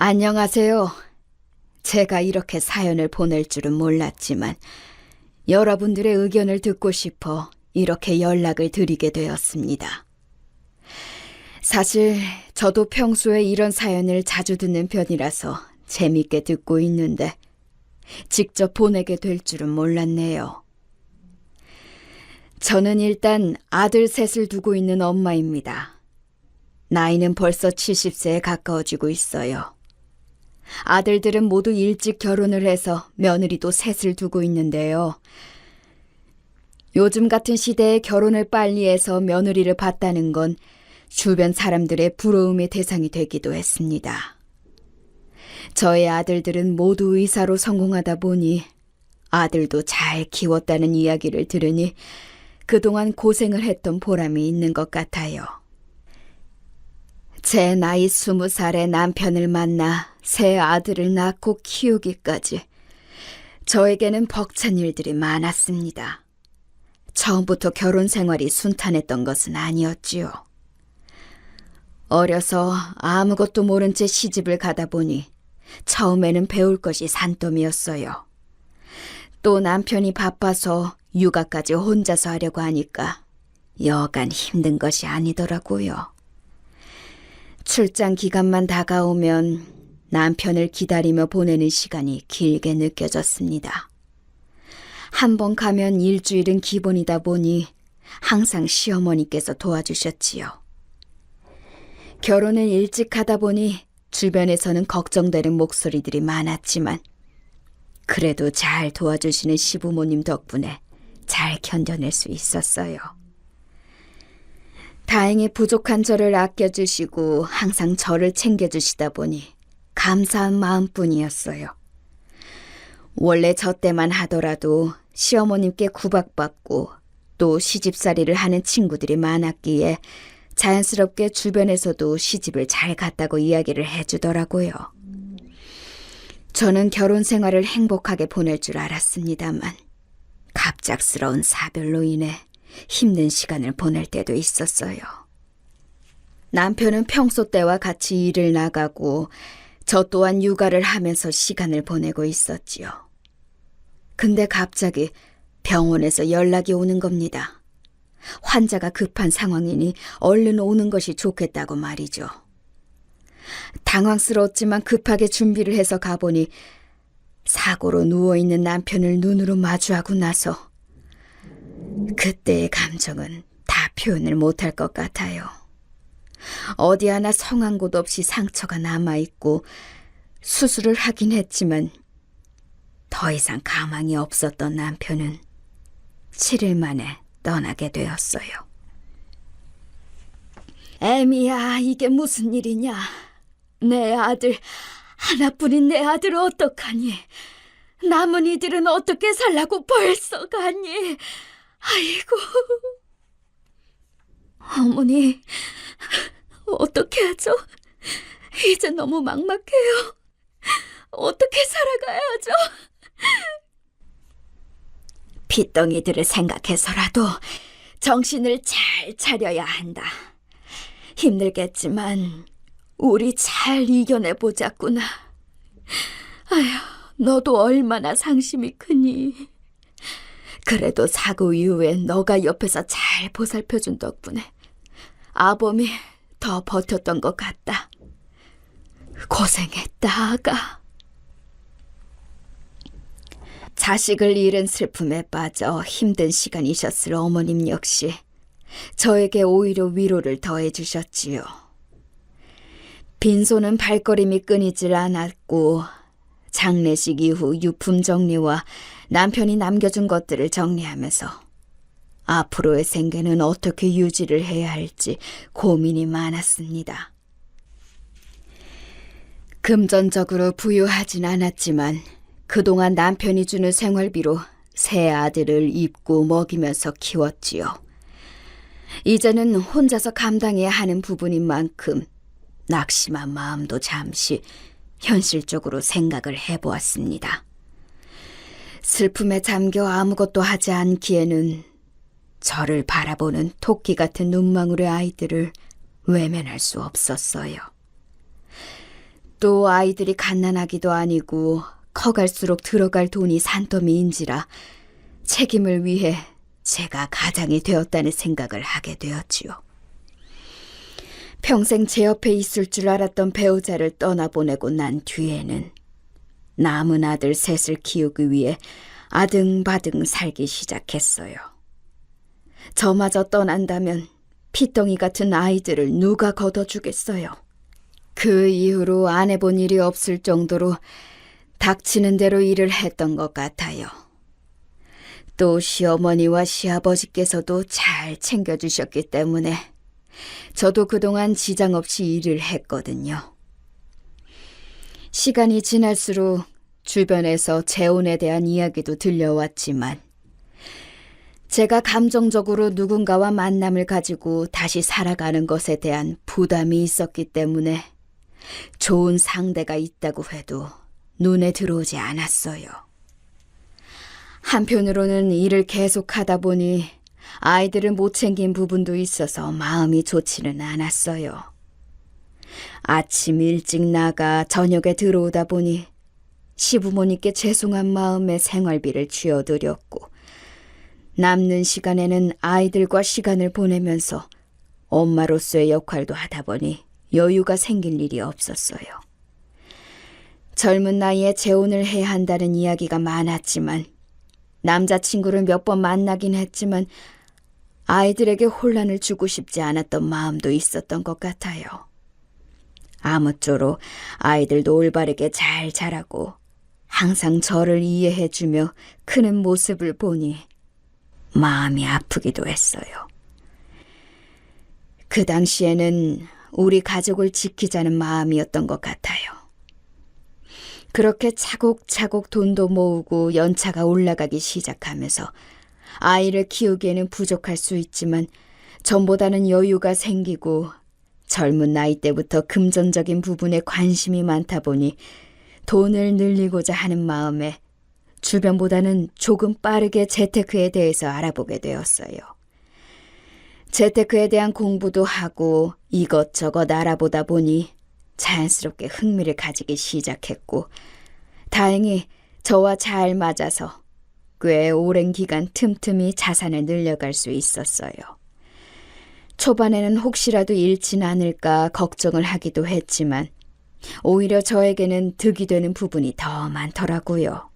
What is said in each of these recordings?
안녕하세요. 제가 이렇게 사연을 보낼 줄은 몰랐지만 여러분들의 의견을 듣고 싶어 이렇게 연락을 드리게 되었습니다. 사실 저도 평소에 이런 사연을 자주 듣는 편이라서 재밌게 듣고 있는데 직접 보내게 될 줄은 몰랐네요. 저는 일단 아들 셋을 두고 있는 엄마입니다. 나이는 벌써 70세에 가까워지고 있어요. 아들들은 모두 일찍 결혼을 해서 며느리도 셋을 두고 있는데요. 요즘 같은 시대에 결혼을 빨리 해서 며느리를 봤다는 건 주변 사람들의 부러움의 대상이 되기도 했습니다. 저의 아들들은 모두 의사로 성공하다 보니 아들도 잘 키웠다는 이야기를 들으니 그동안 고생을 했던 보람이 있는 것 같아요. 제 나이 20살에 남편을 만나 새 아들을 낳고 키우기까지 저에게는 벅찬 일들이 많았습니다. 처음부터 결혼 생활이 순탄했던 것은 아니었지요. 어려서 아무것도 모른 채 시집을 가다 보니 처음에는 배울 것이 산더미였어요. 또 남편이 바빠서 육아까지 혼자서 하려고 하니까 여간 힘든 것이 아니더라고요. 출장 기간만 다가오면 남편을 기다리며 보내는 시간이 길게 느껴졌습니다. 한 번 가면 일주일은 기본이다 보니 항상 시어머니께서 도와주셨지요. 결혼을 일찍 하다 보니 주변에서는 걱정되는 목소리들이 많았지만 그래도 잘 도와주시는 시부모님 덕분에 잘 견뎌낼 수 있었어요. 다행히 부족한 저를 아껴주시고 항상 저를 챙겨주시다 보니 감사한 마음뿐이었어요. 원래 저 때만 하더라도 시어머님께 구박받고 또 시집살이를 하는 친구들이 많았기에 자연스럽게 주변에서도 시집을 잘 갔다고 이야기를 해주더라고요. 저는 결혼 생활을 행복하게 보낼 줄 알았습니다만 갑작스러운 사별로 인해 힘든 시간을 보낼 때도 있었어요. 남편은 평소 때와 같이 일을 나가고 저 또한 육아를 하면서 시간을 보내고 있었지요. 근데 갑자기 병원에서 연락이 오는 겁니다. 환자가 급한 상황이니 얼른 오는 것이 좋겠다고 말이죠. 당황스러웠지만 급하게 준비를 해서 가보니 사고로 누워있는 남편을 눈으로 마주하고 나서 그때의 감정은 다 표현을 못할 것 같아요. 어디 하나 성한 곳 없이 상처가 남아있고 수술을 하긴 했지만 더 이상 가망이 없었던 남편은 7일 만에 떠나게 되었어요. 애미야, 이게 무슨 일이냐? 내 아들, 하나뿐인 내 아들 어떡하니? 남은 이들은 어떻게 살라고 벌써 가니? 아이고. 어머니, 어떻게 하죠? 이제 너무 막막해요. 어떻게 살아가야죠? 핏덩이들을 생각해서라도 정신을 잘 차려야 한다. 힘들겠지만 우리 잘 이겨내보자꾸나. 아휴, 너도 얼마나 상심이 크니. 그래도 사고 이후에 너가 옆에서 잘 보살펴준 덕분에 아범이 더 버텼던 것 같다. 고생했다, 아가. 자식을 잃은 슬픔에 빠져 힘든 시간이셨을 어머님 역시 저에게 오히려 위로를 더해 주셨지요. 빈손은 발걸음이 끊이질 않았고 장례식 이후 유품 정리와 남편이 남겨준 것들을 정리하면서 앞으로의 생계는 어떻게 유지를 해야 할지 고민이 많았습니다. 금전적으로 부유하진 않았지만 그동안 남편이 주는 생활비로 새 아들을 입고 먹이면서 키웠지요. 이제는 혼자서 감당해야 하는 부분인 만큼 낙심한 마음도 잠시 현실적으로 생각을 해보았습니다. 슬픔에 잠겨 아무것도 하지 않기에는 저를 바라보는 토끼 같은 눈망울의 아이들을 외면할 수 없었어요. 또 아이들이 갓난아기도 아니고 커갈수록 들어갈 돈이 산더미인지라 책임을 위해 제가 가장이 되었다는 생각을 하게 되었지요. 평생 제 옆에 있을 줄 알았던 배우자를 떠나보내고 난 뒤에는 남은 아들 셋을 키우기 위해 아등바등 살기 시작했어요. 저마저 떠난다면 피덩이 같은 아이들을 누가 걷어주겠어요. 그 이후로 안 해본 일이 없을 정도로 닥치는 대로 일을 했던 것 같아요. 또 시어머니와 시아버지께서도 잘 챙겨주셨기 때문에 저도 그동안 지장 없이 일을 했거든요. 시간이 지날수록 주변에서 재혼에 대한 이야기도 들려왔지만 제가 감정적으로 누군가와 만남을 가지고 다시 살아가는 것에 대한 부담이 있었기 때문에 좋은 상대가 있다고 해도 눈에 들어오지 않았어요. 한편으로는 일을 계속하다 보니 아이들을 못 챙긴 부분도 있어서 마음이 좋지는 않았어요. 아침 일찍 나가 저녁에 들어오다 보니 시부모님께 죄송한 마음에 생활비를 쥐어드렸고 남는 시간에는 아이들과 시간을 보내면서 엄마로서의 역할도 하다 보니 여유가 생길 일이 없었어요. 젊은 나이에 재혼을 해야 한다는 이야기가 많았지만 남자친구를 몇 번 만나긴 했지만 아이들에게 혼란을 주고 싶지 않았던 마음도 있었던 것 같아요. 아무쪼록 아이들도 올바르게 잘 자라고 항상 저를 이해해주며 크는 모습을 보니 마음이 아프기도 했어요. 그 당시에는 우리 가족을 지키자는 마음이었던 것 같아요. 그렇게 차곡차곡 돈도 모으고 연차가 올라가기 시작하면서 아이를 키우기에는 부족할 수 있지만 전보다는 여유가 생기고 젊은 나이 때부터 금전적인 부분에 관심이 많다 보니 돈을 늘리고자 하는 마음에 주변보다는 조금 빠르게 재테크에 대해서 알아보게 되었어요. 재테크에 대한 공부도 하고 이것저것 알아보다 보니 자연스럽게 흥미를 가지기 시작했고 다행히 저와 잘 맞아서 꽤 오랜 기간 틈틈이 자산을 늘려갈 수 있었어요. 초반에는 혹시라도 잃진 않을까 걱정을 하기도 했지만 오히려 저에게는 득이 되는 부분이 더 많더라고요.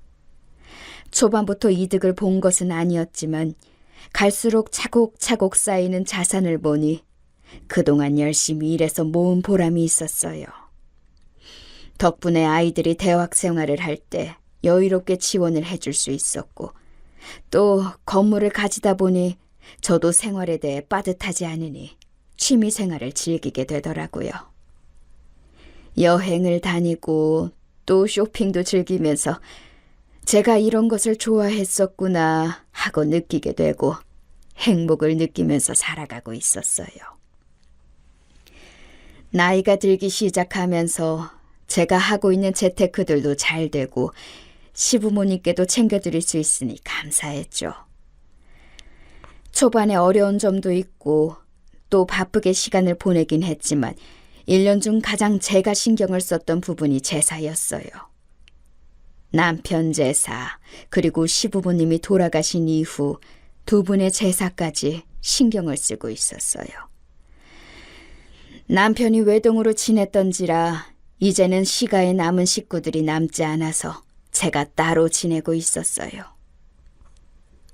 초반부터 이득을 본 것은 아니었지만 갈수록 차곡차곡 쌓이는 자산을 보니 그동안 열심히 일해서 모은 보람이 있었어요. 덕분에 아이들이 대학 생활을 할 때 여유롭게 지원을 해줄 수 있었고 또 건물을 가지다 보니 저도 생활에 대해 빠듯하지 않으니 취미 생활을 즐기게 되더라고요. 여행을 다니고 또 쇼핑도 즐기면서 제가 이런 것을 좋아했었구나 하고 느끼게 되고 행복을 느끼면서 살아가고 있었어요. 나이가 들기 시작하면서 제가 하고 있는 재테크들도 잘 되고 시부모님께도 챙겨드릴 수 있으니 감사했죠. 초반에 어려운 점도 있고 또 바쁘게 시간을 보내긴 했지만 1년 중 가장 제가 신경을 썼던 부분이 제사였어요. 남편 제사, 그리고 시부모님이 돌아가신 이후 두 분의 제사까지 신경을 쓰고 있었어요. 남편이 외동으로 지냈던지라 이제는 시가에 남은 식구들이 남지 않아서 제가 따로 지내고 있었어요.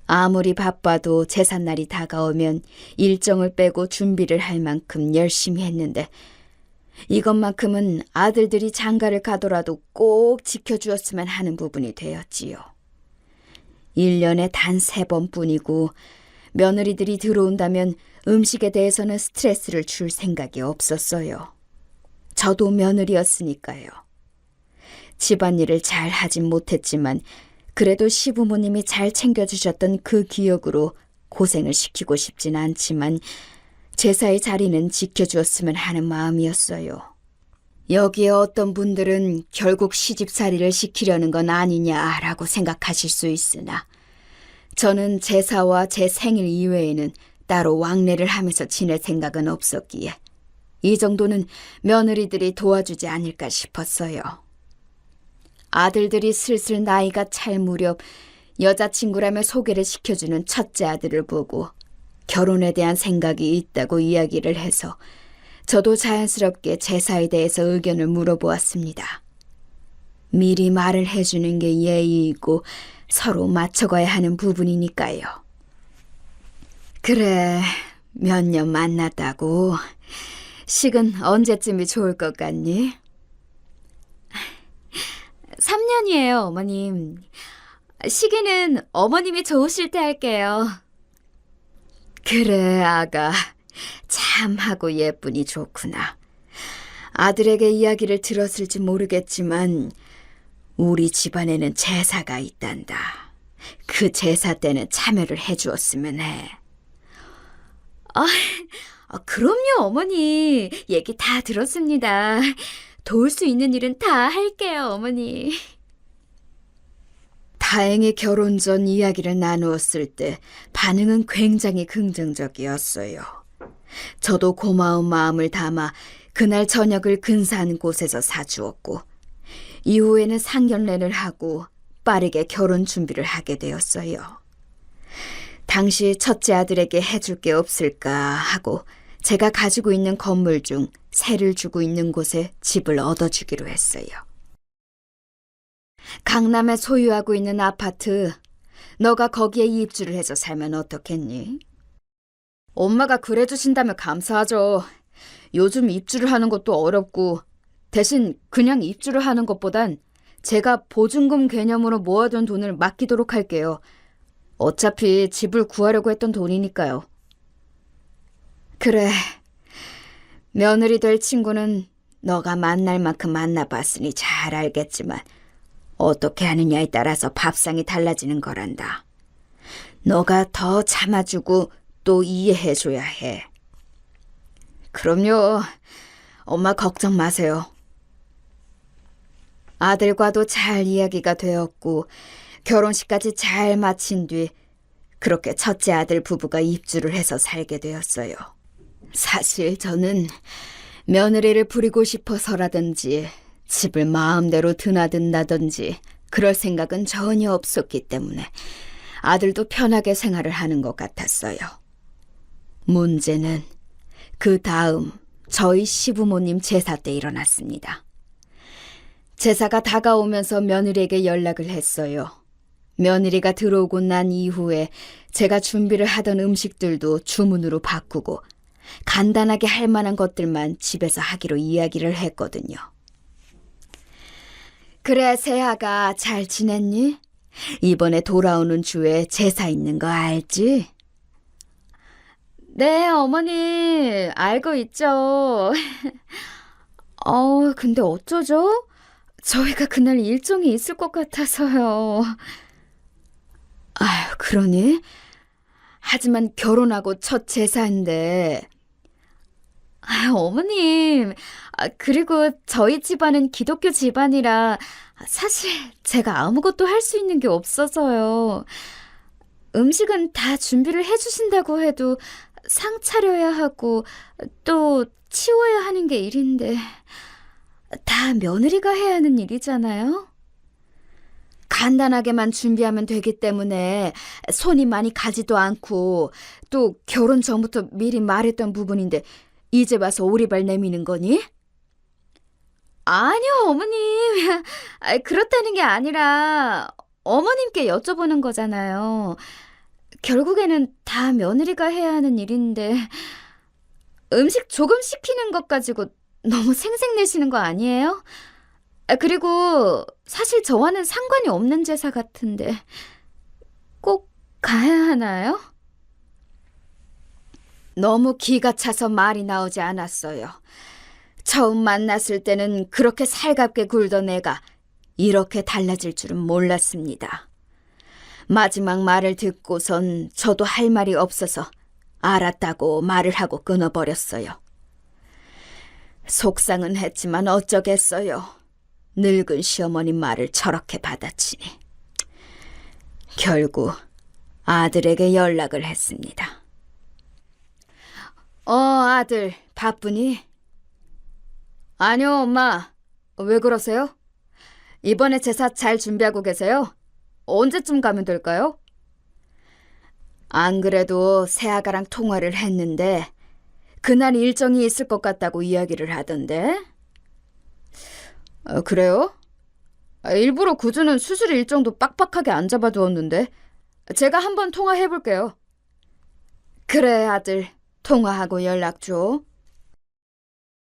아무리 바빠도 제삿날이 다가오면 일정을 빼고 준비를 할 만큼 열심히 했는데 이것만큼은 아들들이 장가를 가더라도 꼭 지켜주었으면 하는 부분이 되었지요. 1년에 단 3번뿐이고 며느리들이 들어온다면 음식에 대해서는 스트레스를 줄 생각이 없었어요. 저도 며느리였으니까요. 집안일을 잘 하진 못했지만 그래도 시부모님이 잘 챙겨주셨던 그 기억으로 고생을 시키고 싶진 않지만 제사의 자리는 지켜주었으면 하는 마음이었어요. 여기에 어떤 분들은 결국 시집살이를 시키려는 건 아니냐라고 생각하실 수 있으나 저는 제사와 제 생일 이외에는 따로 왕래를 하면서 지낼 생각은 없었기에 이 정도는 며느리들이 도와주지 않을까 싶었어요. 아들들이 슬슬 나이가 찰 무렵 여자친구라며 소개를 시켜주는 첫째 아들을 보고 결혼에 대한 생각이 있다고 이야기를 해서 저도 자연스럽게 제사에 대해서 의견을 물어보았습니다. 미리 말을 해주는 게 예의이고 서로 맞춰가야 하는 부분이니까요. 그래, 몇 년 만났다고. 식은 언제쯤이 좋을 것 같니? 3년이에요, 어머님. 시기는 어머님이 좋으실 때 할게요. 그래, 아가. 참하고 예쁘니 좋구나. 아들에게 이야기를 들었을지 모르겠지만 우리 집안에는 제사가 있단다. 그 제사 때는 참여를 해주었으면 해. 그럼요, 어머니. 얘기 다 들었습니다. 도울 수 있는 일은 다 할게요, 어머니. 다행히 결혼 전 이야기를 나누었을 때 반응은 굉장히 긍정적이었어요. 저도 고마운 마음을 담아 그날 저녁을 근사한 곳에서 사주었고 이후에는 상견례를 하고 빠르게 결혼 준비를 하게 되었어요. 당시 첫째 아들에게 해줄 게 없을까 하고 제가 가지고 있는 건물 중 세를 주고 있는 곳에 집을 얻어주기로 했어요. 강남에 소유하고 있는 아파트, 너가 거기에 입주를 해서 살면 어떻겠니? 엄마가 그래 주신다면 감사하죠. 요즘 입주를 하는 것도 어렵고 대신 그냥 입주를 하는 것보단 제가 보증금 개념으로 모아둔 돈을 맡기도록 할게요. 어차피 집을 구하려고 했던 돈이니까요. 그래. 며느리 될 친구는 너가 만날 만큼 만나봤으니 잘 알겠지만 어떻게 하느냐에 따라서 밥상이 달라지는 거란다. 너가 더 참아주고 또 이해해줘야 해. 그럼요. 엄마 걱정 마세요. 아들과도 잘 이야기가 되었고 결혼식까지 잘 마친 뒤 그렇게 첫째 아들 부부가 입주를 해서 살게 되었어요. 사실 저는 며느리를 부리고 싶어서라든지 집을 마음대로 드나든다든지 그럴 생각은 전혀 없었기 때문에 아들도 편하게 생활을 하는 것 같았어요. 문제는 그 다음 저희 시부모님 제사 때 일어났습니다. 제사가 다가오면서 며느리에게 연락을 했어요. 며느리가 들어오고 난 이후에 제가 준비를 하던 음식들도 주문으로 바꾸고 간단하게 할 만한 것들만 집에서 하기로 이야기를 했거든요. 그래, 세아가 잘 지냈니? 이번에 돌아오는 주에 제사 있는 거 알지? 네, 어머니, 알고 있죠. 근데 어쩌죠? 저희가 그날 일정이 있을 것 같아서요. 아휴, 그러니? 하지만 결혼하고 첫 제사인데. 어머님, 그리고 저희 집안은 기독교 집안이라 사실 제가 아무것도 할 수 있는 게 없어서요. 음식은 다 준비를 해주신다고 해도 상 차려야 하고 또 치워야 하는 게 일인데 다 며느리가 해야 하는 일이잖아요. 간단하게만 준비하면 되기 때문에 손이 많이 가지도 않고 또 결혼 전부터 미리 말했던 부분인데 이제 와서 오리발 내미는 거니? 아니요, 어머님. 그렇다는 게 아니라 어머님께 여쭤보는 거잖아요. 결국에는 다 며느리가 해야 하는 일인데 음식 조금 시키는 것 가지고 너무 생색내시는 거 아니에요? 그리고 사실 저와는 상관이 없는 제사 같은데 꼭 가야 하나요? 너무 기가 차서 말이 나오지 않았어요. 처음 만났을 때는 그렇게 살갑게 굴던 애가 이렇게 달라질 줄은 몰랐습니다. 마지막 말을 듣고선 저도 할 말이 없어서 알았다고 말을 하고 끊어버렸어요. 속상은 했지만 어쩌겠어요. 늙은 시어머니 말을 저렇게 받아치니. 결국 아들에게 연락을 했습니다. 아들, 바쁘니? 아니요, 엄마. 왜 그러세요? 이번에 제사 잘 준비하고 계세요? 언제쯤 가면 될까요? 안 그래도 새아가랑 통화를 했는데 그날 일정이 있을 것 같다고 이야기를 하던데. 그래요? 일부러 구주는 수술 일정도 빡빡하게 안 잡아두었는데 제가 한번 통화해볼게요. 그래, 아들. 통화하고 연락 줘.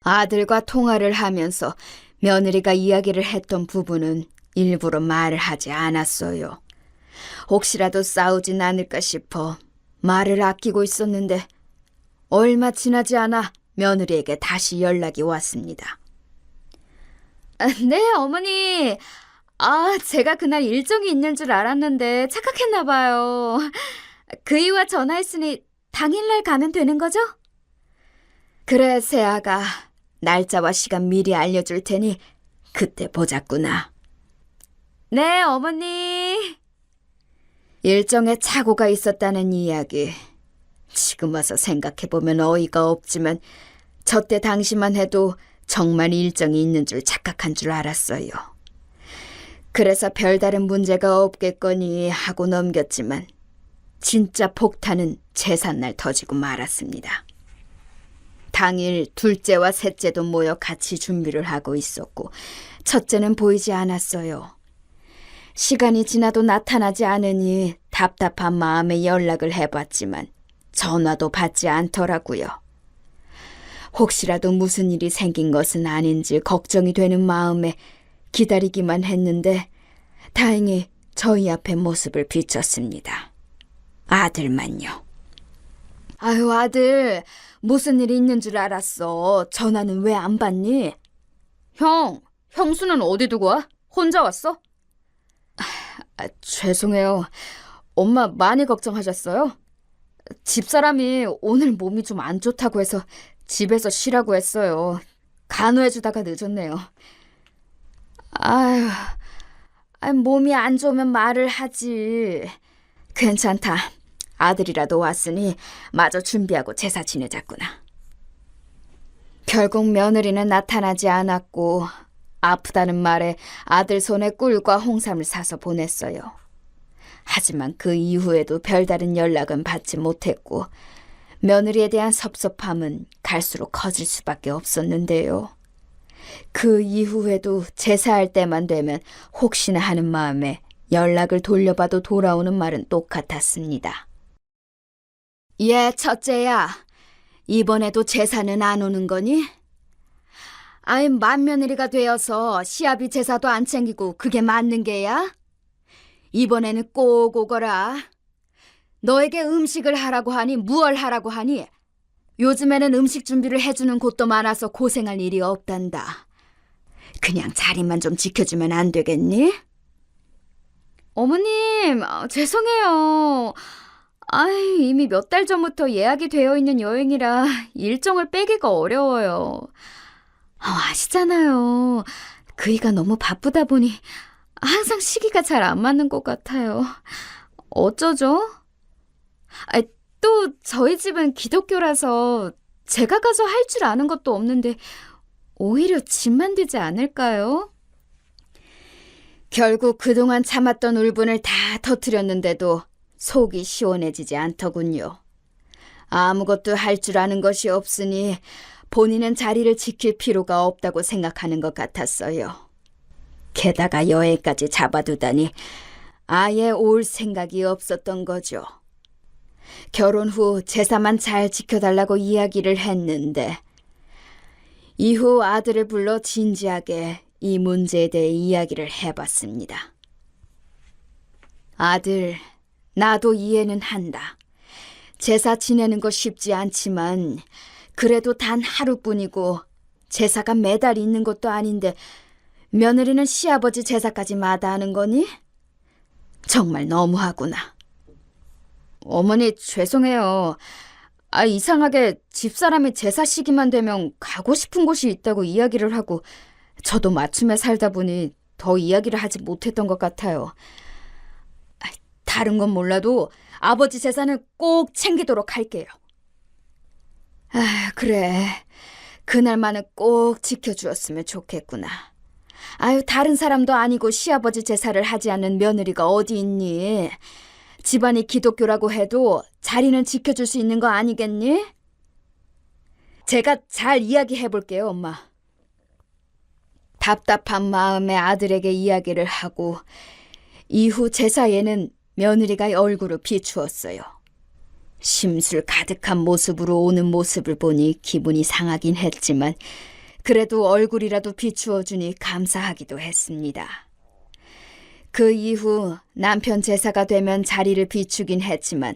아들과 통화를 하면서 며느리가 이야기를 했던 부분은 일부러 말을 하지 않았어요. 혹시라도 싸우진 않을까 싶어 말을 아끼고 있었는데 얼마 지나지 않아 며느리에게 다시 연락이 왔습니다. 네, 어머니. 제가 그날 일정이 있는 줄 알았는데 착각했나 봐요. 그 이유와 전화했으니 당일날 가면 되는 거죠? 그래, 세아가. 날짜와 시간 미리 알려줄 테니 그때 보자꾸나. 네, 어머니. 일정에 착오가 있었다는 이야기. 지금 와서 생각해보면 어이가 없지만 저때 당시만 해도 정말 일정이 있는 줄 착각한 줄 알았어요. 그래서 별다른 문제가 없겠거니 하고 넘겼지만 진짜 폭탄은 제삿날 터지고 말았습니다. 당일 둘째와 셋째도 모여 같이 준비를 하고 있었고 첫째는 보이지 않았어요. 시간이 지나도 나타나지 않으니 답답한 마음에 연락을 해봤지만 전화도 받지 않더라고요. 혹시라도 무슨 일이 생긴 것은 아닌지 걱정이 되는 마음에 기다리기만 했는데 다행히 저희 앞에 모습을 비췄습니다. 아들만요. 아유, 아들. 무슨 일이 있는 줄 알았어. 전화는 왜 안 받니? 형수는 어디 두고 와? 혼자 왔어? 죄송해요. 엄마 많이 걱정하셨어요? 집사람이 오늘 몸이 좀 안 좋다고 해서 집에서 쉬라고 했어요. 간호해주다가 늦었네요. 아유, 몸이 안 좋으면 말을 하지. 괜찮다. 아들이라도 왔으니 마저 준비하고 제사 지내자꾸나. 결국 며느리는 나타나지 않았고 아프다는 말에 아들 손에 꿀과 홍삼을 사서 보냈어요. 하지만 그 이후에도 별다른 연락은 받지 못했고 며느리에 대한 섭섭함은 갈수록 커질 수밖에 없었는데요. 그 이후에도 제사할 때만 되면 혹시나 하는 마음에 연락을 돌려봐도 돌아오는 말은 똑같았습니다. 예, 첫째야. 이번에도 제사는 안 오는 거니? 맏며느리가 되어서 시아비 제사도 안 챙기고 그게 맞는 게야? 이번에는 꼭 오거라. 너에게 음식을 하라고 하니 무얼 하라고 하니? 요즘에는 음식 준비를 해주는 곳도 많아서 고생할 일이 없단다. 그냥 자리만 좀 지켜주면 안 되겠니? 어머님, 죄송해요. 이미 몇 달 전부터 예약이 되어 있는 여행이라 일정을 빼기가 어려워요. 아시잖아요. 그이가 너무 바쁘다 보니 항상 시기가 잘 안 맞는 것 같아요. 어쩌죠? 또 저희 집은 기독교라서 제가 가서 할 줄 아는 것도 없는데 오히려 짐만 되지 않을까요? 결국 그동안 참았던 울분을 다 터뜨렸는데도 속이 시원해지지 않더군요. 아무것도 할 줄 아는 것이 없으니 본인은 자리를 지킬 필요가 없다고 생각하는 것 같았어요. 게다가 여행까지 잡아두다니 아예 올 생각이 없었던 거죠. 결혼 후 제사만 잘 지켜달라고 이야기를 했는데 이후 아들을 불러 진지하게 이 문제에 대해 이야기를 해봤습니다. 아들, 나도 이해는 한다. 제사 지내는 거 쉽지 않지만 그래도 단 하루뿐이고 제사가 매달 있는 것도 아닌데 며느리는 시아버지 제사까지 마다하는 거니? 정말 너무하구나. 어머니, 죄송해요. 이상하게 집사람이 제사 시기만 되면 가고 싶은 곳이 있다고 이야기를 하고 저도 맞춤에 살다 보니 더 이야기를 하지 못했던 것 같아요. 다른 건 몰라도 아버지 제사는 꼭 챙기도록 할게요. 그래. 그날만은 꼭 지켜주었으면 좋겠구나. 아유, 다른 사람도 아니고 시아버지 제사를 하지 않는 며느리가 어디 있니? 집안이 기독교라고 해도 자리는 지켜줄 수 있는 거 아니겠니? 제가 잘 이야기해 볼게요, 엄마. 답답한 마음에 아들에게 이야기를 하고 이후 제사에는 며느리가 얼굴을 비추었어요. 심술 가득한 모습으로 오는 모습을 보니 기분이 상하긴 했지만 그래도 얼굴이라도 비추어주니 감사하기도 했습니다. 그 이후 남편 제사가 되면 자리를 비추긴 했지만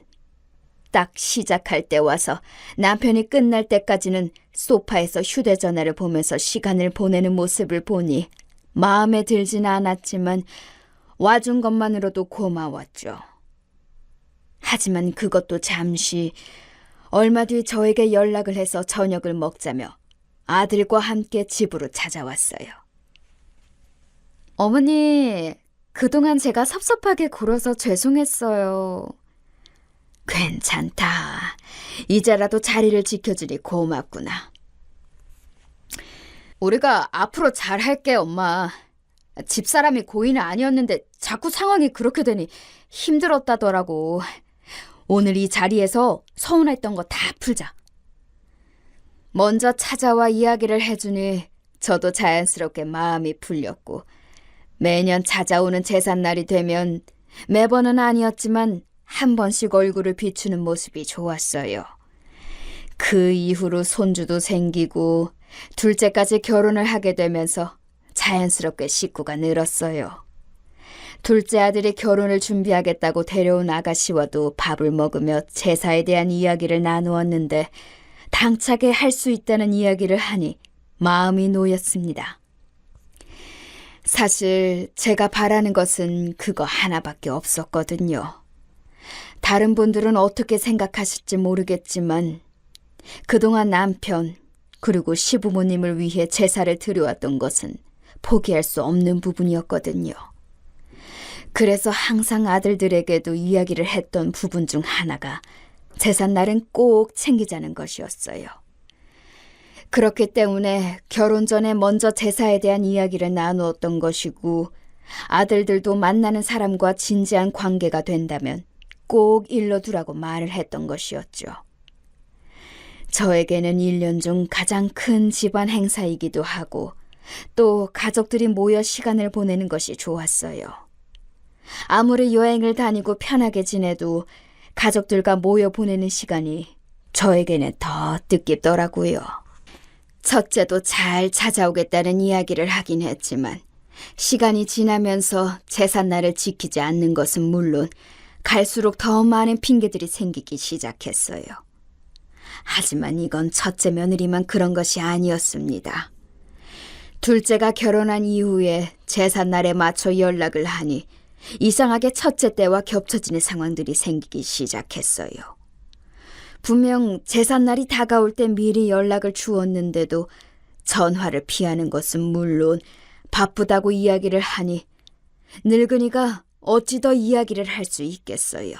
딱 시작할 때 와서 남편이 끝날 때까지는 소파에서 휴대전화를 보면서 시간을 보내는 모습을 보니 마음에 들진 않았지만 와준 것만으로도 고마웠죠. 하지만 그것도 잠시 얼마 뒤 저에게 연락을 해서 저녁을 먹자며 아들과 함께 집으로 찾아왔어요. 어머니, 그동안 제가 섭섭하게 굴어서 죄송했어요. 괜찮다. 이제라도 자리를 지켜주니 고맙구나. 우리가 앞으로 잘할게, 엄마. 집사람이 고의는 아니었는데 자꾸 상황이 그렇게 되니 힘들었다더라고. 오늘 이 자리에서 서운했던 거 다 풀자. 먼저 찾아와 이야기를 해주니 저도 자연스럽게 마음이 풀렸고 매년 찾아오는 제삿날이 되면 매번은 아니었지만 한 번씩 얼굴을 비추는 모습이 좋았어요. 그 이후로 손주도 생기고 둘째까지 결혼을 하게 되면서 자연스럽게 식구가 늘었어요. 둘째 아들이 결혼을 준비하겠다고 데려온 아가씨와도 밥을 먹으며 제사에 대한 이야기를 나누었는데 당차게 할 수 있다는 이야기를 하니 마음이 놓였습니다. 사실 제가 바라는 것은 그거 하나밖에 없었거든요. 다른 분들은 어떻게 생각하실지 모르겠지만 그동안 남편 그리고 시부모님을 위해 제사를 드려왔던 것은 포기할 수 없는 부분이었거든요. 그래서 항상 아들들에게도 이야기를 했던 부분 중 하나가 제삿날은 꼭 챙기자는 것이었어요. 그렇기 때문에 결혼 전에 먼저 제사에 대한 이야기를 나누었던 것이고 아들들도 만나는 사람과 진지한 관계가 된다면 꼭 일러두라고 말을 했던 것이었죠. 저에게는 1년 중 가장 큰 집안 행사이기도 하고 또 가족들이 모여 시간을 보내는 것이 좋았어요. 아무리 여행을 다니고 편하게 지내도 가족들과 모여 보내는 시간이 저에게는 더 뜻깊더라고요. 첫째도 잘 찾아오겠다는 이야기를 하긴 했지만 시간이 지나면서 제삿날을 지키지 않는 것은 물론 갈수록 더 많은 핑계들이 생기기 시작했어요. 하지만 이건 첫째 며느리만 그런 것이 아니었습니다. 둘째가 결혼한 이후에 제삿날에 맞춰 연락을 하니 이상하게 첫째 때와 겹쳐지는 상황들이 생기기 시작했어요. 분명 제삿날이 다가올 때 미리 연락을 주었는데도 전화를 피하는 것은 물론 바쁘다고 이야기를 하니 늙은이가 어찌 더 이야기를 할 수 있겠어요.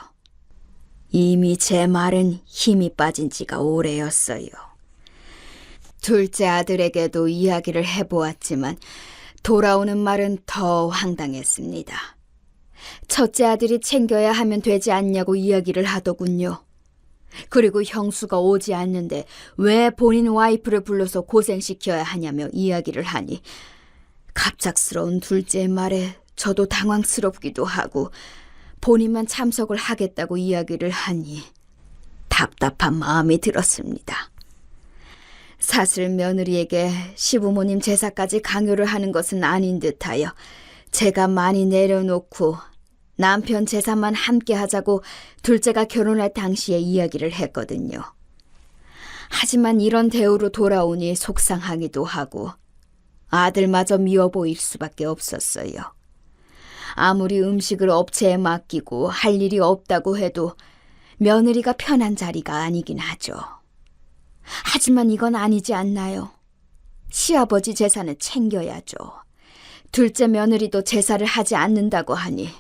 이미 제 말은 힘이 빠진 지가 오래였어요. 둘째 아들에게도 이야기를 해보았지만 돌아오는 말은 더 황당했습니다. 첫째 아들이 챙겨야 하면 되지 않냐고 이야기를 하더군요. 그리고 형수가 오지 않는데 왜 본인 와이프를 불러서 고생시켜야 하냐며 이야기를 하니 갑작스러운 둘째의 말에 저도 당황스럽기도 하고 본인만 참석을 하겠다고 이야기를 하니 답답한 마음이 들었습니다. 사실 며느리에게 시부모님 제사까지 강요를 하는 것은 아닌 듯하여 제가 많이 내려놓고 남편 제사만 함께 하자고 둘째가 결혼할 당시에 이야기를 했거든요. 하지만 이런 대우로 돌아오니 속상하기도 하고 아들마저 미워 보일 수밖에 없었어요. 아무리 음식을 업체에 맡기고 할 일이 없다고 해도 며느리가 편한 자리가 아니긴 하죠. 하지만 이건 아니지 않나요? 시아버지 제사는 챙겨야죠. 둘째 며느리도 제사를 하지 않는다고 하니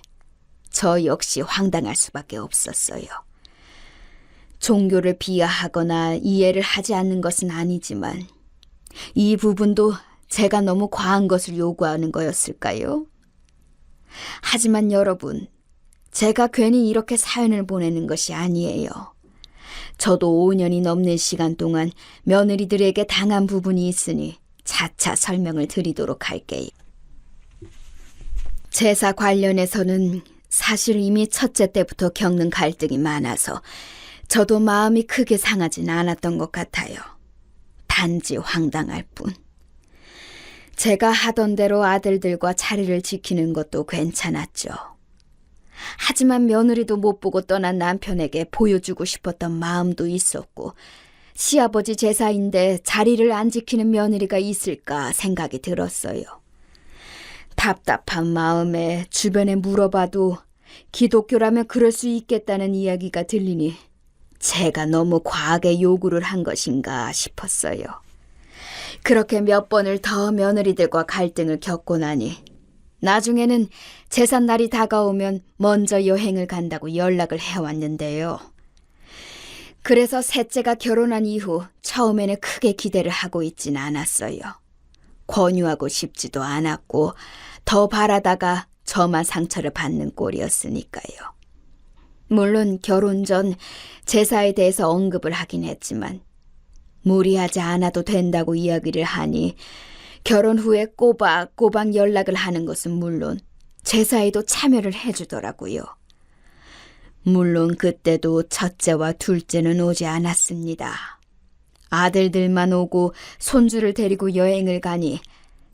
저 역시 황당할 수밖에 없었어요. 종교를 비하하거나 이해를 하지 않는 것은 아니지만 이 부분도 제가 너무 과한 것을 요구하는 거였을까요? 하지만 여러분, 제가 괜히 이렇게 사연을 보내는 것이 아니에요. 저도 5년이 넘는 시간 동안 며느리들에게 당한 부분이 있으니 차차 설명을 드리도록 할게요. 제사 관련해서는 사실 이미 첫째 때부터 겪는 갈등이 많아서 저도 마음이 크게 상하진 않았던 것 같아요. 단지 황당할 뿐. 제가 하던 대로 아들들과 자리를 지키는 것도 괜찮았죠. 하지만 며느리도 못 보고 떠난 남편에게 보여주고 싶었던 마음도 있었고, 시아버지 제사인데 자리를 안 지키는 며느리가 있을까 생각이 들었어요. 답답한 마음에 주변에 물어봐도 기독교라면 그럴 수 있겠다는 이야기가 들리니 제가 너무 과하게 요구를 한 것인가 싶었어요. 그렇게 몇 번을 더 며느리들과 갈등을 겪고 나니 나중에는 제삿날이 다가오면 먼저 여행을 간다고 연락을 해왔는데요. 그래서 셋째가 결혼한 이후 처음에는 크게 기대를 하고 있진 않았어요. 권유하고 싶지도 않았고 더 바라다가 저만 상처를 받는 꼴이었으니까요. 물론 결혼 전 제사에 대해서 언급을 하긴 했지만 무리하지 않아도 된다고 이야기를 하니 결혼 후에 꼬박꼬박 연락을 하는 것은 물론 제사에도 참여를 해주더라고요. 물론 그때도 첫째와 둘째는 오지 않았습니다. 아들들만 오고 손주를 데리고 여행을 가니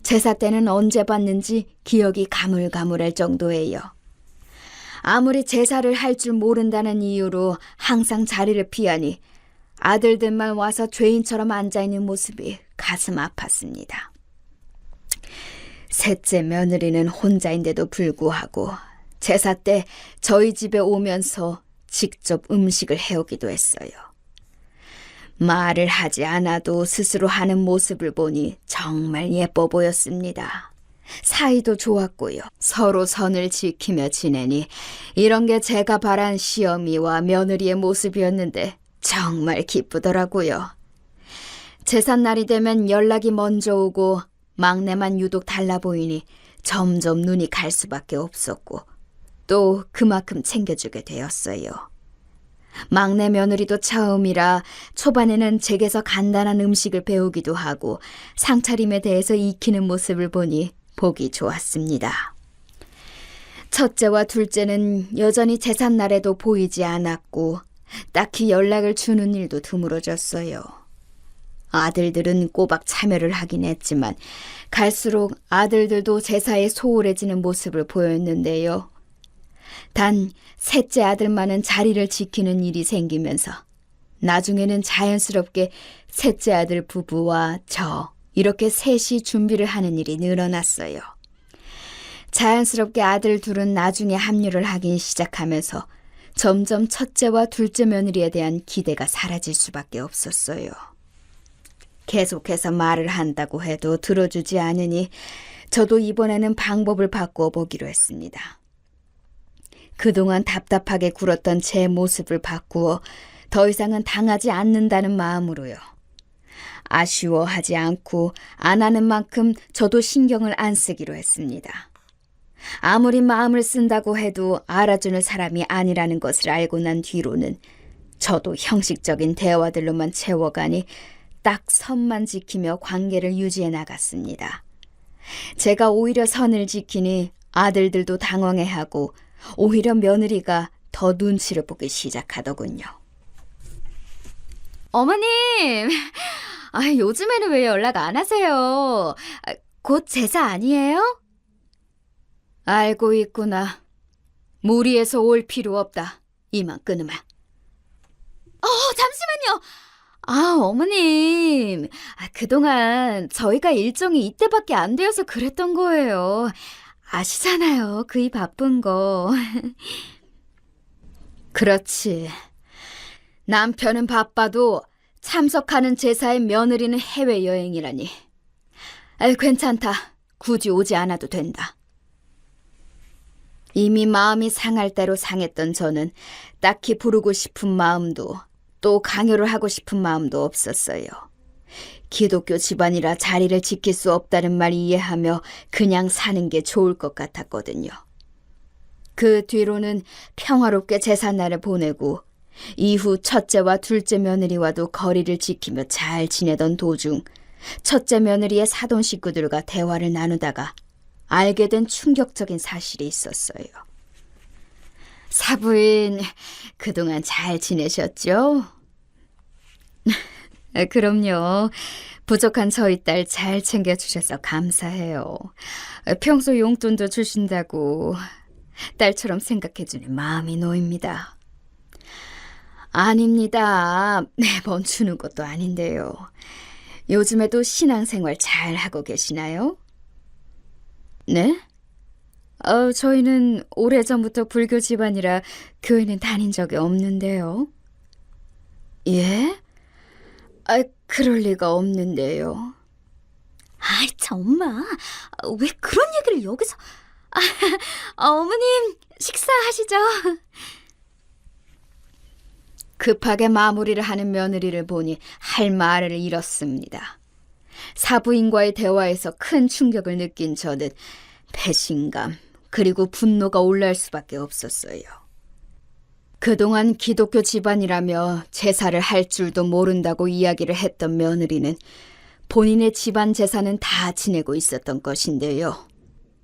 제사 때는 언제 봤는지 기억이 가물가물할 정도예요. 아무리 제사를 할 줄 모른다는 이유로 항상 자리를 피하니 아들들만 와서 죄인처럼 앉아있는 모습이 가슴 아팠습니다. 셋째 며느리는 혼자인데도 불구하고 제사 때 저희 집에 오면서 직접 음식을 해오기도 했어요. 말을 하지 않아도 스스로 하는 모습을 보니 정말 예뻐 보였습니다. 사이도 좋았고요. 서로 선을 지키며 지내니 이런 게 제가 바란 시어미와 며느리의 모습이었는데 정말 기쁘더라고요. 제삿날이 되면 연락이 먼저 오고 막내만 유독 달라 보이니 점점 눈이 갈 수밖에 없었고 또 그만큼 챙겨주게 되었어요. 막내 며느리도 처음이라 초반에는 제게서 간단한 음식을 배우기도 하고 상차림에 대해서 익히는 모습을 보니 보기 좋았습니다. 첫째와 둘째는 여전히 제삿날에도 보이지 않았고 딱히 연락을 주는 일도 드물어졌어요. 아들들은 꼬박 참여를 하긴 했지만 갈수록 아들들도 제사에 소홀해지는 모습을 보였는데요. 단 셋째 아들만은 자리를 지키는 일이 생기면서 나중에는 자연스럽게 셋째 아들 부부와 저 이렇게 셋이 준비를 하는 일이 늘어났어요. 자연스럽게 아들 둘은 나중에 합류를 하긴 시작하면서 점점 첫째와 둘째 며느리에 대한 기대가 사라질 수밖에 없었어요. 계속해서 말을 한다고 해도 들어주지 않으니 저도 이번에는 방법을 바꾸어 보기로 했습니다. 그동안 답답하게 굴었던 제 모습을 바꾸어 더 이상은 당하지 않는다는 마음으로요. 아쉬워하지 않고 안 하는 만큼 저도 신경을 안 쓰기로 했습니다. 아무리 마음을 쓴다고 해도 알아주는 사람이 아니라는 것을 알고 난 뒤로는 저도 형식적인 대화들로만 채워가니 딱 선만 지키며 관계를 유지해 나갔습니다. 제가 오히려 선을 지키니 아들들도 당황해하고 오히려 며느리가 더 눈치를 보기 시작하더군요. 어머님! 요즘에는 왜 연락 안 하세요? 곧 제사 아니에요? 알고 있구나. 무리해서 올 필요 없다. 이만 끊으면. 잠시만요. 어머님. 그동안 저희가 일정이 이때밖에 안 되어서 그랬던 거예요. 아시잖아요. 그이 바쁜 거. 그렇지. 남편은 바빠도 참석하는 제사의 며느리는 해외여행이라니. 괜찮다. 굳이 오지 않아도 된다. 이미 마음이 상할 대로 상했던 저는 딱히 부르고 싶은 마음도 또 강요를 하고 싶은 마음도 없었어요. 기독교 집안이라 자리를 지킬 수 없다는 말 이해하며 그냥 사는 게 좋을 것 같았거든요. 그 뒤로는 평화롭게 제삿날을 보내고 이후 첫째와 둘째 며느리와도 거리를 지키며 잘 지내던 도중 첫째 며느리의 사돈 식구들과 대화를 나누다가 알게 된 충격적인 사실이 있었어요. 사부인, 그동안 잘 지내셨죠? 그럼요. 부족한 저희 딸 잘 챙겨주셔서 감사해요. 평소 용돈도 주신다고 딸처럼 생각해주니 마음이 놓입니다. 아닙니다. 매번 주는 것도 아닌데요. 요즘에도 신앙생활 잘 하고 계시나요? 네? 저희는 오래전부터 불교 집안이라 교회는 다닌 적이 없는데요. 예? 그럴 리가 없는데요. 아이, 참, 엄마. 왜 그런 얘기를 여기서... 어머님, 식사하시죠. 급하게 마무리를 하는 며느리를 보니 할 말을 잃었습니다. 사부인과의 대화에서 큰 충격을 느낀 저는 배신감 그리고 분노가 올라올 수밖에 없었어요. 그동안 기독교 집안이라며 제사를 할 줄도 모른다고 이야기를 했던 며느리는 본인의 집안 제사는 다 지내고 있었던 것인데요.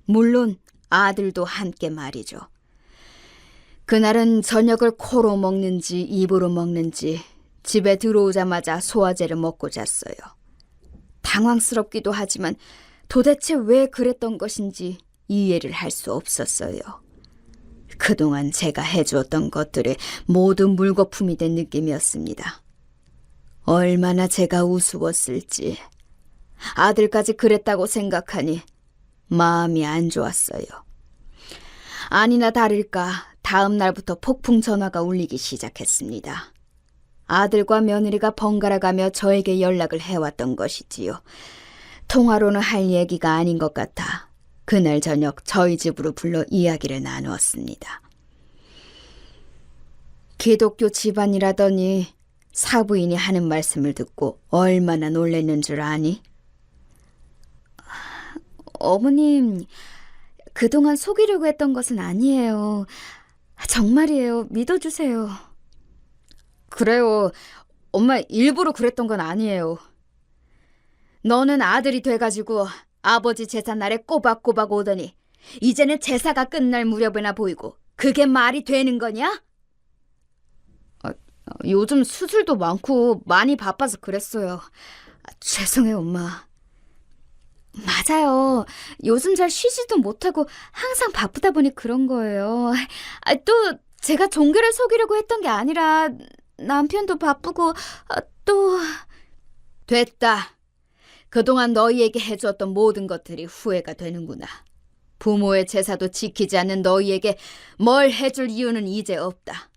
물론 아들도 함께 말이죠. 그날은 저녁을 코로 먹는지 입으로 먹는지 집에 들어오자마자 소화제를 먹고 잤어요. 당황스럽기도 하지만 도대체 왜 그랬던 것인지 이해를 할 수 없었어요. 그동안 제가 해주었던 것들이 모두 물거품이 된 느낌이었습니다. 얼마나 제가 우스웠을지 아들까지 그랬다고 생각하니 마음이 안 좋았어요. 아니나 다를까 다음 날부터 폭풍 전화가 울리기 시작했습니다. 아들과 며느리가 번갈아가며 저에게 연락을 해왔던 것이지요. 통화로는 할 얘기가 아닌 것 같아 그날 저녁 저희 집으로 불러 이야기를 나누었습니다. 기독교 집안이라더니 사부인이 하는 말씀을 듣고 얼마나 놀랐는 줄 아니? 어머님, 그동안 속이려고 했던 것은 아니에요. 정말이에요. 믿어주세요. 그래요. 엄마 일부러 그랬던 건 아니에요. 너는 아들이 돼가지고 아버지 제삿날에 꼬박꼬박 오더니 이제는 제사가 끝날 무렵이나 보이고 그게 말이 되는 거냐? 요즘 수술도 많고 많이 바빠서 그랬어요. 죄송해요, 엄마. 맞아요. 요즘 잘 쉬지도 못하고 항상 바쁘다 보니 그런 거예요. 또 제가 종교를 속이려고 했던 게 아니라 남편도 바쁘고 또... 됐다. 그동안 너희에게 해주었던 모든 것들이 후회가 되는구나. 부모의 제사도 지키지 않는 너희에게 뭘 해줄 이유는 이제 없다.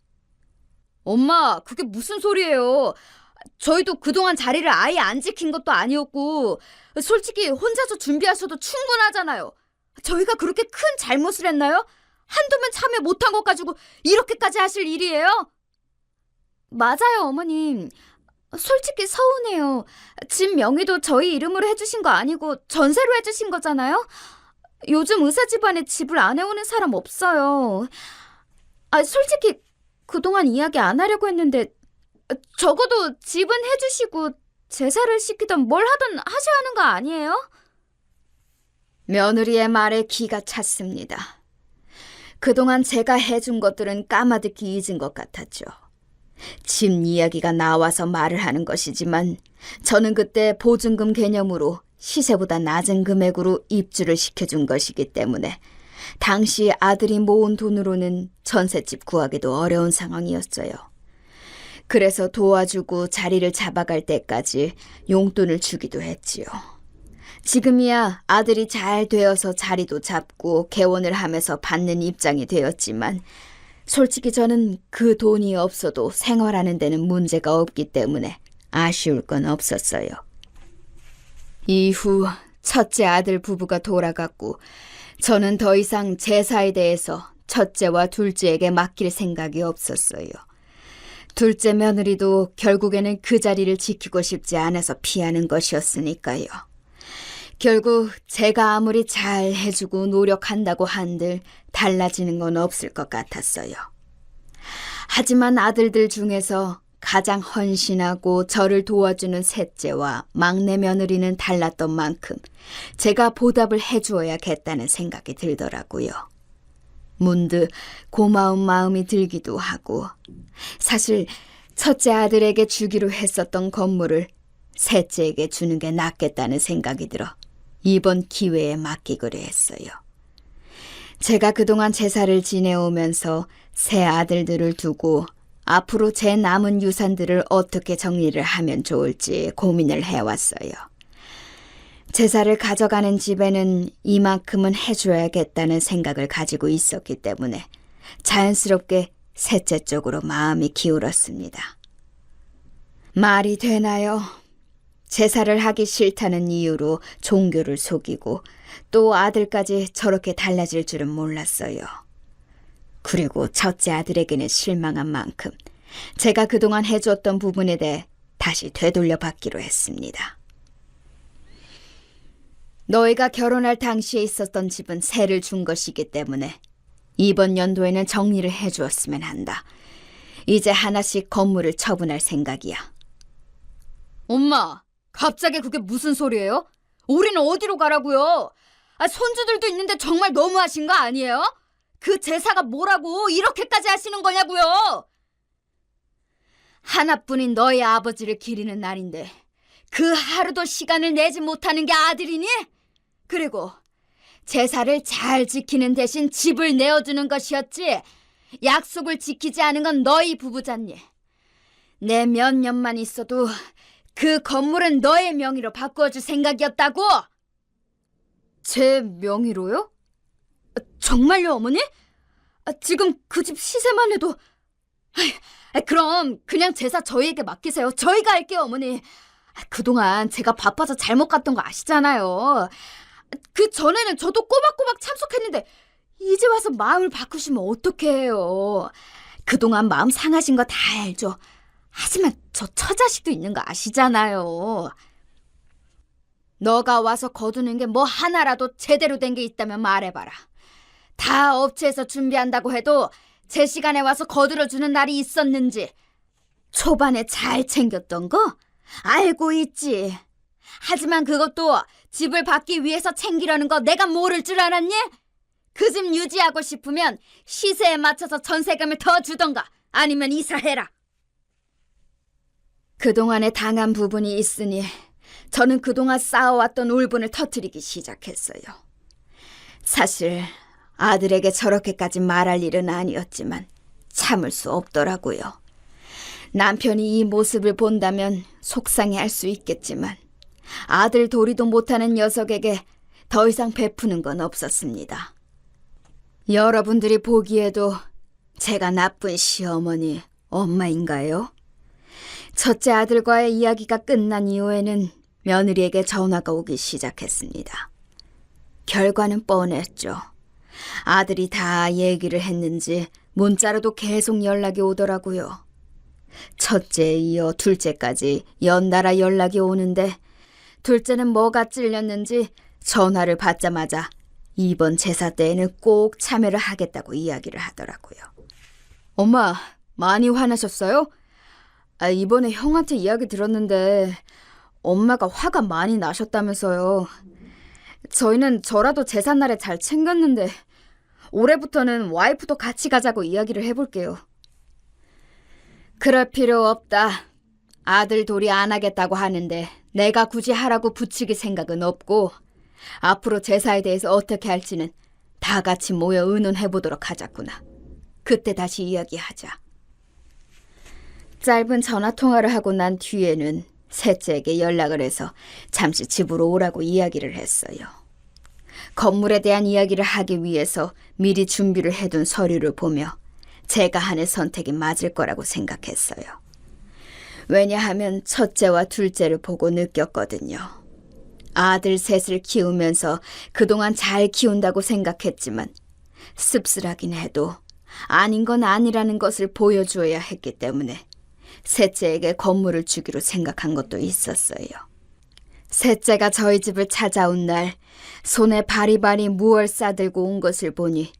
엄마, 그게 무슨 소리예요? 저희도 그동안 자리를 아예 안 지킨 것도 아니었고 솔직히 혼자서 준비하셔도 충분하잖아요. 저희가 그렇게 큰 잘못을 했나요? 한두 번 참여 못한 것 가지고 이렇게까지 하실 일이에요? 맞아요, 어머님. 솔직히 서운해요. 집 명의도 저희 이름으로 해주신 거 아니고 전세로 해주신 거잖아요? 요즘 의사 집안에 집을 안 해오는 사람 없어요. 솔직히 그동안 이야기 안 하려고 했는데 적어도 집은 해주시고 제사를 시키던 뭘 하든 하셔야 하는 거 아니에요? 며느리의 말에 기가 찼습니다. 그동안 제가 해준 것들은 까마득히 잊은 것 같았죠. 집 이야기가 나와서 말을 하는 것이지만 저는 그때 보증금 개념으로 시세보다 낮은 금액으로 입주를 시켜준 것이기 때문에 당시 아들이 모은 돈으로는 전셋집 구하기도 어려운 상황이었어요. 그래서 도와주고 자리를 잡아갈 때까지 용돈을 주기도 했지요. 지금이야 아들이 잘 되어서 자리도 잡고 개원을 하면서 받는 입장이 되었지만 솔직히 저는 그 돈이 없어도 생활하는 데는 문제가 없기 때문에 아쉬울 건 없었어요. 이후 첫째 아들 부부가 돌아갔고 저는 더 이상 제사에 대해서 첫째와 둘째에게 맡길 생각이 없었어요. 둘째 며느리도 결국에는 그 자리를 지키고 싶지 않아서 피하는 것이었으니까요. 결국 제가 아무리 잘 해주고 노력한다고 한들 달라지는 건 없을 것 같았어요. 하지만 아들들 중에서 가장 헌신하고 저를 도와주는 셋째와 막내 며느리는 달랐던 만큼 제가 보답을 해주어야겠다는 생각이 들더라고요. 문득 고마운 마음이 들기도 하고, 사실 첫째 아들에게 주기로 했었던 건물을 셋째에게 주는 게 낫겠다는 생각이 들어 이번 기회에 맡기기로 했어요. 제가 그동안 제사를 지내오면서 새 아들들을 두고 앞으로 제 남은 유산들을 어떻게 정리를 하면 좋을지 고민을 해왔어요. 제사를 가져가는 집에는 이만큼은 해줘야겠다는 생각을 가지고 있었기 때문에 자연스럽게 셋째 쪽으로 마음이 기울었습니다. 말이 되나요? 제사를 하기 싫다는 이유로 종교를 속이고 또 아들까지 저렇게 달라질 줄은 몰랐어요. 그리고 첫째 아들에게는 실망한 만큼 제가 그동안 해줬던 부분에 대해 다시 되돌려 받기로 했습니다. 너희가 결혼할 당시에 있었던 집은 세를 준 것이기 때문에 이번 연도에는 정리를 해주었으면 한다. 이제 하나씩 건물을 처분할 생각이야. 엄마, 갑자기 그게 무슨 소리예요? 우리는 어디로 가라고요? 손주들도 있는데 정말 너무하신 거 아니에요? 그 제사가 뭐라고 이렇게까지 하시는 거냐고요? 하나뿐인 너희 아버지를 기리는 날인데 그 하루도 시간을 내지 못하는 게 아들이니? 그리고 제사를 잘 지키는 대신 집을 내어주는 것이었지 약속을 지키지 않은 건 너희 부부잖니. 내 몇 년만 있어도 그 건물은 너의 명의로 바꾸어줄 생각이었다고. 제 명의로요? 정말요, 어머니? 지금 그 집 시세만 해도... 그럼 그냥 제사 저희에게 맡기세요. 저희가 할게요, 어머니. 그동안 제가 바빠서 잘못 갔던 거 아시잖아요. 그 전에는 저도 꼬박꼬박 참석했는데 이제 와서 마음을 바꾸시면 어떡해요. 그동안 마음 상하신 거 다 알죠. 하지만 저 처자식도 있는 거 아시잖아요. 너가 와서 거두는 게 뭐 하나라도 제대로 된 게 있다면 말해봐라. 다 업체에서 준비한다고 해도 제 시간에 와서 거들어주는 날이 있었는지 초반에 잘 챙겼던 거 알고 있지. 하지만 그것도 집을 받기 위해서 챙기려는 거 내가 모를 줄 알았니? 그 집 유지하고 싶으면 시세에 맞춰서 전세금을 더 주던가 아니면 이사해라. 그동안에 당한 부분이 있으니 저는 그동안 쌓아왔던 울분을 터뜨리기 시작했어요. 사실 아들에게 저렇게까지 말할 일은 아니었지만 참을 수 없더라고요. 남편이 이 모습을 본다면 속상해할 수 있겠지만 아들 도리도 못하는 녀석에게 더 이상 베푸는 건 없었습니다. 여러분들이 보기에도 제가 나쁜 시어머니, 엄마인가요? 첫째 아들과의 이야기가 끝난 이후에는 며느리에게 전화가 오기 시작했습니다. 결과는 뻔했죠. 아들이 다 얘기를 했는지 문자로도 계속 연락이 오더라고요. 첫째에 이어 둘째까지 연달아 연락이 오는데 둘째는 뭐가 찔렸는지 전화를 받자마자 이번 제사 때에는 꼭 참여를 하겠다고 이야기를 하더라고요. 엄마, 많이 화나셨어요? 이번에 형한테 이야기 들었는데 엄마가 화가 많이 나셨다면서요. 저희는 저라도 제삿날에 잘 챙겼는데 올해부터는 와이프도 같이 가자고 이야기를 해볼게요. 그럴 필요 없다. 아들 도리 안 하겠다고 하는데 내가 굳이 하라고 부추길 생각은 없고 앞으로 제사에 대해서 어떻게 할지는 다 같이 모여 의논해보도록 하자꾸나. 그때 다시 이야기하자. 짧은 전화통화를 하고 난 뒤에는 셋째에게 연락을 해서 잠시 집으로 오라고 이야기를 했어요. 건물에 대한 이야기를 하기 위해서 미리 준비를 해둔 서류를 보며 제가 하는 선택이 맞을 거라고 생각했어요. 왜냐하면 첫째와 둘째를 보고 느꼈거든요. 아들 셋을 키우면서 그동안 잘 키운다고 생각했지만 씁쓸하긴 해도 아닌 건 아니라는 것을 보여주어야 했기 때문에 셋째에게 건물을 주기로 생각한 것도 있었어요. 셋째가 저희 집을 찾아온 날 손에 바리바리 무얼 싸들고 온 것을 보니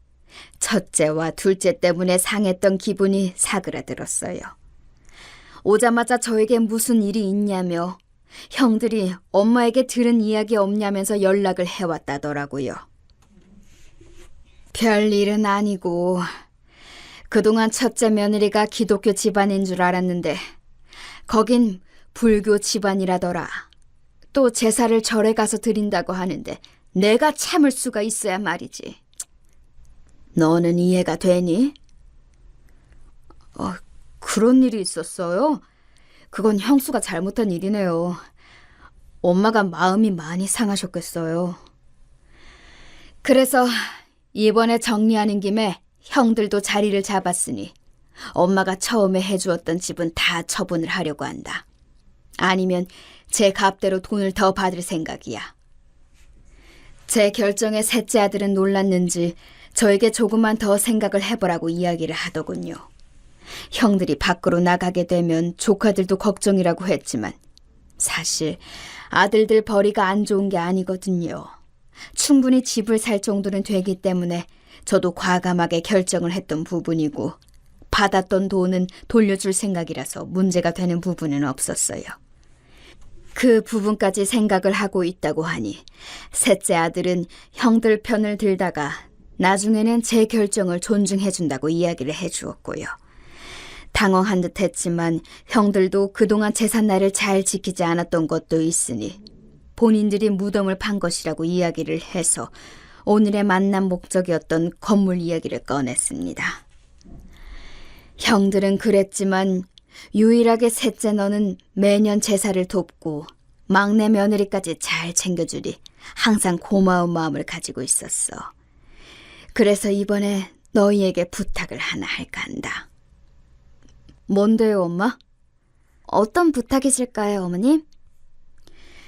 첫째와 둘째 때문에 상했던 기분이 사그라들었어요. 오자마자 저에게 무슨 일이 있냐며 형들이 엄마에게 들은 이야기 없냐면서 연락을 해왔다더라고요. 별일은 아니고 그동안 첫째 며느리가 기독교 집안인 줄 알았는데 거긴 불교 집안이라더라. 또 제사를 절에 가서 드린다고 하는데 내가 참을 수가 있어야 말이지. 너는 이해가 되니? 그런 일이 있었어요? 그건 형수가 잘못한 일이네요. 엄마가 마음이 많이 상하셨겠어요. 그래서 이번에 정리하는 김에 형들도 자리를 잡았으니 엄마가 처음에 해주었던 집은 다 처분을 하려고 한다. 아니면 제 값대로 돈을 더 받을 생각이야. 제 결정에 셋째 아들은 놀랐는지 저에게 조금만 더 생각을 해보라고 이야기를 하더군요. 형들이 밖으로 나가게 되면 조카들도 걱정이라고 했지만 사실 아들들 벌이가 안 좋은 게 아니거든요. 충분히 집을 살 정도는 되기 때문에 저도 과감하게 결정을 했던 부분이고 받았던 돈은 돌려줄 생각이라서 문제가 되는 부분은 없었어요. 그 부분까지 생각을 하고 있다고 하니 셋째 아들은 형들 편을 들다가 나중에는 제 결정을 존중해준다고 이야기를 해주었고요. 당황한 듯 했지만 형들도 그동안 제삿날을 잘 지키지 않았던 것도 있으니 본인들이 무덤을 판 것이라고 이야기를 해서 오늘의 만남 목적이었던 건물 이야기를 꺼냈습니다. 형들은 그랬지만 유일하게 셋째 너는 매년 제사를 돕고 막내 며느리까지 잘 챙겨주니 항상 고마운 마음을 가지고 있었어. 그래서 이번에 너희에게 부탁을 하나 할까 한다. 뭔데요, 엄마? 어떤 부탁이실까요, 어머님?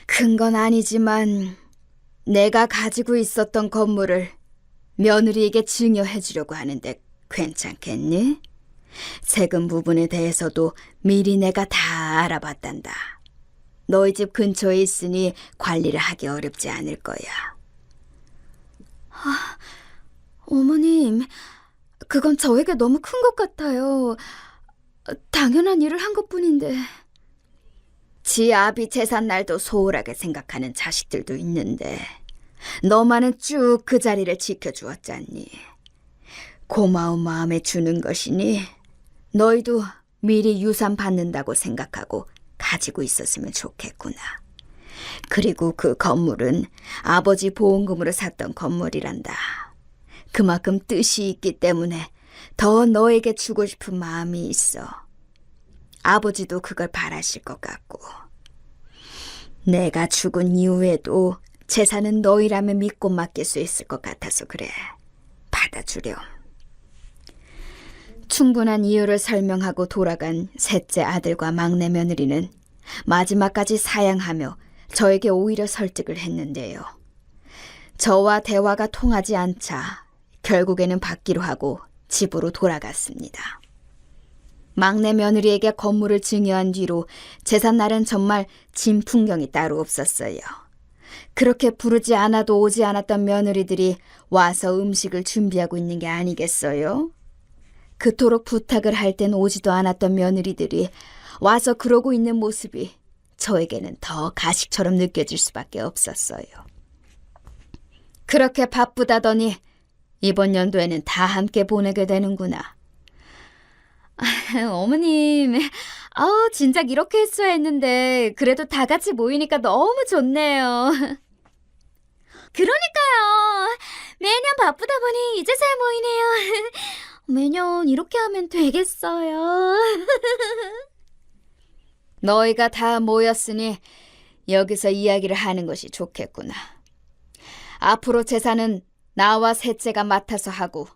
큰 건 아니지만 내가 가지고 있었던 건물을 며느리에게 증여해 주려고 하는데 괜찮겠니? 세금 부분에 대해서도 미리 내가 다 알아봤단다. 너희 집 근처에 있으니 관리를 하기 어렵지 않을 거야. 어머님, 그건 저에게 너무 큰 것 같아요. 당연한 일을 한 것뿐인데. 지 아비 제삿날도 소홀하게 생각하는 자식들도 있는데 너만은 쭉 그 자리를 지켜주었잖니. 고마운 마음에 주는 것이니 너희도 미리 유산 받는다고 생각하고 가지고 있었으면 좋겠구나. 그리고 그 건물은 아버지 보험금으로 샀던 건물이란다. 그만큼 뜻이 있기 때문에 더 너에게 주고 싶은 마음이 있어. 아버지도 그걸 바라실 것 같고. 내가 죽은 이후에도 재산은 너희라면 믿고 맡길 수 있을 것 같아서 그래. 받아주렴. 충분한 이유를 설명하고 돌아간 셋째 아들과 막내 며느리는 마지막까지 사양하며 저에게 오히려 설득을 했는데요. 저와 대화가 통하지 않자 결국에는 받기로 하고 집으로 돌아갔습니다. 막내 며느리에게 건물을 증여한 뒤로 제삿날은 정말 진풍경이 따로 없었어요. 그렇게 부르지 않아도 오지 않았던 며느리들이 와서 음식을 준비하고 있는 게 아니겠어요? 그토록 부탁을 할 땐 오지도 않았던 며느리들이 와서 그러고 있는 모습이 저에게는 더 가식처럼 느껴질 수밖에 없었어요. 그렇게 바쁘다더니 이번 연도에는 다 함께 보내게 되는구나. 어머님, 진작 이렇게 했어야 했는데 그래도 다 같이 모이니까 너무 좋네요. 그러니까요. 매년 바쁘다 보니 이제서야 모이네요. 매년 이렇게 하면 되겠어요. 너희가 다 모였으니 여기서 이야기를 하는 것이 좋겠구나. 앞으로 제사는 나와 셋째가 맡아서 하고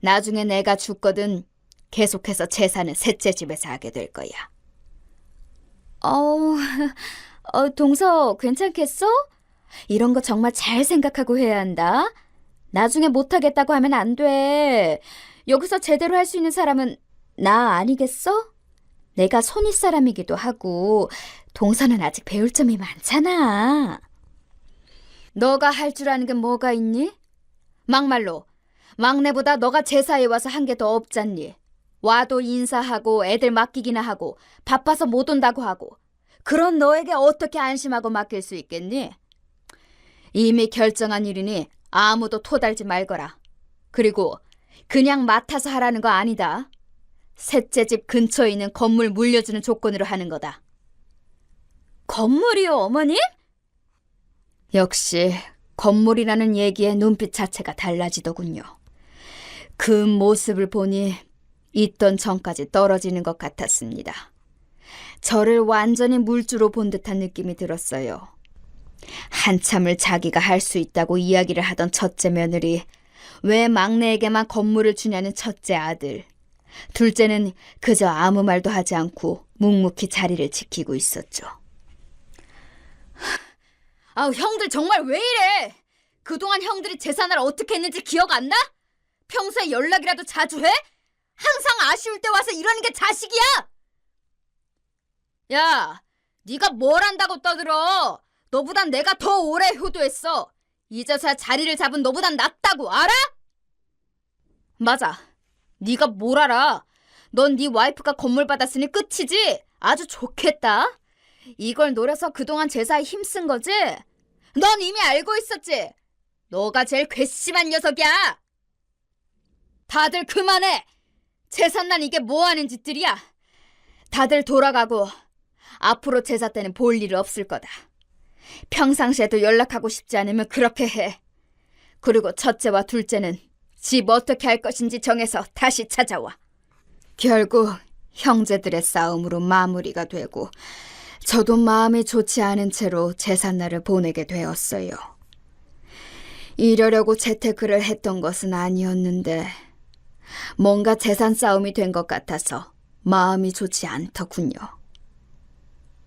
나중에 내가 죽거든 계속해서 제사는 셋째 집에서 하게 될 거야. 동서 괜찮겠어? 이런 거 정말 잘 생각하고 해야 한다. 나중에 못하겠다고 하면 안 돼. 여기서 제대로 할 수 있는 사람은 나 아니겠어? 내가 손윗사람이기도 하고 동서는 아직 배울 점이 많잖아. 너가 할 줄 아는 게 뭐가 있니? 막말로 막내보다 너가 제사에 와서 한 게 더 없잖니. 와도 인사하고 애들 맡기기나 하고 바빠서 못 온다고 하고 그런 너에게 어떻게 안심하고 맡길 수 있겠니? 이미 결정한 일이니 아무도 토달지 말거라. 그리고 그냥 맡아서 하라는 거 아니다. 셋째 집 근처에 있는 건물 물려주는 조건으로 하는 거다. 건물이요, 어머님? 역시 건물이라는 얘기의 눈빛 자체가 달라지더군요. 그 모습을 보니 있던 전까지 떨어지는 것 같았습니다. 저를 완전히 물주로 본 듯한 느낌이 들었어요. 한참을 자기가 할 수 있다고 이야기를 하던 첫째 며느리, 왜 막내에게만 건물을 주냐는 첫째 아들, 둘째는 그저 아무 말도 하지 않고 묵묵히 자리를 지키고 있었죠. 아우, 형들 정말 왜 이래? 그동안 형들이 제사날 어떻게 했는지 기억 안 나? 평소에 연락이라도 자주 해? 항상 아쉬울 때 와서 이러는 게 자식이야! 야, 네가 뭘 안다고 떠들어? 너보단 내가 더 오래 효도했어. 이제서야 자리를 잡은 너보단 낫다고, 알아? 맞아. 네가 뭘 알아? 넌 네 와이프가 건물 받았으니 끝이지? 아주 좋겠다. 이걸 노려서 그동안 제사에 힘쓴 거지? 넌 이미 알고 있었지? 너가 제일 괘씸한 녀석이야. 다들 그만해. 제삿날 이게 뭐하는 짓들이야. 다들 돌아가고 앞으로 제사 때는 볼 일 없을 거다. 평상시에도 연락하고 싶지 않으면 그렇게 해. 그리고 첫째와 둘째는 집 어떻게 할 것인지 정해서 다시 찾아와. 결국 형제들의 싸움으로 마무리가 되고 저도 마음이 좋지 않은 채로 제삿날을 보내게 되었어요. 이러려고 재테크를 했던 것은 아니었는데 뭔가 재산 싸움이 된 것 같아서 마음이 좋지 않더군요.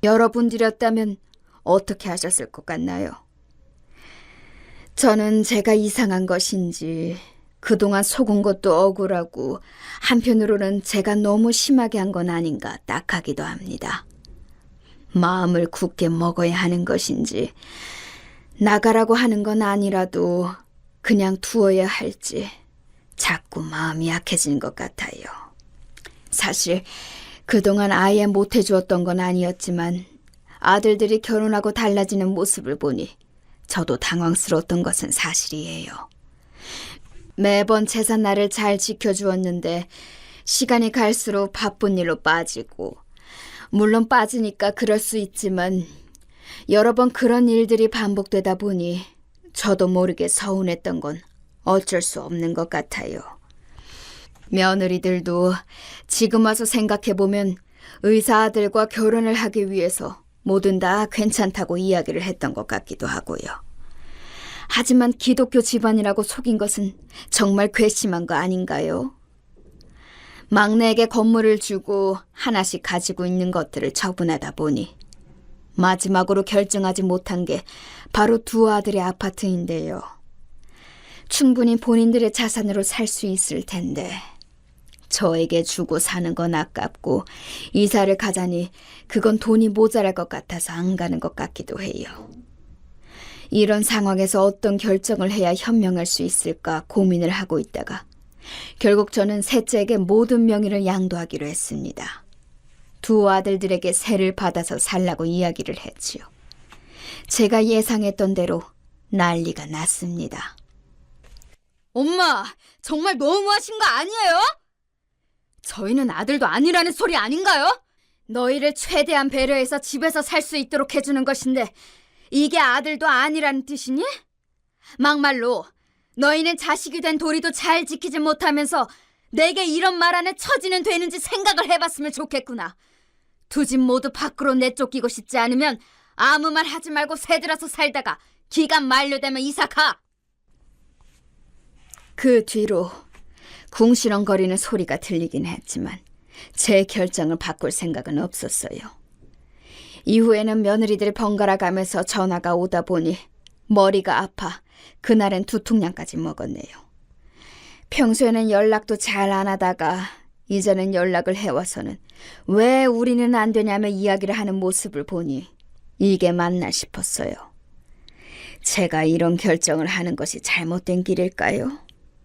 여러분들이었다면 어떻게 하셨을 것 같나요? 저는 제가 이상한 것인지 그동안 속은 것도 억울하고 한편으로는 제가 너무 심하게 한 건 아닌가 딱하기도 합니다. 마음을 굳게 먹어야 하는 것인지 나가라고 하는 건 아니라도 그냥 두어야 할지 자꾸 마음이 약해진 것 같아요. 사실 그동안 아예 못해주었던 건 아니었지만 아들들이 결혼하고 달라지는 모습을 보니 저도 당황스러웠던 것은 사실이에요. 매번 제삿날을 잘 지켜주었는데 시간이 갈수록 바쁜 일로 빠지고, 물론 빠지니까 그럴 수 있지만 여러 번 그런 일들이 반복되다 보니 저도 모르게 서운했던 건 어쩔 수 없는 것 같아요. 며느리들도 지금 와서 생각해보면 의사 아들과 결혼을 하기 위해서 뭐든 다 괜찮다고 이야기를 했던 것 같기도 하고요. 하지만 기독교 집안이라고 속인 것은 정말 괘씸한 거 아닌가요? 막내에게 건물을 주고 하나씩 가지고 있는 것들을 처분하다 보니 마지막으로 결정하지 못한 게 바로 두 아들의 아파트인데요. 충분히 본인들의 자산으로 살 수 있을 텐데 저에게 주고 사는 건 아깝고 이사를 가자니 그건 돈이 모자랄 것 같아서 안 가는 것 같기도 해요. 이런 상황에서 어떤 결정을 해야 현명할 수 있을까 고민을 하고 있다가 결국 저는 셋째에게 모든 명의를 양도하기로 했습니다. 두 아들들에게 세를 받아서 살라고 이야기를 했지요. 제가 예상했던 대로 난리가 났습니다. 엄마, 정말 너무하신 거 아니에요? 저희는 아들도 아니라는 소리 아닌가요? 너희를 최대한 배려해서 집에서 살 수 있도록 해주는 것인데 이게 아들도 아니라는 뜻이니? 막말로 너희는 자식이 된 도리도 잘 지키지 못하면서 내게 이런 말 안에 처지는 되는지 생각을 해봤으면 좋겠구나. 두 집 모두 밖으로 내쫓기고 싶지 않으면 아무 말 하지 말고 새들어서 살다가 기간 만료되면 이사 가. 그 뒤로 궁시렁거리는 소리가 들리긴 했지만 제 결정을 바꿀 생각은 없었어요. 이후에는 며느리들이 번갈아 가면서 전화가 오다 보니 머리가 아파 그날은 두통약까지 먹었네요. 평소에는 연락도 잘 안 하다가 이제는 연락을 해와서는 왜 우리는 안 되냐며 이야기를 하는 모습을 보니 이게 맞나 싶었어요. 제가 이런 결정을 하는 것이 잘못된 길일까요?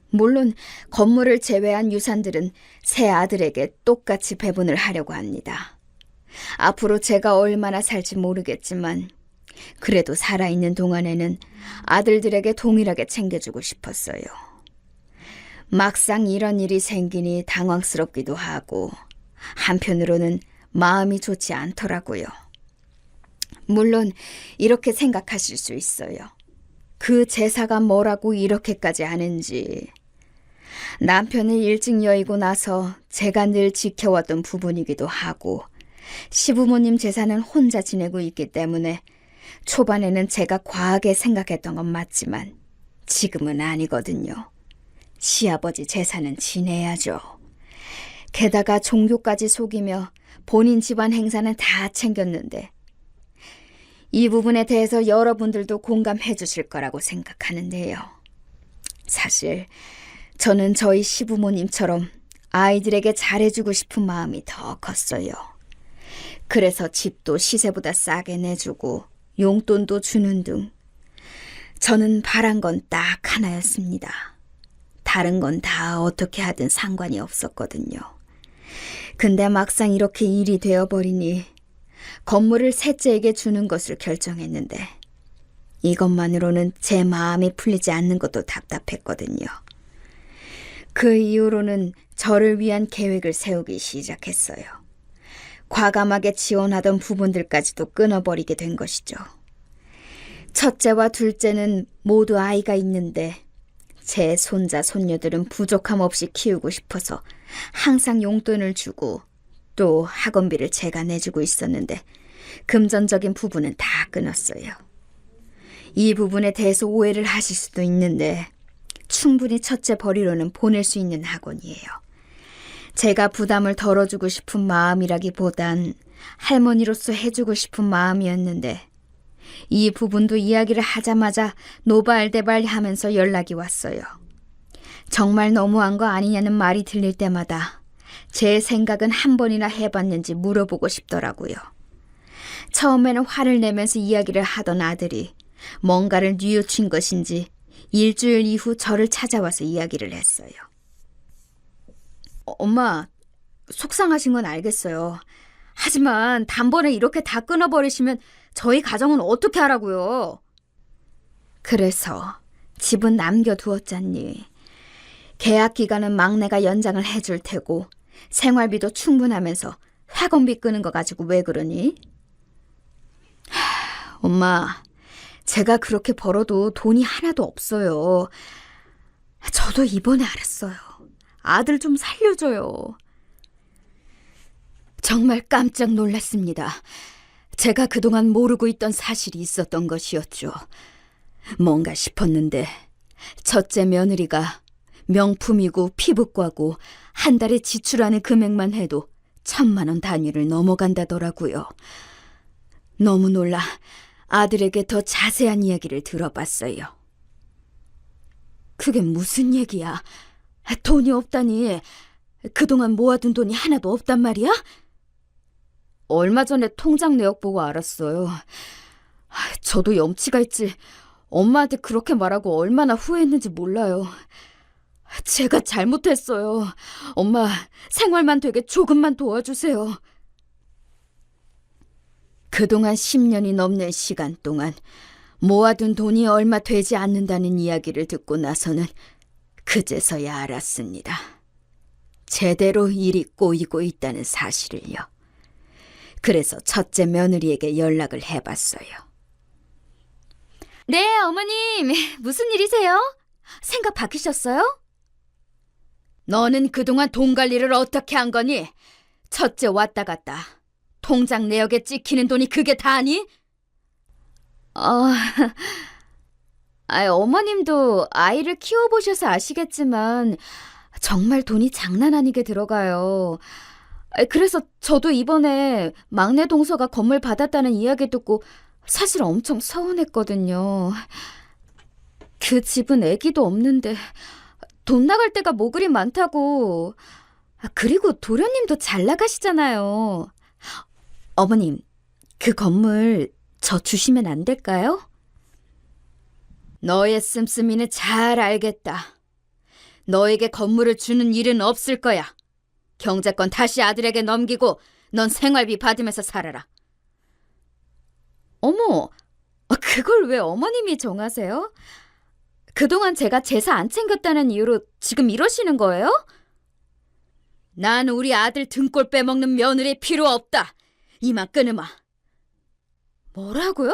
물론 건물을 제외한 유산들은 새 아들에게 똑같이 배분을 하려고 합니다. 앞으로 제가 얼마나 살지 모르겠지만 그래도 살아있는 동안에는 아들들에게 동일하게 챙겨주고 싶었어요. 막상 이런 일이 생기니 당황스럽기도 하고 한편으로는 마음이 좋지 않더라고요. 물론 이렇게 생각하실 수 있어요. 그 제사가 뭐라고 이렇게까지 하는지. 남편을 일찍 여의고 나서 제가 늘 지켜왔던 부분이기도 하고 시부모님 제사는 혼자 지내고 있기 때문에 초반에는 제가 과하게 생각했던 건 맞지만 지금은 아니거든요. 시아버지 제사는 지내야죠. 게다가 종교까지 속이며 본인 집안 행사는 다 챙겼는데 이 부분에 대해서 여러분들도 공감해 주실 거라고 생각하는데요. 사실 저는 저희 시부모님처럼 아이들에게 잘해주고 싶은 마음이 더 컸어요. 그래서 집도 시세보다 싸게 내주고 용돈도 주는 등 저는 바란 건 딱 하나였습니다. 다른 건 다 어떻게 하든 상관이 없었거든요. 근데 막상 이렇게 일이 되어버리니 건물을 셋째에게 주는 것을 결정했는데 이것만으로는 제 마음이 풀리지 않는 것도 답답했거든요. 그 이후로는 저를 위한 계획을 세우기 시작했어요. 과감하게 지원하던 부분들까지도 끊어버리게 된 것이죠. 첫째와 둘째는 모두 아이가 있는데 제 손자, 손녀들은 부족함 없이 키우고 싶어서 항상 용돈을 주고 또 학원비를 제가 내주고 있었는데 금전적인 부분은 다 끊었어요. 이 부분에 대해서 오해를 하실 수도 있는데 충분히 첫째 벌이로는 보낼 수 있는 학원이에요. 제가 부담을 덜어주고 싶은 마음이라기보단 할머니로서 해주고 싶은 마음이었는데 이 부분도 이야기를 하자마자 노발대발 하면서 연락이 왔어요. 정말 너무한 거 아니냐는 말이 들릴 때마다 제 생각은 한 번이나 해봤는지 물어보고 싶더라고요. 처음에는 화를 내면서 이야기를 하던 아들이 뭔가를 뉘우친 것인지 일주일 이후 저를 찾아와서 이야기를 했어요. 엄마, 속상하신 건 알겠어요. 하지만 단번에 이렇게 다 끊어버리시면 저희 가정은 어떻게 하라고요? 그래서 집은 남겨두었잖니. 계약 기간은 막내가 연장을 해줄 테고 생활비도 충분하면서 학원비 끄는 거 가지고 왜 그러니? 엄마, 제가 그렇게 벌어도 돈이 하나도 없어요. 저도 이번에 알았어요. 아들 좀 살려줘요. 정말 깜짝 놀랐습니다. 제가 그동안 모르고 있던 사실이 있었던 것이었죠. 뭔가 싶었는데 첫째 며느리가 명품이고 피부과고 한 달에 지출하는 금액만 해도 1,000만 원 단위를 넘어간다더라고요. 너무 놀라 아들에게 더 자세한 이야기를 들어봤어요. 그게 무슨 얘기야? 돈이 없다니. 그동안 모아둔 돈이 하나도 없단 말이야? 얼마 전에 통장 내역 보고 알았어요. 저도 염치가 있지. 엄마한테 그렇게 말하고 얼마나 후회했는지 몰라요. 제가 잘못했어요. 엄마, 생활만 되게 조금만 도와주세요. 그동안 10년이 넘는 시간 동안 모아둔 돈이 얼마 되지 않는다는 이야기를 듣고 나서는 그제서야 알았습니다. 제대로 일이 꼬이고 있다는 사실을요. 그래서 첫째 며느리에게 연락을 해봤어요. 네, 어머님. 무슨 일이세요? 생각 바뀌셨어요? 너는 그동안 돈 관리를 어떻게 한 거니? 첫째 왔다 갔다. 통장 내역에 찍히는 돈이 그게 다니? 어머님도 아이를 키워보셔서 아시겠지만 정말 돈이 장난 아니게 들어가요. 그래서 저도 이번에 막내 동서가 건물 받았다는 이야기 듣고 사실 엄청 서운했거든요. 그 집은 애기도 없는데 돈 나갈 때가 뭐 그리 많다고. 그리고 도련님도 잘 나가시잖아요. 어머님, 그 건물 저 주시면 안 될까요? 너의 씀씀이는 잘 알겠다. 너에게 건물을 주는 일은 없을 거야. 경제권 다시 아들에게 넘기고 넌 생활비 받으면서 살아라. 어머, 그걸 왜 어머님이 정하세요? 그동안 제가 제사 안 챙겼다는 이유로 지금 이러시는 거예요? 난 우리 아들 등골 빼먹는 며느리 필요 없다. 이만 끊으마. 뭐라고요?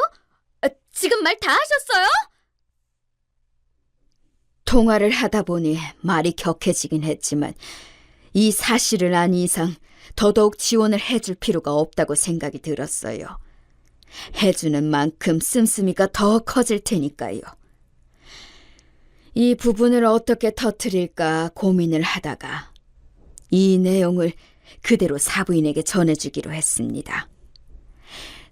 지금 말 다 하셨어요? 통화를 하다 보니 말이 격해지긴 했지만 이 사실을 안 이상 더더욱 지원을 해줄 필요가 없다고 생각이 들었어요. 해주는 만큼 씀씀이가 더 커질 테니까요. 이 부분을 어떻게 터뜨릴까 고민을 하다가 이 내용을 그대로 사부인에게 전해주기로 했습니다.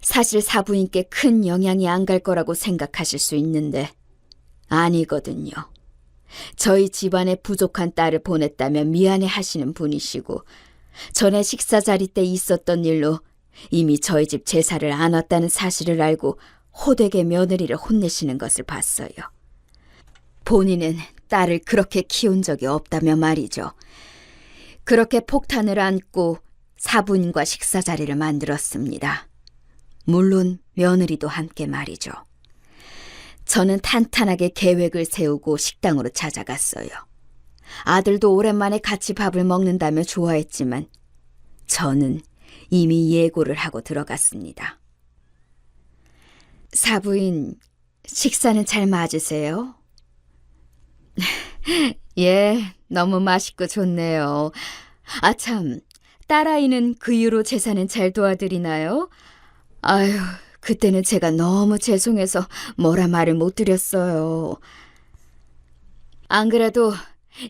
사실 사부인께 큰 영향이 안 갈 거라고 생각하실 수 있는데 아니거든요. 저희 집안에 부족한 딸을 보냈다며 미안해 하시는 분이시고 전에 식사 자리 때 있었던 일로 이미 저희 집 제사를 안 왔다는 사실을 알고 호되게 며느리를 혼내시는 것을 봤어요. 본인은 딸을 그렇게 키운 적이 없다며 말이죠. 그렇게 폭탄을 안고 사부인과 식사 자리를 만들었습니다. 물론 며느리도 함께 말이죠. 저는 탄탄하게 계획을 세우고 식당으로 찾아갔어요. 아들도 오랜만에 같이 밥을 먹는다며 좋아했지만 저는 이미 예고를 하고 들어갔습니다. 사부인, 식사는 잘 맞으세요? 예, 너무 맛있고 좋네요. 아참, 딸아이는 그 이후로 제사는 잘 도와드리나요? 아유, 그때는 제가 너무 죄송해서 뭐라 말을 못 드렸어요. 안 그래도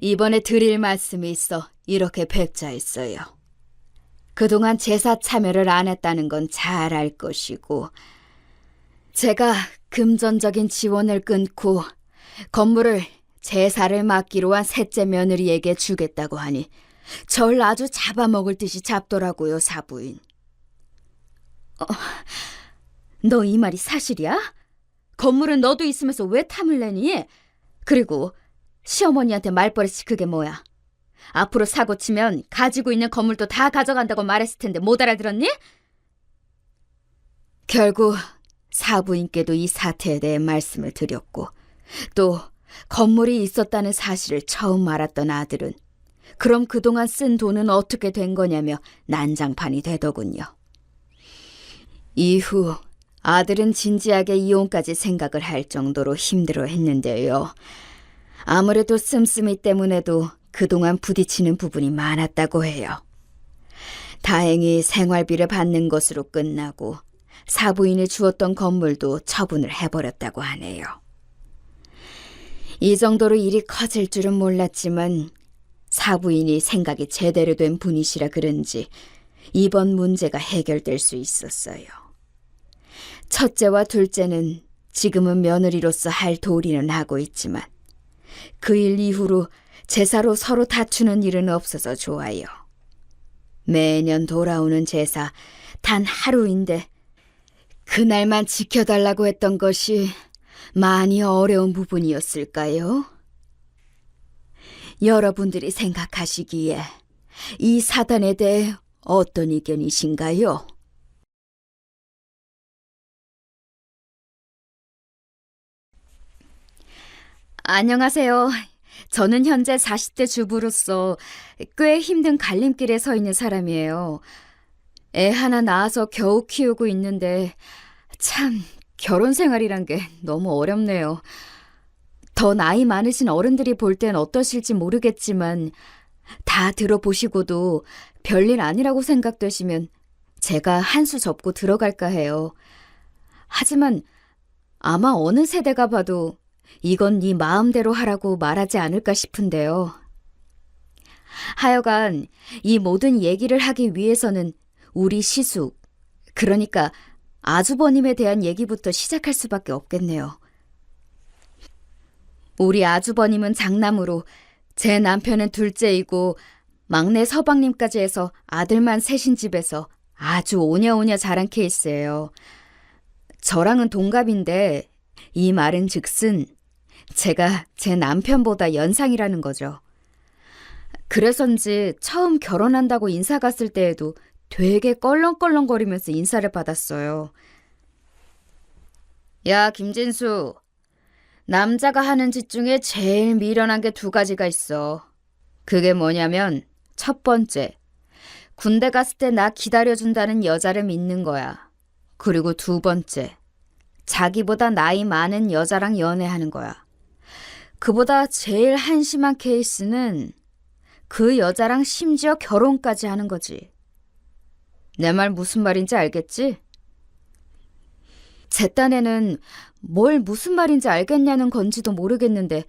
이번에 드릴 말씀이 있어 이렇게 뵙자 했어요. 그동안 제사 참여를 안 했다는 건 잘 알 것이고 제가 금전적인 지원을 끊고 건물을 제사를 맡기로 한 셋째 며느리에게 주겠다고 하니 절 아주 잡아먹을 듯이 잡더라고요, 사부인. 너 이 말이 사실이야? 건물은 너도 있으면서 왜 탐을 내니? 그리고 시어머니한테 말버릇이 그게 뭐야? 앞으로 사고 치면 가지고 있는 건물도 다 가져간다고 말했을 텐데 못 알아들었니? 결국 사부인께도 이 사태에 대해 말씀을 드렸고 또 건물이 있었다는 사실을 처음 알았던 아들은 그럼 그동안 쓴 돈은 어떻게 된 거냐며 난장판이 되더군요. 이후 아들은 진지하게 이혼까지 생각을 할 정도로 힘들어했는데요. 아무래도 씀씀이 때문에도 그동안 부딪히는 부분이 많았다고 해요. 다행히 생활비를 받는 것으로 끝나고 사부인이 주었던 건물도 처분을 해버렸다고 하네요. 이 정도로 일이 커질 줄은 몰랐지만 사부인이 생각이 제대로 된 분이시라 그런지 이번 문제가 해결될 수 있었어요. 첫째와 둘째는 지금은 며느리로서 할 도리는 하고 있지만 그 일 이후로 제사로 서로 다투는 일은 없어서 좋아요. 매년 돌아오는 제사 단 하루인데 그날만 지켜달라고 했던 것이 많이 어려운 부분이었을까요? 여러분들이 생각하시기에 이 사단에 대해 어떤 의견이신가요? 안녕하세요. 저는 현재 40대 주부로서 꽤 힘든 갈림길에 서 있는 사람이에요. 애 하나 낳아서 겨우 키우고 있는데 참 결혼 생활이란 게 너무 어렵네요. 더 나이 많으신 어른들이 볼 땐 어떠실지 모르겠지만 다 들어보시고도 별일 아니라고 생각되시면 제가 한 수 접고 들어갈까 해요. 하지만 아마 어느 세대가 봐도 이건 네 마음대로 하라고 말하지 않을까 싶은데요. 하여간 이 모든 얘기를 하기 위해서는 우리 시숙, 그러니까 아주버님에 대한 얘기부터 시작할 수밖에 없겠네요. 우리 아주버님은 장남으로 제 남편은 둘째이고 막내 서방님까지 해서 아들만 셋인 집에서 아주 오냐오냐 자란 케이스예요. 저랑은 동갑인데 이 말은 즉슨 제가 제 남편보다 연상이라는 거죠. 그래서인지 처음 결혼한다고 인사 갔을 때에도 되게 껄렁껄렁거리면서 인사를 받았어요. 야, 김진수. 남자가 하는 짓 중에 제일 미련한 게 두 가지가 있어. 그게 뭐냐면 첫 번째, 군대 갔을 때 나 기다려준다는 여자를 믿는 거야. 그리고 두 번째, 자기보다 나이 많은 여자랑 연애하는 거야. 그보다 제일 한심한 케이스는 그 여자랑 심지어 결혼까지 하는 거지. 내 말 무슨 말인지 알겠지? 제 딴에는 뭘 무슨 말인지 알겠냐는 건지도 모르겠는데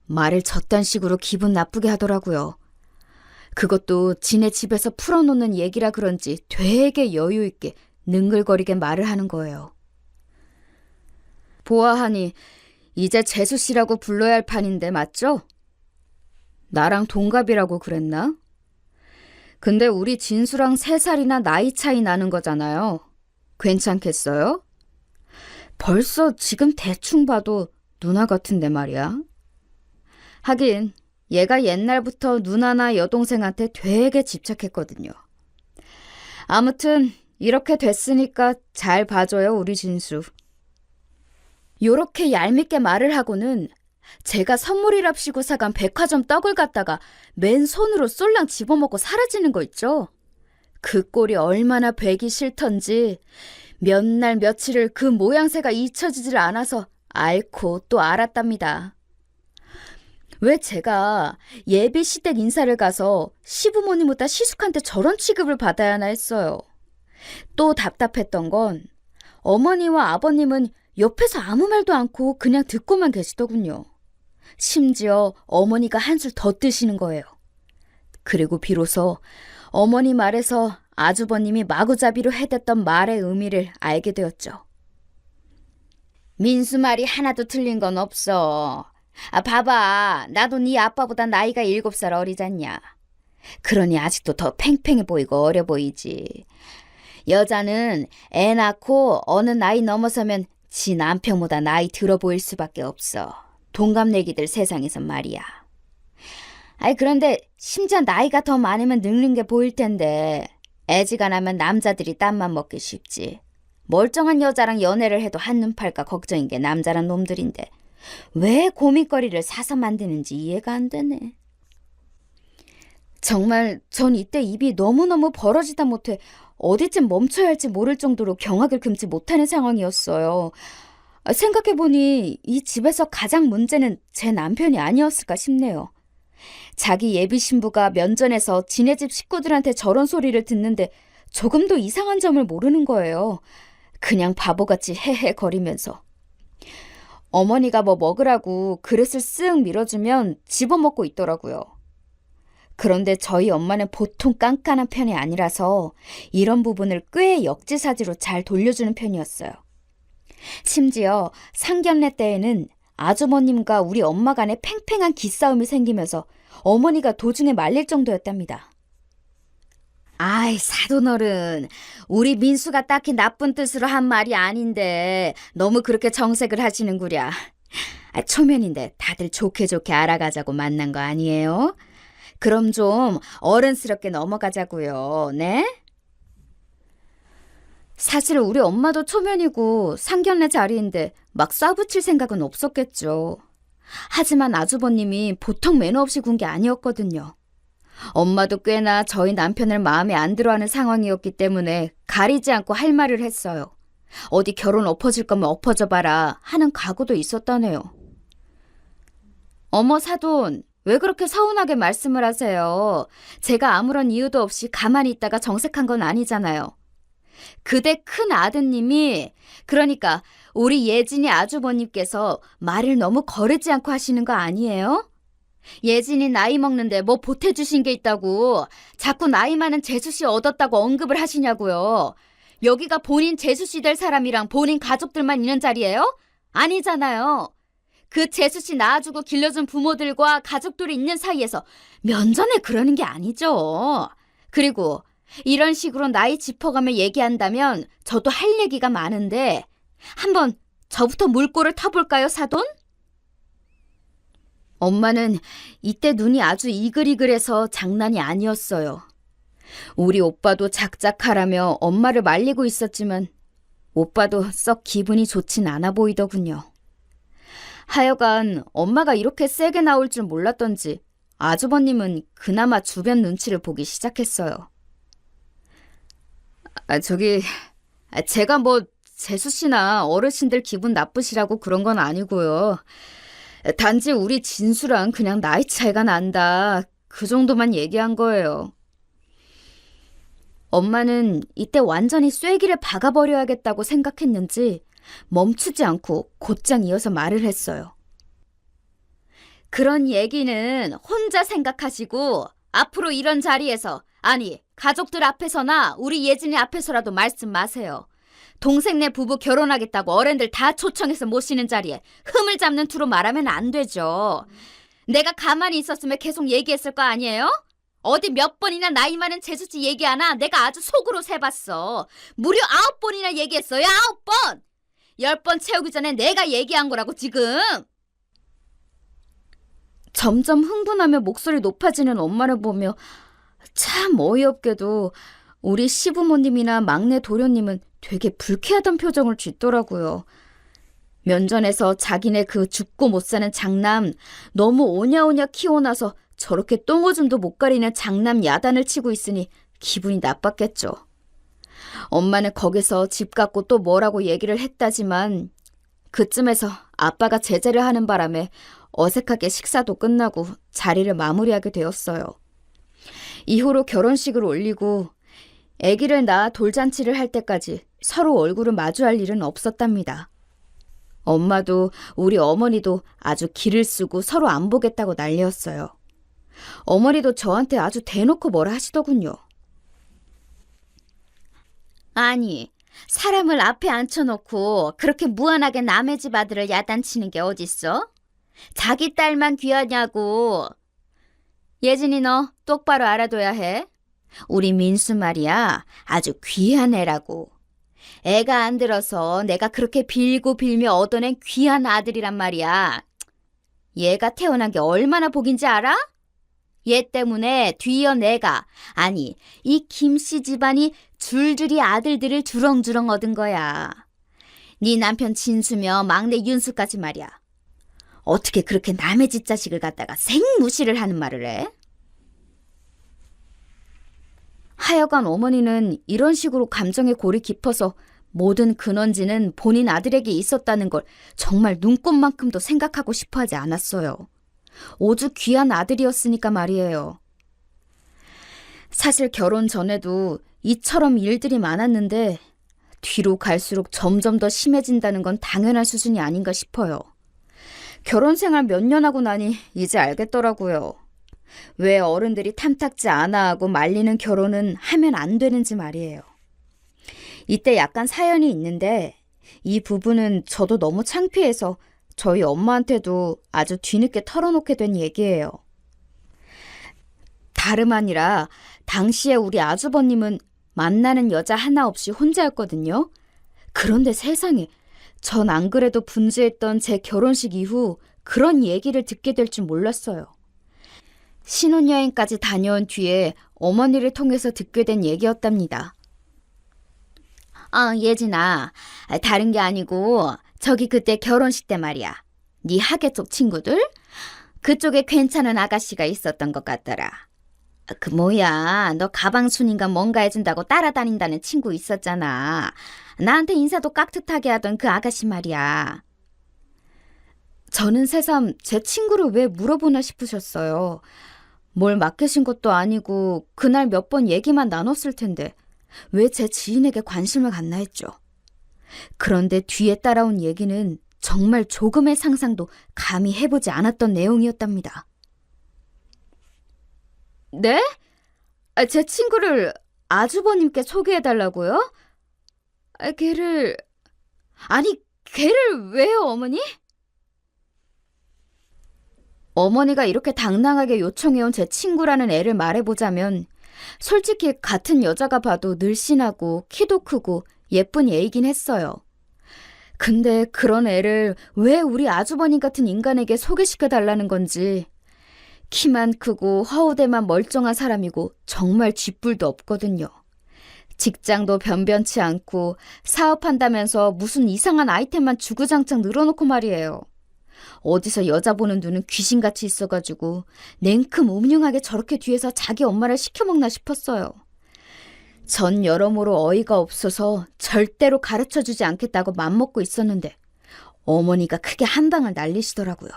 말을 저딴 식으로 기분 나쁘게 하더라고요. 그것도 지네 집에서 풀어놓는 얘기라 그런지 되게 여유 있게 능글거리게 말을 하는 거예요. 보아하니 이제 재수 씨라고 불러야 할 판인데 맞죠? 나랑 동갑이라고 그랬나? 근데 우리 진수랑 3살이나 나이 차이 나는 거잖아요. 괜찮겠어요? 벌써 지금 대충 봐도 누나 같은데 말이야. 하긴 얘가 옛날부터 누나나 여동생한테 되게 집착했거든요. 아무튼 이렇게 됐으니까 잘 봐줘요, 우리 진수. 요렇게 얄밉게 말을 하고는 제가 선물이랍시고 사간 백화점 떡을 갖다가 맨손으로 쏠랑 집어먹고 사라지는 거 있죠? 그 꼴이 얼마나 배기 싫던지 몇 날 며칠을 그 모양새가 잊혀지질 않아서 앓고 또 알았답니다. 왜 제가 예비 시댁 인사를 가서 시부모님보다 시숙한테 저런 취급을 받아야 하나 했어요. 또 답답했던 건 어머니와 아버님은 옆에서 아무 말도 않고 그냥 듣고만 계시더군요. 심지어 어머니가 한술 더 뜨시는 거예요. 그리고 비로소 어머니 말에서 아주버님이 마구잡이로 해댔던 말의 의미를 알게 되었죠. 민수 말이 하나도 틀린 건 없어. 봐봐. 나도 네 아빠보다 나이가 7살 어리잖냐. 그러니 아직도 더 팽팽해 보이고 어려 보이지. 여자는 애 낳고 어느 나이 넘어서면 지 남편보다 나이 들어 보일 수밖에 없어. 동갑내기들 세상에선 말이야. 그런데 심지어 나이가 더 많으면 늙는 게 보일 텐데 애지간하면 남자들이 땀만 먹기 쉽지. 멀쩡한 여자랑 연애를 해도 한눈 팔까 걱정인 게 남자란 놈들인데 왜 고민거리를 사서 만드는지 이해가 안 되네. 정말 전 이때 입이 너무너무 벌어지다 못해 어디쯤 멈춰야 할지 모를 정도로 경악을 금치 못하는 상황이었어요. 생각해보니 이 집에서 가장 문제는 제 남편이 아니었을까 싶네요. 자기 예비 신부가 면전에서 지네 집 식구들한테 저런 소리를 듣는데 조금도 이상한 점을 모르는 거예요. 그냥 바보같이 헤헤거리면서. 어머니가 뭐 먹으라고 그릇을 쓱 밀어주면 집어먹고 있더라고요. 그런데 저희 엄마는 보통 깐깐한 편이 아니라서 이런 부분을 꽤 역지사지로 잘 돌려주는 편이었어요. 심지어 상견례 때에는 아주버님과 우리 엄마 간에 팽팽한 기싸움이 생기면서 어머니가 도중에 말릴 정도였답니다. 아이, 사돈어른, 우리 민수가 딱히 나쁜 뜻으로 한 말이 아닌데 너무 그렇게 정색을 하시는구랴. 초면인데 다들 좋게 좋게 알아가자고 만난 거 아니에요? 그럼 좀 어른스럽게 넘어가자고요, 네? 사실 우리 엄마도 초면이고 상견례 자리인데 막 쏴붙일 생각은 없었겠죠. 하지만 아주버님이 보통 매너 없이 군 게 아니었거든요. 엄마도 꽤나 저희 남편을 마음에 안 들어하는 상황이었기 때문에 가리지 않고 할 말을 했어요. 어디 결혼 엎어질 거면 엎어져 봐라 하는 각오도 있었다네요. 어머 사돈, 왜 그렇게 서운하게 말씀을 하세요? 제가 아무런 이유도 없이 가만히 있다가 정색한 건 아니잖아요. 그대 큰 아드님이, 그러니까 우리 예진이 아주버님께서 말을 너무 거르지 않고 하시는 거 아니에요? 예진이 나이 먹는데 뭐 보태주신 게 있다고 자꾸 나이 많은 재수씨 얻었다고 언급을 하시냐고요. 여기가 본인 재수씨 될 사람이랑 본인 가족들만 있는 자리예요? 아니잖아요. 그 재수 씨 낳아주고 길러준 부모들과 가족들이 있는 사이에서 면전에 그러는 게 아니죠. 그리고 이런 식으로 나이 짚어가며 얘기한다면 저도 할 얘기가 많은데 한번 저부터 물꼬를 터볼까요, 사돈? 엄마는 이때 눈이 아주 이글이글해서 장난이 아니었어요. 우리 오빠도 작작하라며 엄마를 말리고 있었지만 오빠도 썩 기분이 좋진 않아 보이더군요. 하여간 엄마가 이렇게 세게 나올 줄 몰랐던지 아주버님은 그나마 주변 눈치를 보기 시작했어요. 제가 뭐 재수 씨나 어르신들 기분 나쁘시라고 그런 건 아니고요. 단지 우리 진수랑 그냥 나이 차이가 난다. 그 정도만 얘기한 거예요. 엄마는 이때 완전히 쐐기를 박아버려야겠다고 생각했는지 멈추지 않고 곧장 이어서 말을 했어요. 그런 얘기는 혼자 생각하시고 앞으로 이런 자리에서, 아니 가족들 앞에서나 우리 예진이 앞에서라도 말씀 마세요. 동생네 부부 결혼하겠다고 어른들 다 초청해서 모시는 자리에 흠을 잡는 투로 말하면 안 되죠. 내가 가만히 있었으면 계속 얘기했을 거 아니에요? 어디 몇 번이나 나이 많은 재수씨 얘기하나 내가 아주 속으로 세봤어. 무려 9번이나 얘기했어요. 9번! 10번 채우기 전에 내가 얘기한 거라고 지금. 점점 흥분하며 목소리 높아지는 엄마를 보며 참 어이없게도 우리 시부모님이나 막내 도련님은 되게 불쾌하던 표정을 짓더라고요. 면전에서 자기네 그 죽고 못 사는 장남 너무 오냐오냐 키워놔서 저렇게 똥오줌도 못 가리는 장남 야단을 치고 있으니 기분이 나빴겠죠. 엄마는 거기서 집 갖고 또 뭐라고 얘기를 했다지만 그쯤에서 아빠가 제재를 하는 바람에 어색하게 식사도 끝나고 자리를 마무리하게 되었어요. 이후로 결혼식을 올리고 아기를 낳아 돌잔치를 할 때까지 서로 얼굴을 마주할 일은 없었답니다. 엄마도 우리 어머니도 아주 기를 쓰고 서로 안 보겠다고 난리였어요. 어머니도 저한테 아주 대놓고 뭐라 하시더군요. 아니, 사람을 앞에 앉혀놓고 그렇게 무한하게 남의 집 아들을 야단치는 게 어딨어? 자기 딸만 귀하냐고. 예진이 너 똑바로 알아둬야 해. 우리 민수 말이야 아주 귀한 애라고. 애가 안 들어서 내가 그렇게 빌고 빌며 얻어낸 귀한 아들이란 말이야. 얘가 태어난 게 얼마나 복인지 알아? 얘 때문에 뒤이어 내가, 아니 이 김씨 집안이 줄줄이 아들들을 주렁주렁 얻은 거야. 네 남편 진수며 막내 윤수까지 말이야. 어떻게 그렇게 남의 집 자식을 갖다가 생무시를 하는 말을 해? 하여간 어머니는 이런 식으로 감정의 골이 깊어서 모든 근원지는 본인 아들에게 있었다는 걸 정말 눈꼽만큼도 생각하고 싶어 하지 않았어요. 오죽 귀한 아들이었으니까 말이에요. 사실 결혼 전에도 이처럼 일들이 많았는데 뒤로 갈수록 점점 더 심해진다는 건 당연한 수준이 아닌가 싶어요. 결혼 생활 몇 년 하고 나니 이제 알겠더라고요. 왜 어른들이 탐탁지 않아 하고 말리는 결혼은 하면 안 되는지 말이에요. 이때 약간 사연이 있는데 이 부분은 저도 너무 창피해서 저희 엄마한테도 아주 뒤늦게 털어놓게 된 얘기예요. 다름 아니라 당시에 우리 아주버님은 만나는 여자 하나 없이 혼자였거든요. 그런데 세상에 전 안 그래도 분주했던 제 결혼식 이후 그런 얘기를 듣게 될 줄 몰랐어요. 신혼여행까지 다녀온 뒤에 어머니를 통해서 듣게 된 얘기였답니다. 예진아, 다른 게 아니고 저기 그때 결혼식 때 말이야. 네 하계 쪽 친구들? 그쪽에 괜찮은 아가씨가 있었던 것 같더라. 그 뭐야, 너 가방순인가 뭔가 해준다고 따라다닌다는 친구 있었잖아. 나한테 인사도 깍듯하게 하던 그 아가씨 말이야. 저는 새삼 제 친구를 왜 물어보나 싶으셨어요. 뭘 맡기신 것도 아니고 그날 몇 번 얘기만 나눴을 텐데 왜 제 지인에게 관심을 갖나 했죠. 그런데 뒤에 따라온 얘기는 정말 조금의 상상도 감히 해보지 않았던 내용이었답니다. 네? 제 친구를 아주버님께 소개해달라고요? 걔를 왜요, 어머니? 어머니가 이렇게 당당하게 요청해온 제 친구라는 애를 말해보자면 솔직히 같은 여자가 봐도 늘씬하고 키도 크고 예쁜 애이긴 했어요. 근데 그런 애를 왜 우리 아주버님 같은 인간에게 소개시켜달라는 건지. 키만 크고 허우대만 멀쩡한 사람이고 정말 쥐뿔도 없거든요. 직장도 변변치 않고 사업한다면서 무슨 이상한 아이템만 주구장창 늘어놓고 말이에요. 어디서 여자 보는 눈은 귀신같이 있어가지고 냉큼 음흉하게 저렇게 뒤에서 자기 엄마를 시켜먹나 싶었어요. 전 여러모로 어이가 없어서 절대로 가르쳐주지 않겠다고 맘먹고 있었는데 어머니가 크게 한 방을 날리시더라고요.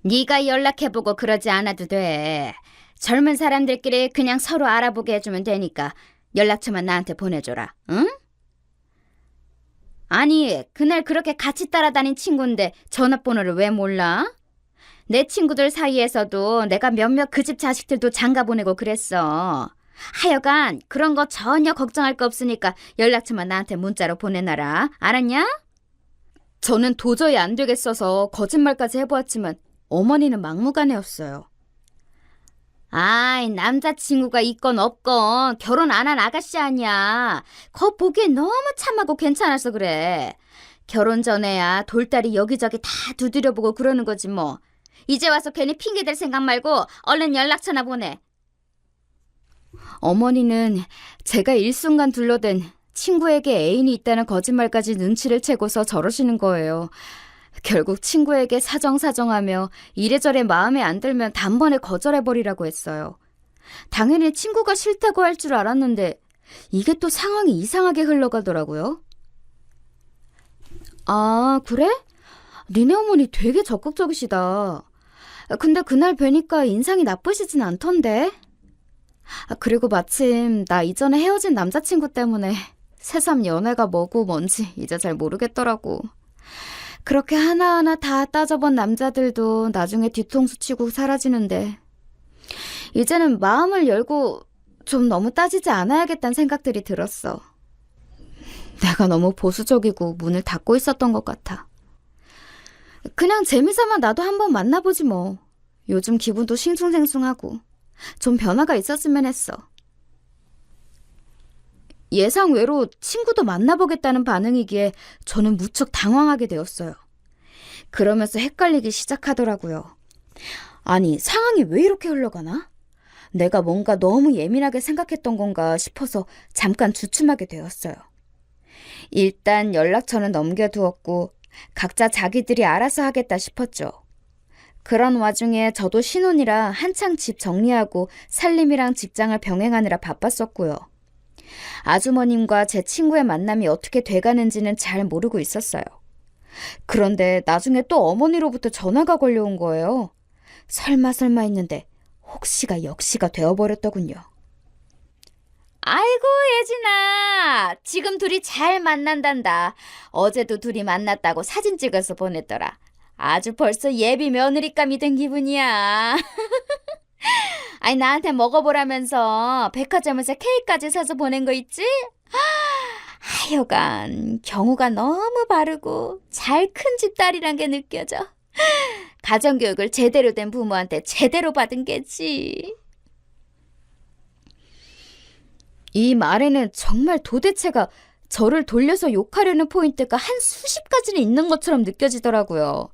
네가 연락해보고 그러지 않아도 돼. 젊은 사람들끼리 그냥 서로 알아보게 해주면 되니까 연락처만 나한테 보내줘라. 응? 아니, 그날 그렇게 같이 따라다닌 친구인데 전화번호를 왜 몰라? 내 친구들 사이에서도 내가 몇몇 그 집 자식들도 장가 보내고 그랬어. 하여간 그런 거 전혀 걱정할 거 없으니까 연락처만 나한테 문자로 보내놔라. 알았냐? 저는 도저히 안 되겠어서 거짓말까지 해보았지만 어머니는 막무가내였어요. 아이, 남자친구가 있건 없건 결혼 안 한 아가씨 아니야. 거 보기엔 너무 참하고 괜찮아서 그래. 결혼 전에야 돌다리 여기저기 다 두드려보고 그러는 거지 뭐. 이제 와서 괜히 핑계댈 생각 말고 얼른 연락처나 보내. 어머니는 제가 일순간 둘러댄 친구에게 애인이 있다는 거짓말까지 눈치를 채고서 저러시는 거예요. 결국 친구에게 사정사정하며 이래저래 마음에 안 들면 단번에 거절해버리라고 했어요. 당연히 친구가 싫다고 할 줄 알았는데 이게 또 상황이 이상하게 흘러가더라고요. 아, 그래? 니네 어머니 되게 적극적이시다. 근데 그날 뵈니까 인상이 나쁘시진 않던데. 그리고 마침 나 이전에 헤어진 남자친구 때문에 새삼 연애가 뭐고 뭔지 이제 잘 모르겠더라고. 그렇게 하나하나 다 따져본 남자들도 나중에 뒤통수 치고 사라지는데 이제는 마음을 열고 좀 너무 따지지 않아야겠다는 생각들이 들었어. 내가 너무 보수적이고 문을 닫고 있었던 것 같아. 그냥 재미삼아 나도 한번 만나보지 뭐. 요즘 기분도 싱숭생숭하고 좀 변화가 있었으면 했어. 예상외로 친구도 만나보겠다는 반응이기에 저는 무척 당황하게 되었어요. 그러면서 헷갈리기 시작하더라고요. 아니, 상황이 왜 이렇게 흘러가나? 내가 뭔가 너무 예민하게 생각했던 건가 싶어서 잠깐 주춤하게 되었어요. 일단 연락처는 넘겨두었고 각자 자기들이 알아서 하겠다 싶었죠. 그런 와중에 저도 신혼이라 한창 집 정리하고 살림이랑 직장을 병행하느라 바빴었고요. 아주머님과 제 친구의 만남이 어떻게 돼가는지는 잘 모르고 있었어요. 그런데 나중에 또 어머니로부터 전화가 걸려온 거예요. 설마 했는데 혹시가 역시가 되어버렸더군요. 아이고, 예진아. 지금 둘이 잘 만난단다. 어제도 둘이 만났다고 사진 찍어서 보냈더라. 아주 벌써 예비 며느리감이 된 기분이야. 아니, 나한테 먹어보라면서 백화점에서 케이크까지 사서 보낸 거 있지? 하여간 경우가 너무 바르고 잘 큰 집 딸이란 게 느껴져. 가정교육을 제대로 된 부모한테 제대로 받은 게지. 이 말에는 정말 도대체가 저를 돌려서 욕하려는 포인트가 한 수십 가지는 있는 것처럼 느껴지더라고요.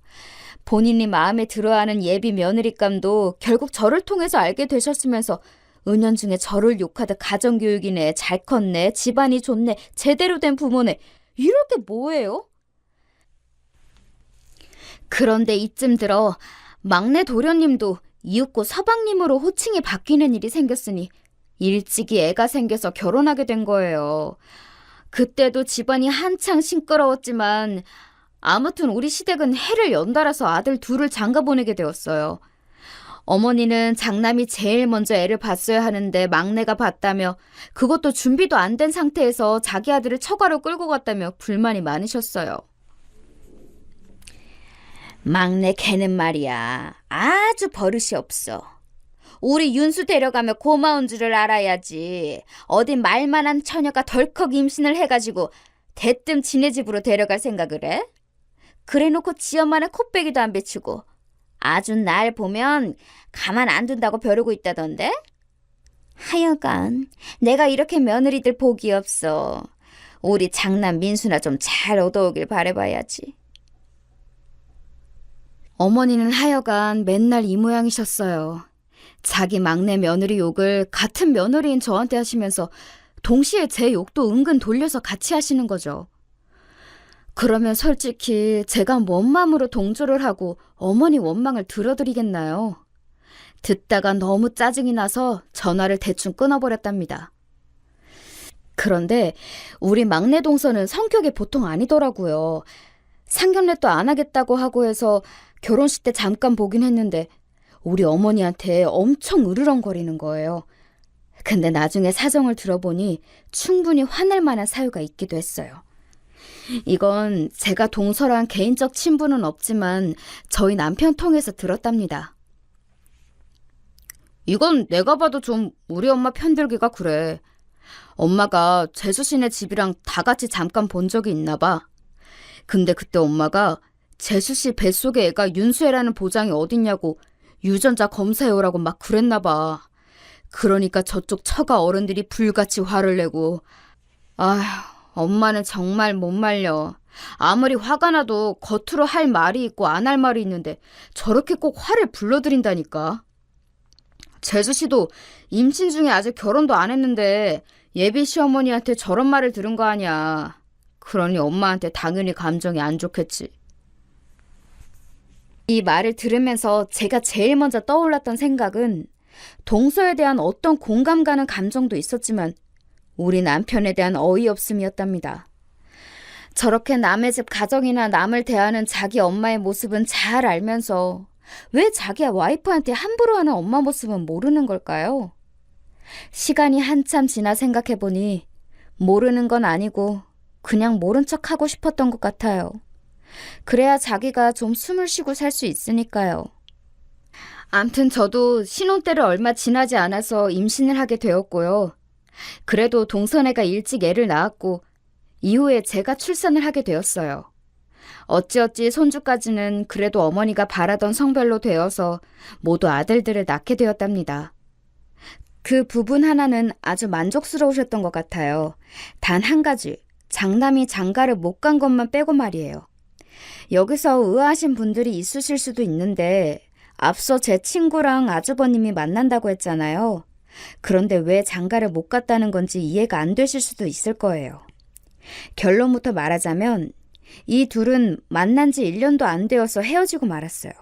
본인이 마음에 들어하는 예비 며느리감도 결국 저를 통해서 알게 되셨으면서 은연중에 저를 욕하듯 가정교육이네, 잘 컸네, 집안이 좋네, 제대로 된 부모네, 이럴 게 뭐예요? 그런데 이쯤 들어 막내 도련님도 이윽고 서방님으로 호칭이 바뀌는 일이 생겼으니 일찍이 애가 생겨서 결혼하게 된 거예요. 그때도 집안이 한창 시끄러웠지만 아무튼 우리 시댁은 해를 연달아서 아들 둘을 장가 보내게 되었어요. 어머니는 장남이 제일 먼저 애를 봤어야 하는데 막내가 봤다며 그것도 준비도 안 된 상태에서 자기 아들을 처가로 끌고 갔다며 불만이 많으셨어요. 막내 걔는 말이야 아주 버릇이 없어. 우리 윤수 데려가며 고마운 줄을 알아야지. 어디 말만한 처녀가 덜컥 임신을 해가지고 대뜸 지네 집으로 데려갈 생각을 해? 그래놓고 지 엄마는 코빼기도 안 비추고 아주 날 보면 가만 안 둔다고 벼르고 있다던데? 하여간 내가 이렇게 며느리들 복이 없어. 우리 장남 민수나 좀 잘 얻어오길 바라봐야지. 어머니는 하여간 맨날 이 모양이셨어요. 자기 막내 며느리 욕을 같은 며느리인 저한테 하시면서 동시에 제 욕도 은근 돌려서 같이 하시는 거죠. 그러면 솔직히 제가 뭔 맘으로 동조를 하고 어머니 원망을 들어드리겠나요? 듣다가 너무 짜증이 나서 전화를 대충 끊어버렸답니다. 그런데 우리 막내 동서는 성격이 보통 아니더라고요. 상견례도 안 하겠다고 하고 해서 결혼식 때 잠깐 보긴 했는데 우리 어머니한테 엄청 으르렁거리는 거예요. 근데 나중에 사정을 들어보니 충분히 화낼 만한 사유가 있기도 했어요. 이건 제가 동서랑 개인적 친분은 없지만 저희 남편 통해서 들었답니다. 이건 내가 봐도 좀 우리 엄마 편들기가 그래. 엄마가 재수씨네 집이랑 다 같이 잠깐 본 적이 있나 봐. 근데 그때 엄마가 재수씨 뱃속에 애가 윤수애라는 보장이 어딨냐고 유전자 검사해오라고 막 그랬나 봐. 그러니까 저쪽 처가 어른들이 불같이 화를 내고. 아휴, 엄마는 정말 못 말려. 아무리 화가 나도 겉으로 할 말이 있고 안 할 말이 있는데 저렇게 꼭 화를 불러들인다니까. 재수씨도 임신 중에 아직 결혼도 안 했는데 예비 시어머니한테 저런 말을 들은 거 아니야. 그러니 엄마한테 당연히 감정이 안 좋겠지. 이 말을 들으면서 제가 제일 먼저 떠올랐던 생각은 동서에 대한 어떤 공감 가는 감정도 있었지만 우리 남편에 대한 어이없음이었답니다. 저렇게 남의 집 가정이나 남을 대하는 자기 엄마의 모습은 잘 알면서 왜 자기 와이프한테 함부로 하는 엄마 모습은 모르는 걸까요? 시간이 한참 지나 생각해보니 모르는 건 아니고 그냥 모른 척 하고 싶었던 것 같아요. 그래야 자기가 좀 숨을 쉬고 살 수 있으니까요. 암튼 저도 신혼 때를 얼마 지나지 않아서 임신을 하게 되었고요. 그래도 동선애가 일찍 애를 낳았고 이후에 제가 출산을 하게 되었어요. 어찌어찌 손주까지는 그래도 어머니가 바라던 성별로 되어서 모두 아들들을 낳게 되었답니다. 그 부분 하나는 아주 만족스러우셨던 것 같아요. 단 한 가지, 장남이 장가를 못 간 것만 빼고 말이에요. 여기서 의아하신 분들이 있으실 수도 있는데 앞서 제 친구랑 아주버님이 만난다고 했잖아요. 그런데 왜 장가를 못 갔다는 건지 이해가 안 되실 수도 있을 거예요. 결론부터 말하자면 이 둘은 만난 지 1년도 안 되어서 헤어지고 말았어요.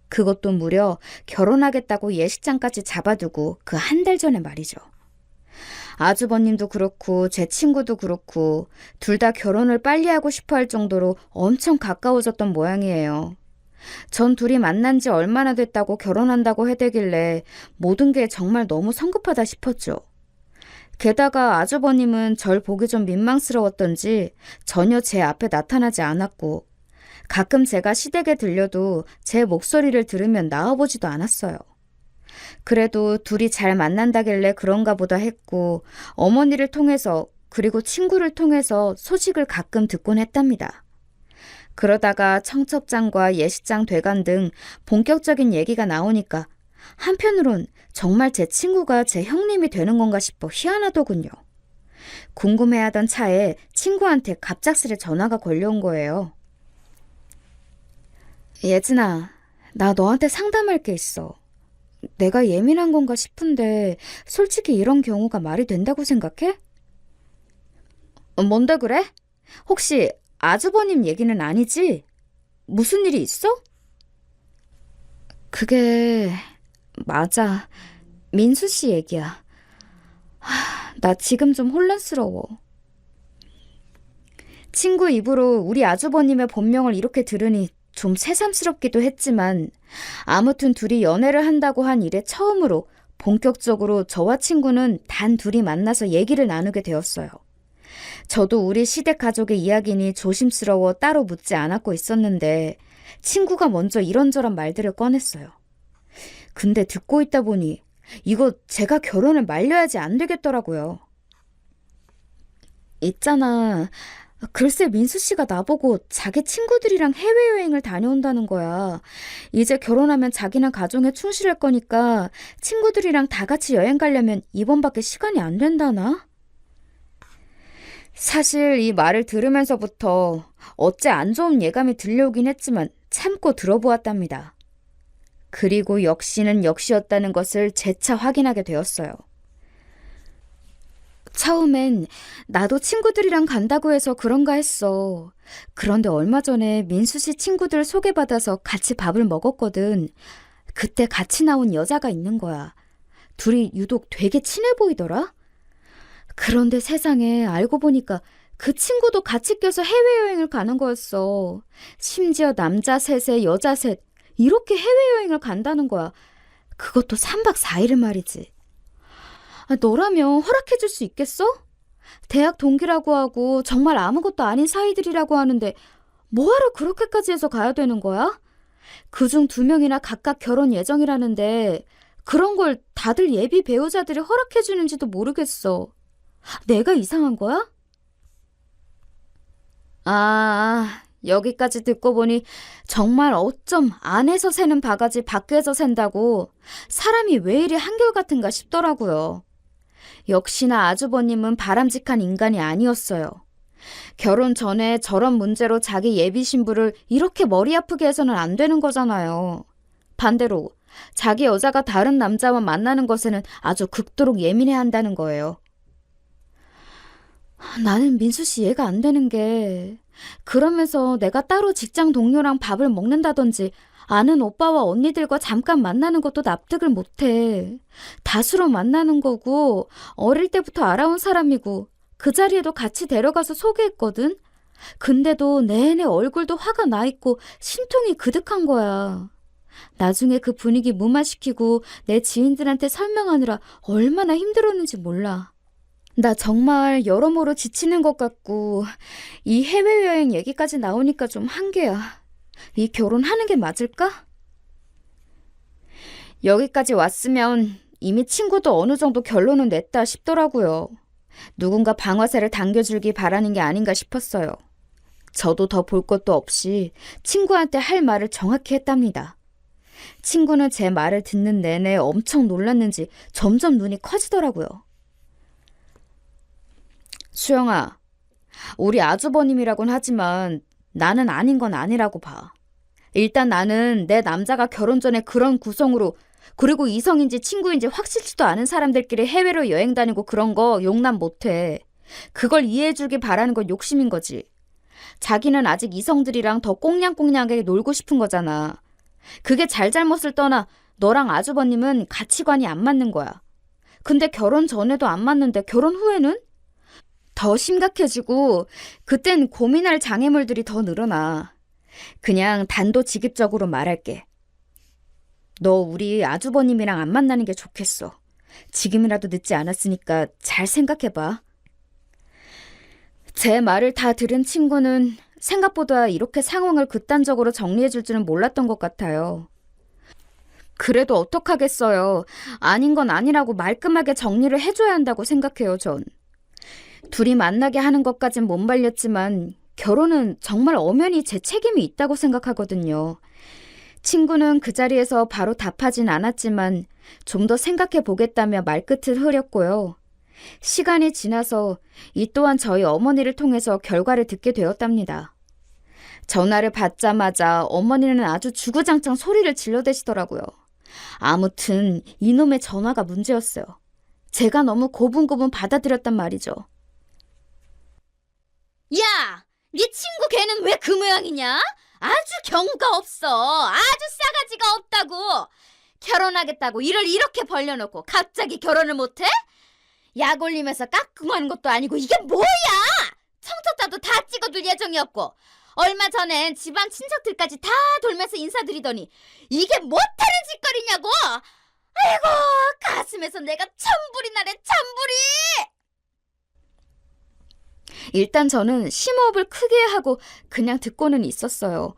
그것도 무려 결혼하겠다고 예식장까지 잡아두고 그 한 달 전에 말이죠. 아주버님도 그렇고 제 친구도 그렇고 둘 다 결혼을 빨리 하고 싶어 할 정도로 엄청 가까워졌던 모양이에요. 전 둘이 만난 지 얼마나 됐다고 결혼한다고 해대길래 모든 게 정말 너무 성급하다 싶었죠. 게다가 아주버님은 절 보기 좀 민망스러웠던지 전혀 제 앞에 나타나지 않았고 가끔 제가 시댁에 들려도 제 목소리를 들으면 나와보지도 않았어요. 그래도 둘이 잘 만난다길래 그런가 보다 했고 어머니를 통해서 그리고 친구를 통해서 소식을 가끔 듣곤 했답니다. 그러다가 청첩장과 예식장 대관 등 본격적인 얘기가 나오니까 한편으론 정말 제 친구가 제 형님이 되는 건가 싶어 희한하더군요. 궁금해하던 차에 친구한테 갑작스레 전화가 걸려온 거예요. 예진아, 나 너한테 상담할 게 있어. 내가 예민한 건가 싶은데 솔직히 이런 경우가 말이 된다고 생각해? 뭔데 그래? 혹시 아주버님 얘기는 아니지? 무슨 일이 있어? 그게 맞아. 민수 씨 얘기야. 나 지금 좀 혼란스러워. 친구 입으로 우리 아주버님의 본명을 이렇게 들으니 좀 새삼스럽기도 했지만 아무튼 둘이 연애를 한다고 한 이래 처음으로 본격적으로 저와 친구는 단 둘이 만나서 얘기를 나누게 되었어요. 저도 우리 시댁 가족의 이야기니 조심스러워 따로 묻지 않았고 있었는데 친구가 먼저 이런저런 말들을 꺼냈어요. 근데 듣고 있다 보니 이거 제가 결혼을 말려야지 안 되겠더라고요. 있잖아. 글쎄 민수 씨가 나보고 자기 친구들이랑 해외여행을 다녀온다는 거야. 이제 결혼하면 자기는 가정에 충실할 거니까 친구들이랑 다 같이 여행 가려면 이번밖에 시간이 안 된다나? 사실 이 말을 들으면서부터 어째 안 좋은 예감이 들려오긴 했지만 참고 들어보았답니다. 그리고 역시는 역시였다는 것을 재차 확인하게 되었어요. 처음엔 나도 친구들이랑 간다고 해서 그런가 했어. 그런데 얼마 전에 민수 씨 친구들 소개받아서 같이 밥을 먹었거든. 그때 같이 나온 여자가 있는 거야. 둘이 유독 되게 친해 보이더라? 그런데 세상에 알고 보니까 그 친구도 같이 껴서 해외여행을 가는 거였어. 심지어 남자 셋에 여자 셋 이렇게 해외여행을 간다는 거야. 그것도 3박 4일을 말이지. 너라면 허락해줄 수 있겠어? 대학 동기라고 하고 정말 아무것도 아닌 사이들이라고 하는데 뭐하러 그렇게까지 해서 가야 되는 거야? 그중 2명이나 각각 결혼 예정이라는데 그런 걸 다들 예비 배우자들이 허락해주는지도 모르겠어. 내가 이상한 거야? 여기까지 듣고 보니 정말 어쩜 안에서 새는 바가지 밖에서 샌다고 사람이 왜 이리 한결같은가 싶더라고요. 역시나 아주버님은 바람직한 인간이 아니었어요. 결혼 전에 저런 문제로 자기 예비 신부를 이렇게 머리 아프게 해서는 안 되는 거잖아요. 반대로 자기 여자가 다른 남자와 만나는 것에는 아주 극도록 예민해야 한다는 거예요. 나는 민수 씨 이해가 안 되는 게 그러면서 내가 따로 직장 동료랑 밥을 먹는다든지 아는 오빠와 언니들과 잠깐 만나는 것도 납득을 못해. 다수로 만나는 거고 어릴 때부터 알아온 사람이고 그 자리에도 같이 데려가서 소개했거든. 근데도 내내 얼굴도 화가 나 있고 심통이 그득한 거야. 나중에 그 분위기 무마시키고 내 지인들한테 설명하느라 얼마나 힘들었는지 몰라. 나 정말 여러모로 지치는 것 같고 이 해외여행 얘기까지 나오니까 좀 한계야. 이 결혼하는 게 맞을까? 여기까지 왔으면 이미 친구도 어느 정도 결론은 냈다 싶더라고요. 누군가 방아쇠를 당겨주길 바라는 게 아닌가 싶었어요. 저도 더 볼 것도 없이 친구한테 할 말을 정확히 했답니다. 친구는 제 말을 듣는 내내 엄청 놀랐는지 점점 눈이 커지더라고요. 수영아, 우리 아주버님이라곤 하지만 나는 아닌 건 아니라고 봐. 일단 나는 내 남자가 결혼 전에 그런 구성으로 그리고 이성인지 친구인지 확실치도 않은 사람들끼리 해외로 여행 다니고 그런 거 용납 못해. 그걸 이해해주길 바라는 건 욕심인 거지. 자기는 아직 이성들이랑 더 꽁냥꽁냥하게 놀고 싶은 거잖아. 그게 잘잘못을 떠나 너랑 아주버님은 가치관이 안 맞는 거야. 근데 결혼 전에도 안 맞는데 결혼 후에는? 더 심각해지고 그땐 고민할 장애물들이 더 늘어나. 그냥 단도직입적으로 말할게. 너 우리 아주버님이랑 안 만나는 게 좋겠어. 지금이라도 늦지 않았으니까 잘 생각해봐. 제 말을 다 들은 친구는 생각보다 이렇게 상황을 극단적으로 정리해줄 줄은 몰랐던 것 같아요. 그래도 어떡하겠어요. 아닌 건 아니라고 말끔하게 정리를 해줘야 한다고 생각해요, 전. 둘이 만나게 하는 것까진 못 말렸지만 결혼은 정말 엄연히 제 책임이 있다고 생각하거든요. 친구는 그 자리에서 바로 답하진 않았지만 좀 더 생각해 보겠다며 말끝을 흐렸고요. 시간이 지나서 이 또한 저희 어머니를 통해서 결과를 듣게 되었답니다. 전화를 받자마자 어머니는 아주 주구장창 소리를 질러대시더라고요. 아무튼 이놈의 전화가 문제였어요. 제가 너무 고분고분 받아들였단 말이죠. 야, 네 친구 걔는 왜 그 모양이냐? 아주 경우가 없어. 아주 싸가지가 없다고. 결혼하겠다고 일을 이렇게 벌려놓고 갑자기 결혼을 못해? 약 올리면서 깍꿍하는 것도 아니고 이게 뭐야? 청첩장도 다 찍어둘 예정이었고 얼마 전엔 집안 친척들까지 다 돌면서 인사드리더니 이게 못하는 짓거리냐고. 아이고, 가슴에서 내가 천불이 나네, 천불이. 일단 저는 심호흡을 크게 하고 그냥 듣고는 있었어요.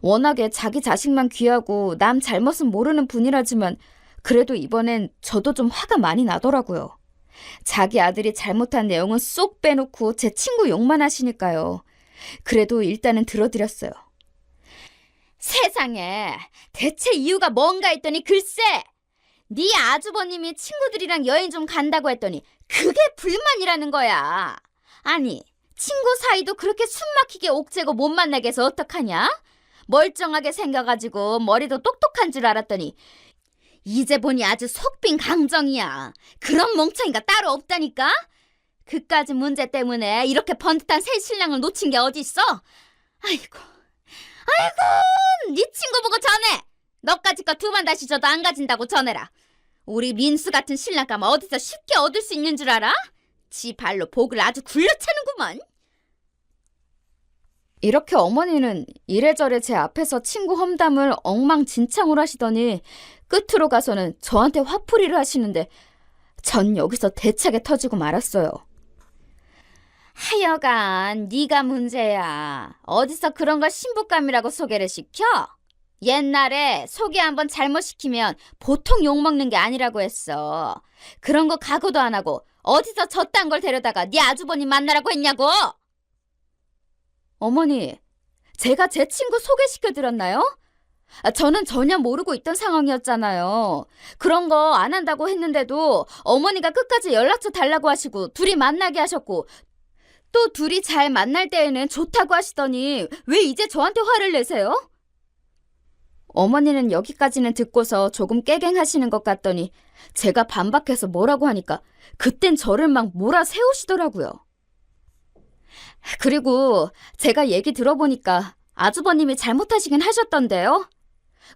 워낙에 자기 자식만 귀하고 남 잘못은 모르는 분이라지만 그래도 이번엔 저도 좀 화가 많이 나더라고요. 자기 아들이 잘못한 내용은 쏙 빼놓고 제 친구 욕만 하시니까요. 그래도 일단은 들어드렸어요. 세상에, 대체 이유가 뭔가 했더니 글쎄, 네 아주버님이 친구들이랑 여행 좀 간다고 했더니 그게 불만이라는 거야. 아니, 친구 사이도 그렇게 숨막히게 옥죄고 못 만나게 해서 어떡하냐? 멀쩡하게 생겨가지고 머리도 똑똑한 줄 알았더니 이제 보니 아주 속빈 강정이야. 그런 멍청이가 따로 없다니까? 그까짓 문제 때문에 이렇게 번듯한 새 신랑을 놓친 게 어딨어? 아이고, 네 친구 보고 전해. 너까지 거 2번 다시 줘도 안 가진다고 전해라. 우리 민수 같은 신랑감 어디서 쉽게 얻을 수 있는 줄 알아? 지 발로 복을 아주 굴려차는구먼. 이렇게 어머니는 이래저래 제 앞에서 친구 험담을 엉망진창으로 하시더니 끝으로 가서는 저한테 화풀이를 하시는데 전 여기서 대차게 터지고 말았어요. 하여간 네가 문제야. 어디서 그런 걸 신부감이라고 소개를 시켜? 옛날에 소개 한번 잘못 시키면 보통 욕먹는 게 아니라고 했어. 그런 거 각오도 안 하고 어디서 저딴 걸 데려다가 네 아주버님 만나라고 했냐고? 어머니, 제가 제 친구 소개시켜드렸나요? 저는 전혀 모르고 있던 상황이었잖아요. 그런 거 안 한다고 했는데도 어머니가 끝까지 연락처 달라고 하시고 둘이 만나게 하셨고 또 둘이 잘 만날 때에는 좋다고 하시더니 왜 이제 저한테 화를 내세요? 어머니는 여기까지는 듣고서 조금 깨갱하시는 것 같더니 제가 반박해서 뭐라고 하니까 그땐 저를 막 몰아세우시더라고요. 그리고 제가 얘기 들어보니까 아주버님이 잘못하시긴 하셨던데요.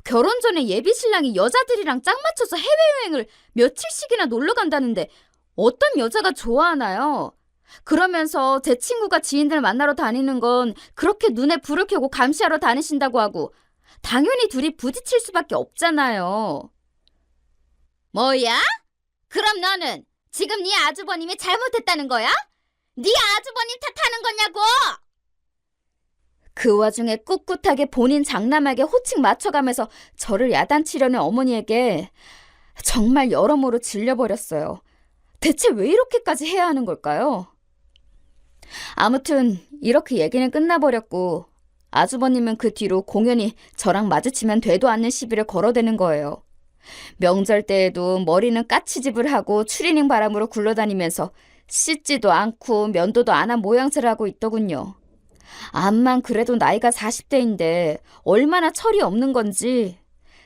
결혼 전에 예비 신랑이 여자들이랑 짝 맞춰서 해외여행을 며칠씩이나 놀러 간다는데 어떤 여자가 좋아하나요? 그러면서 제 친구가 지인들 만나러 다니는 건 그렇게 눈에 불을 켜고 감시하러 다니신다고 하고 당연히 둘이 부딪힐 수밖에 없잖아요. 뭐야? 그럼 너는 지금 네 아주버님이 잘못했다는 거야? 네 아주버님 탓하는 거냐고? 그 와중에 꿋꿋하게 본인 장남에게 호칭 맞춰가면서 저를 야단치려는 어머니에게 정말 여러모로 질려버렸어요. 대체 왜 이렇게까지 해야 하는 걸까요? 아무튼 이렇게 얘기는 끝나버렸고 아주버님은 그 뒤로 공연히 저랑 마주치면 되도 않는 시비를 걸어대는 거예요. 명절 때에도 머리는 까치집을 하고 추리닝 바람으로 굴러다니면서 씻지도 않고 면도도 안 한 모양새를 하고 있더군요. 암만 그래도 나이가 40대인데 얼마나 철이 없는 건지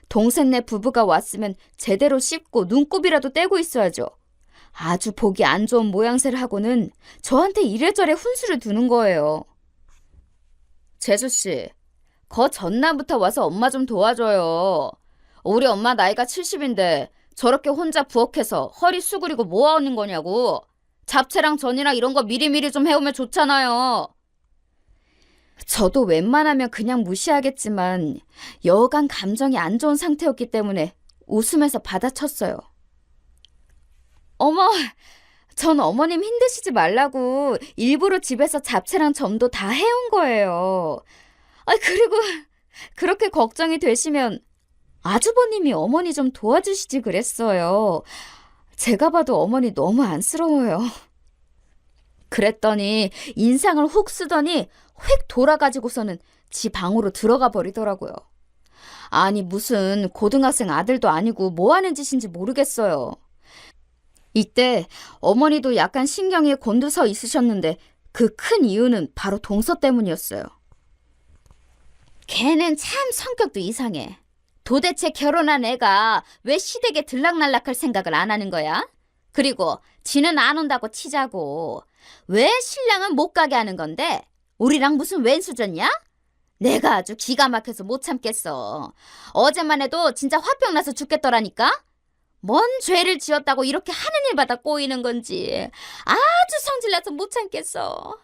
동생네 부부가 왔으면 제대로 씻고 눈곱이라도 떼고 있어야죠. 아주 보기 안 좋은 모양새를 하고는 저한테 이래저래 훈수를 두는 거예요. 재수씨, 거 전날부터 와서 엄마 좀 도와줘요. 우리 엄마 나이가 70인데 저렇게 혼자 부엌에서 허리 수그리고 뭐 하는 거냐고. 잡채랑 전이랑 이런 거 미리미리 좀 해오면 좋잖아요. 저도 웬만하면 그냥 무시하겠지만 여간 감정이 안 좋은 상태였기 때문에 웃으면서 받아쳤어요. 어머, 전 어머님 힘드시지 말라고 일부러 집에서 잡채랑 점도 다 해온 거예요. 그리고 그렇게 걱정이 되시면 아주버님이 어머니 좀 도와주시지 그랬어요. 제가 봐도 어머니 너무 안쓰러워요. 그랬더니 인상을 훅 쓰더니 휙 돌아가지고서는 지 방으로 들어가 버리더라고요. 아니 무슨 고등학생 아들도 아니고 뭐 하는 짓인지 모르겠어요. 이때 어머니도 약간 신경이 곤두서 있으셨는데 그 큰 이유는 바로 동서 때문이었어요. 걔는 참 성격도 이상해. 도대체 결혼한 애가 왜 시댁에 들락날락할 생각을 안 하는 거야? 그리고 지는 안 온다고 치자고. 왜 신랑은 못 가게 하는 건데? 우리랑 무슨 왼수졌냐? 내가 아주 기가 막혀서 못 참겠어. 어제만 해도 진짜 화병 나서 죽겠더라니까? 뭔 죄를 지었다고 이렇게 하는 일마다 꼬이는 건지 아주 성질나서 못 참겠어.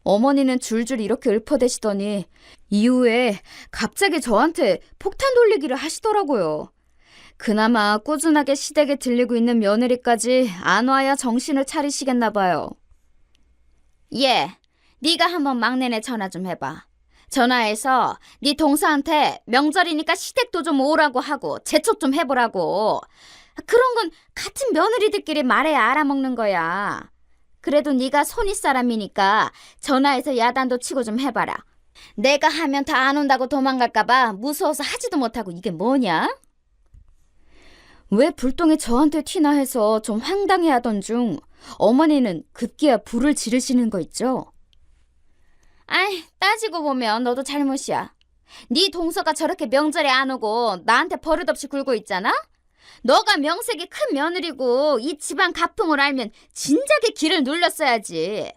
어머니는 줄줄 이렇게 읊어대시더니 이후에 갑자기 저한테 폭탄 돌리기를 하시더라고요. 그나마 꾸준하게 시댁에 들리고 있는 며느리까지 안 와야 정신을 차리시겠나 봐요. 예, 네가 한번 막내네 전화 좀 해봐. 전화해서 네 동서한테 명절이니까 시댁도 좀 오라고 하고 재촉 좀 해보라고. 그런 건 같은 며느리들끼리 말해야 알아먹는 거야. 그래도 네가 손윗 사람이니까 전화해서 야단도 치고 좀 해봐라. 내가 하면 다 안 온다고 도망갈까봐 무서워서 하지도 못하고 이게 뭐냐? 왜 불똥이 저한테 튀나 해서 좀 황당해하던 중 어머니는 급기야 불을 지르시는 거 있죠? 아이, 따지고 보면 너도 잘못이야. 네 동서가 저렇게 명절에 안 오고 나한테 버릇없이 굴고 있잖아? 너가 명색이 큰 며느리고 이 집안 가풍을 알면 진작에 길을 눌렀어야지.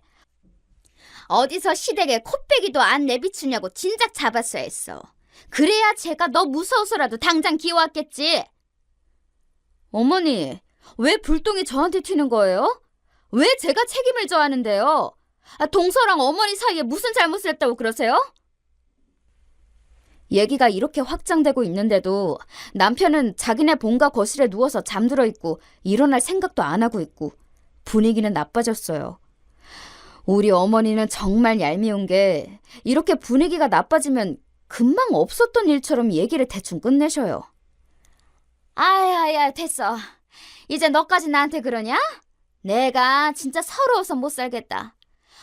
어디서 시댁에 코빼기도 안 내비추냐고 진작 잡았어야 했어. 그래야 제가 너 무서워서라도 당장 기어왔겠지. 어머니, 왜 불똥이 저한테 튀는 거예요? 왜 제가 책임을 져야 하는데요? 동서랑 어머니 사이에 무슨 잘못을 했다고 그러세요? 얘기가 이렇게 확장되고 있는데도 남편은 자기네 본가 거실에 누워서 잠들어 있고 일어날 생각도 안 하고 있고 분위기는 나빠졌어요. 우리 어머니는 정말 얄미운 게 이렇게 분위기가 나빠지면 금방 없었던 일처럼 얘기를 대충 끝내셔요. 아야, 됐어. 이제 너까지 나한테 그러냐? 내가 진짜 서러워서 못 살겠다.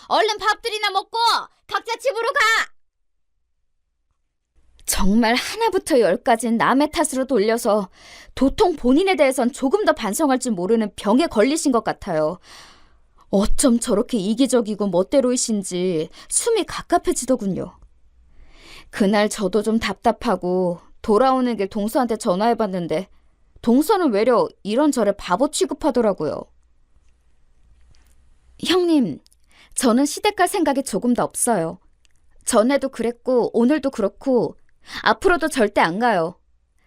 얼른 밥들이나 먹고 각자 집으로 가! 정말 하나부터 열까지 남의 탓으로 돌려서 도통 본인에 대해선 조금 더 반성할 줄 모르는 병에 걸리신 것 같아요. 어쩜 저렇게 이기적이고 멋대로이신지 숨이 갑갑해지더군요. 그날 저도 좀 답답하고 돌아오는 길 동서한테 전화해봤는데 동서는 외려 이런저래 바보 취급하더라고요. 형님, 저는 시댁 갈 생각이 조금 더 없어요. 전에도 그랬고 오늘도 그렇고 앞으로도 절대 안 가요.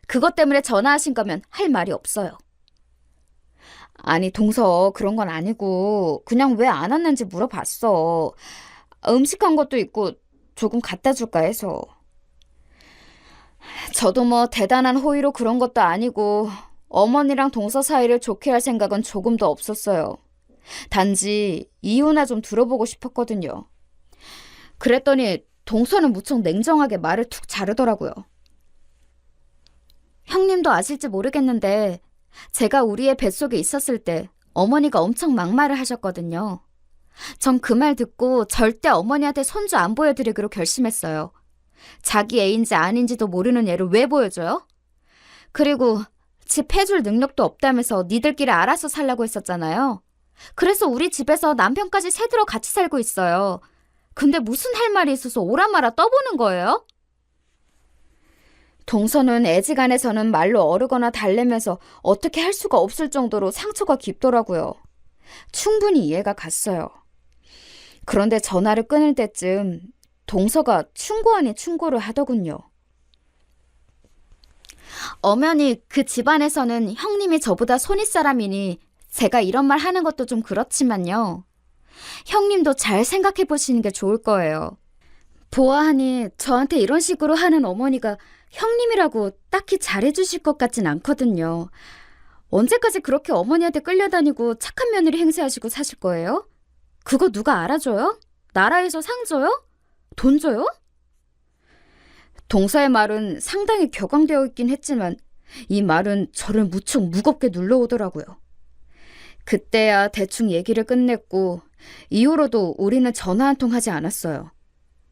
그것 때문에 전화하신 거면 할 말이 없어요. 아니, 동서, 그런 건 아니고 그냥 왜 안 왔는지 물어봤어. 음식한 것도 있고 조금 갖다 줄까 해서. 저도 뭐 대단한 호의로 그런 것도 아니고 어머니랑 동서 사이를 좋게 할 생각은 조금도 없었어요. 단지 이유나 좀 들어보고 싶었거든요. 그랬더니 동서는 무척 냉정하게 말을 툭 자르더라고요. 형님도 아실지 모르겠는데 제가 우리의 뱃속에 있었을 때 어머니가 엄청 막말을 하셨거든요. 전 그 말 듣고 절대 어머니한테 손주 안 보여드리기로 결심했어요. 자기 애인지 아닌지도 모르는 애를 왜 보여줘요? 그리고 집 해줄 능력도 없다면서 니들끼리 알아서 살라고 했었잖아요. 그래서 우리 집에서 남편까지 새들어 같이 살고 있어요. 근데 무슨 할 말이 있어서 오라마라 떠보는 거예요? 동서는 애지간해서는 말로 어르거나 달래면서 어떻게 할 수가 없을 정도로 상처가 깊더라고요. 충분히 이해가 갔어요. 그런데 전화를 끊을 때쯤 동서가 충고 아닌 충고를 하더군요. 엄연히 그 집안에서는 형님이 저보다 손윗사람이니 제가 이런 말 하는 것도 좀 그렇지만요. 형님도 잘 생각해 보시는 게 좋을 거예요. 보아하니 저한테 이런 식으로 하는 어머니가 형님이라고 딱히 잘해주실 것 같진 않거든요. 언제까지 그렇게 어머니한테 끌려다니고 착한 며느리 행세하시고 사실 거예요? 그거 누가 알아줘요? 나라에서 상 줘요? 돈 줘요? 동서의 말은 상당히 격앙되어 있긴 했지만 이 말은 저를 무척 무겁게 눌러오더라고요. 그때야 대충 얘기를 끝냈고 이후로도 우리는 전화 한 통 하지 않았어요.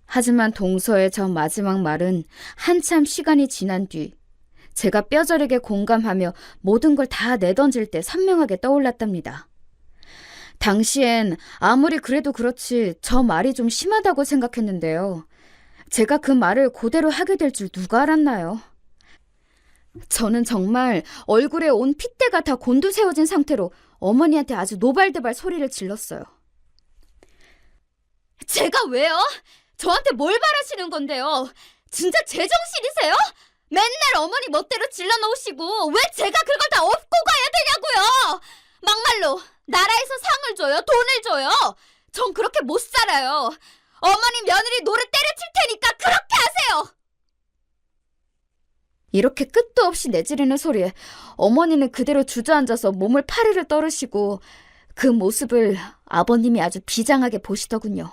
하지만 동서의 저 마지막 말은 한참 시간이 지난 뒤 제가 뼈저리게 공감하며 모든 걸 다 내던질 때 선명하게 떠올랐답니다. 당시엔 아무리 그래도 그렇지 저 말이 좀 심하다고 생각했는데요. 제가 그 말을 그대로 하게 될 줄 누가 알았나요? 저는 정말 얼굴에 온 핏대가 다 곤두세워진 상태로 어머니한테 아주 노발대발 소리를 질렀어요. 제가 왜요? 저한테 뭘 바라시는 건데요? 진짜 제정신이세요? 맨날 어머니 멋대로 질러놓으시고 왜 제가 그걸 다 업고 가야 되냐고요? 막말로 나라에서 상을 줘요? 돈을 줘요? 전 그렇게 못 살아요. 어머니 며느리 노릇 때려칠 테니까 그렇게 하세요. 이렇게 끝도 없이 내지르는 소리에 어머니는 그대로 주저앉아서 몸을 파르르 떨으시고 그 모습을 아버님이 아주 비장하게 보시더군요.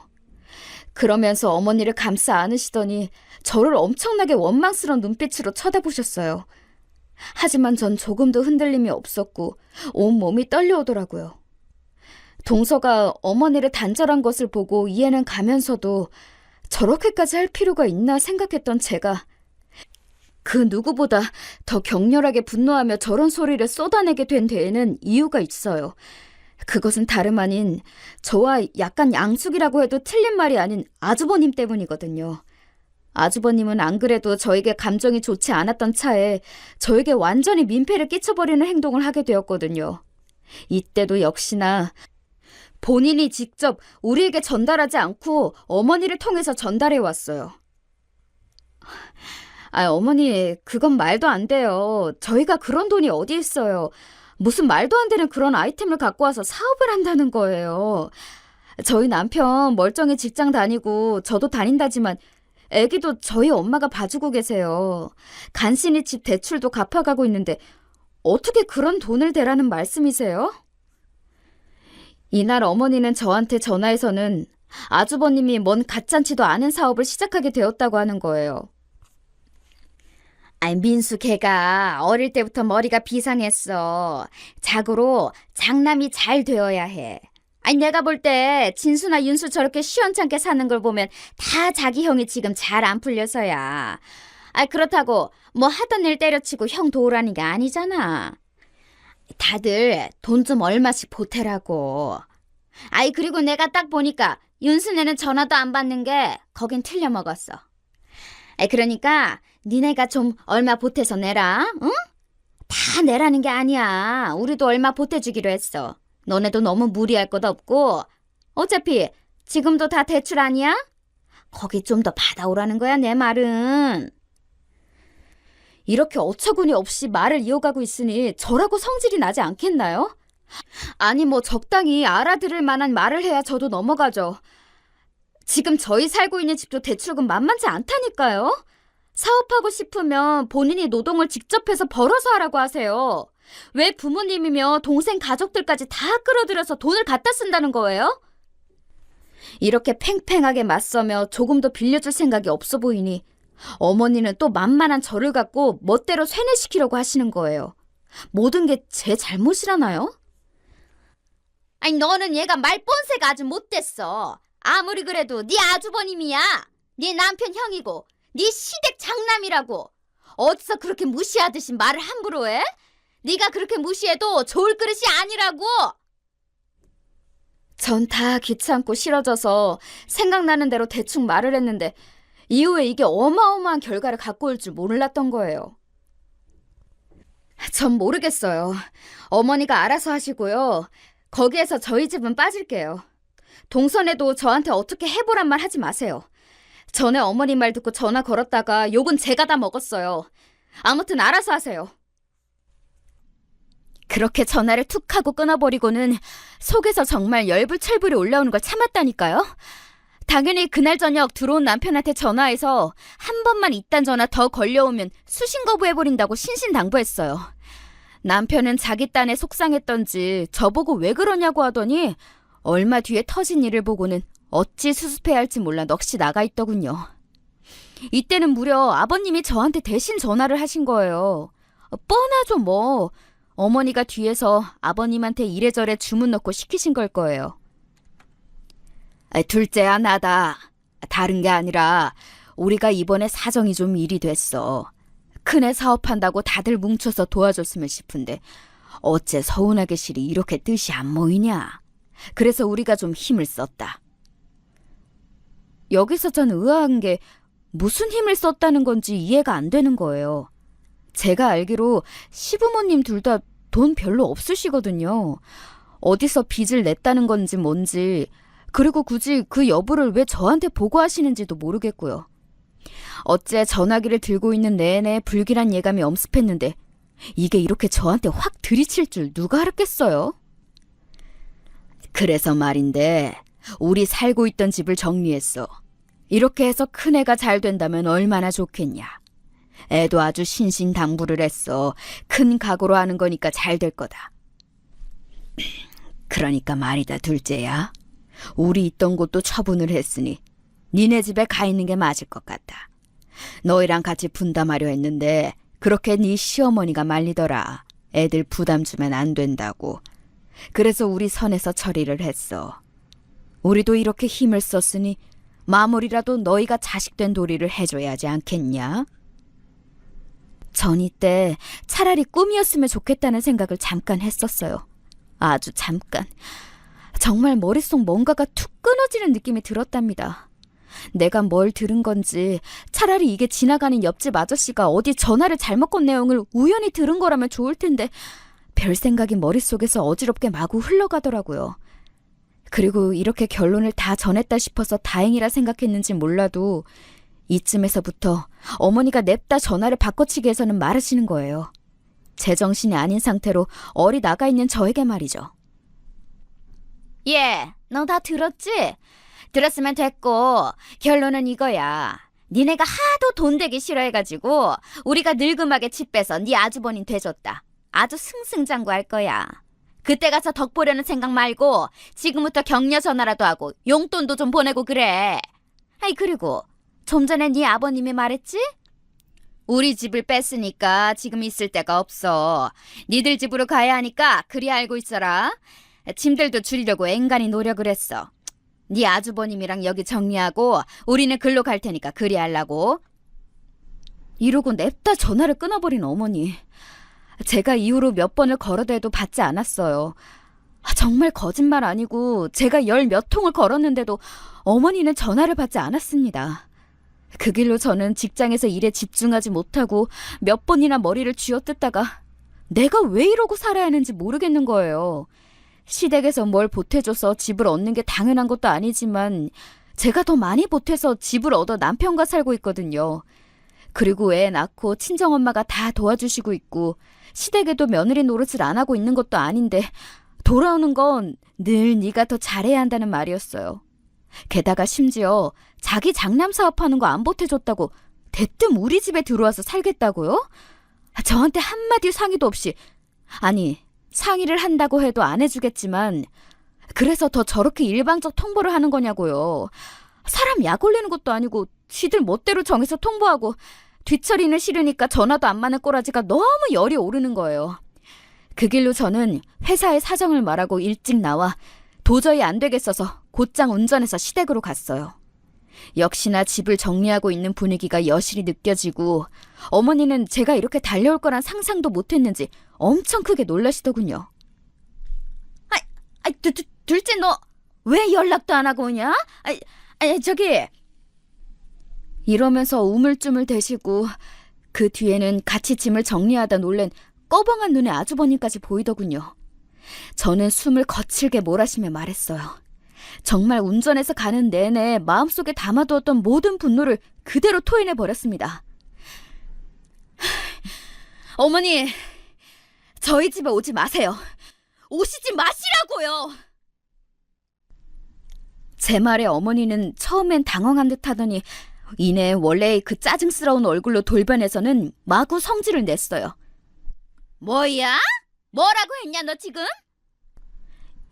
그러면서 어머니를 감싸 안으시더니 저를 엄청나게 원망스러운 눈빛으로 쳐다보셨어요. 하지만 전 조금도 흔들림이 없었고 온몸이 떨려오더라고요. 동서가 어머니를 단절한 것을 보고 이해는 가면서도 저렇게까지 할 필요가 있나 생각했던 제가 그 누구보다 더 격렬하게 분노하며 저런 소리를 쏟아내게 된 데에는 이유가 있어요. 그것은 다름 아닌 저와 약간 양숙이라고 해도 틀린 말이 아닌 아주버님 때문이거든요. 아주버님은 안 그래도 저에게 감정이 좋지 않았던 차에 저에게 완전히 민폐를 끼쳐버리는 행동을 하게 되었거든요. 이때도 역시나 본인이 직접 우리에게 전달하지 않고 어머니를 통해서 전달해 왔어요. 어머니, 그건 말도 안 돼요. 저희가 그런 돈이 어디 있어요. 무슨 말도 안 되는 그런 아이템을 갖고 와서 사업을 한다는 거예요. 저희 남편 멀쩡히 직장 다니고 저도 다닌다지만 애기도 저희 엄마가 봐주고 계세요. 간신히 집 대출도 갚아가고 있는데 어떻게 그런 돈을 대라는 말씀이세요? 이날 어머니는 저한테 전화해서는 아주버님이 뭔 가짠치도 않은 사업을 시작하게 되었다고 하는 거예요. 민수 걔가 어릴 때부터 머리가 비상했어. 자고로 장남이 잘 되어야 해. 내가 볼 때 진수나 윤수 저렇게 시원찮게 사는 걸 보면 다 자기 형이 지금 잘 안 풀려서야. 그렇다고 뭐 하던 일 때려치고 형 도우라는 게 아니잖아. 다들 돈 좀 얼마씩 보태라고. 그리고 내가 딱 보니까 윤수네는 전화도 안 받는 게 거긴 틀려먹었어. 그러니까 니네가 좀 얼마 보태서 내라, 응? 다 내라는 게 아니야. 우리도 얼마 보태주기로 했어. 너네도 너무 무리할 것 없고 어차피 지금도 다 대출 아니야? 거기 좀 더 받아오라는 거야, 내 말은. 이렇게 어처구니 없이 말을 이어가고 있으니 저라고 성질이 나지 않겠나요? 뭐 적당히 알아들을 만한 말을 해야 저도 넘어가죠. 지금 저희 살고 있는 집도 대출금 만만치 않다니까요. 사업하고 싶으면 본인이 노동을 직접 해서 벌어서 하라고 하세요. 왜 부모님이며 동생 가족들까지 다 끌어들여서 돈을 갖다 쓴다는 거예요? 이렇게 팽팽하게 맞서며 조금도 빌려줄 생각이 없어 보이니 어머니는 또 만만한 저를 갖고 멋대로 쇠뇌시키려고 하시는 거예요. 모든 게 제 잘못이라나요? 너는 얘가 말본세가 아주 못됐어. 아무리 그래도 네 아주버님이야. 네 남편 형이고 네 시댁 장남이라고. 어디서 그렇게 무시하듯이 말을 함부로 해? 네가 그렇게 무시해도 좋을 그릇이 아니라고. 전 다 귀찮고 싫어져서 생각나는 대로 대충 말을 했는데 이후에 이게 어마어마한 결과를 갖고 올 줄 몰랐던 거예요. 전 모르겠어요. 어머니가 알아서 하시고요. 거기에서 저희 집은 빠질게요. 동선에도 저한테 어떻게 해보란 말 하지 마세요. 전에 어머니 말 듣고 전화 걸었다가 욕은 제가 다 먹었어요. 아무튼 알아서 하세요. 그렇게 전화를 툭 하고 끊어버리고는 속에서 정말 열불철불이 올라오는 걸 참았다니까요. 당연히 그날 저녁 들어온 남편한테 전화해서 한 번만 이딴 전화 더 걸려오면 수신 거부해버린다고 신신당부했어요. 남편은 자기 딴에 속상했던지 저보고 왜 그러냐고 하더니 얼마 뒤에 터진 일을 보고는 어찌 수습해야 할지 몰라 넋이 나가 있더군요. 이때는 무려 아버님이 저한테 대신 전화를 하신 거예요. 뻔하죠 뭐. 어머니가 뒤에서 아버님한테 이래저래 주문 넣고 시키신 걸 거예요. 둘째야 나다. 다른 게 아니라 우리가 이번에 사정이 좀 일이 됐어. 큰애 사업한다고 다들 뭉쳐서 도와줬으면 싶은데 어째 서운하게 실이 이렇게 뜻이 안 모이냐. 그래서 우리가 좀 힘을 썼다. 여기서 전 의아한 게 무슨 힘을 썼다는 건지 이해가 안 되는 거예요. 제가 알기로 시부모님 둘 다 돈 별로 없으시거든요. 어디서 빚을 냈다는 건지 뭔지, 그리고 굳이 그 여부를 왜 저한테 보고하시는지도 모르겠고요. 어째 전화기를 들고 있는 내내 불길한 예감이 엄습했는데 이게 이렇게 저한테 확 들이칠 줄 누가 알았겠어요? 그래서 말인데 우리 살고 있던 집을 정리했어. 이렇게 해서 큰애가 잘 된다면 얼마나 좋겠냐. 애도 아주 신신당부를 했어. 큰 각오로 하는 거니까 잘 될 거다. 그러니까 말이다 둘째야. 우리 있던 곳도 처분을 했으니 니네 집에 가 있는 게 맞을 것 같다. 너희랑 같이 분담하려 했는데 그렇게 네 시어머니가 말리더라. 애들 부담 주면 안 된다고. 그래서 우리 선에서 처리를 했어. 우리도 이렇게 힘을 썼으니 마무리라도 너희가 자식된 도리를 해줘야 하지 않겠냐? 전 이때 차라리 꿈이었으면 좋겠다는 생각을 잠깐 했었어요. 아주 잠깐. 정말 머릿속 뭔가가 툭 끊어지는 느낌이 들었답니다. 내가 뭘 들은 건지 차라리 이게 지나가는 옆집 아저씨가 어디 전화를 잘못 건 내용을 우연히 들은 거라면 좋을 텐데 별 생각이 머릿속에서 어지럽게 마구 흘러가더라고요. 그리고 이렇게 결론을 다 전했다 싶어서 다행이라 생각했는지 몰라도 이쯤에서부터 어머니가 냅다 전화를 바꿔치기 해서는 말하시는 거예요. 제정신이 아닌 상태로 어리 나가 있는 저에게 말이죠. 예, 너 다 들었지? 들었으면 됐고 결론은 이거야. 니네가 하도 돈 되기 싫어해가지고 우리가 늙음하게 집 빼서 네 아주버님 돼줬다. 아주 승승장구할 거야. 그때 가서 덕 보려는 생각 말고 지금부터 격려 전화라도 하고 용돈도 좀 보내고 그래. 아이 그리고 좀 전에 네 아버님이 말했지? 우리 집을 뺐으니까 지금 있을 데가 없어. 니들 집으로 가야 하니까 그리 알고 있어라. 짐들도 줄이려고 앵간히 노력을 했어. 네 아주버님이랑 여기 정리하고 우리는 글로 갈 테니까 그리 하려고. 이러고 냅다 전화를 끊어버린 어머니. 제가 이후로 몇 번을 걸어대도 받지 않았어요. 정말 거짓말 아니고 제가 열 몇 통을 걸었는데도 어머니는 전화를 받지 않았습니다. 그 길로 저는 직장에서 일에 집중하지 못하고 몇 번이나 머리를 쥐어뜯다가 내가 왜 이러고 살아야 하는지 모르겠는 거예요. 시댁에서 뭘 보태줘서 집을 얻는 게 당연한 것도 아니지만 제가 더 많이 보태서 집을 얻어 남편과 살고 있거든요. 그리고 애 낳고 친정엄마가 다 도와주시고 있고 시댁에도 며느리 노릇을 안 하고 있는 것도 아닌데 돌아오는 건 늘 네가 더 잘해야 한다는 말이었어요. 게다가 심지어 자기 장남 사업하는 거 안 보태줬다고 대뜸 우리 집에 들어와서 살겠다고요? 저한테 한마디 상의도 없이, 아니 상의를 한다고 해도 안 해주겠지만 그래서 더 저렇게 일방적 통보를 하는 거냐고요. 사람 약 올리는 것도 아니고 지들 멋대로 정해서 통보하고 뒤처리는 싫으니까 전화도 안 받는 꼬라지가 너무 열이 오르는 거예요. 그 길로 저는 회사에 사정을 말하고 일찍 나와 도저히 안 되겠어서 곧장 운전해서 시댁으로 갔어요. 역시나 집을 정리하고 있는 분위기가 여실히 느껴지고 어머니는 제가 이렇게 달려올 거란 상상도 못했는지 엄청 크게 놀라시더군요. 둘째 너 왜 연락도 안 하고 오냐? 저기 이러면서 우물쭈물 대시고 그 뒤에는 같이 짐을 정리하다 놀란 꺼벙한 눈의 아주버님까지 보이더군요. 저는 숨을 거칠게 몰아쉬며 말했어요. 정말 운전해서 가는 내내 마음속에 담아두었던 모든 분노를 그대로 토해내버렸습니다. 어머니 저희 집에 오지 마세요. 오시지 마시라고요. 제 말에 어머니는 처음엔 당황한 듯 하더니 이내 원래의 그 짜증스러운 얼굴로 돌변해서는 마구 성질을 냈어요. 뭐야? 뭐라고 했냐 너 지금?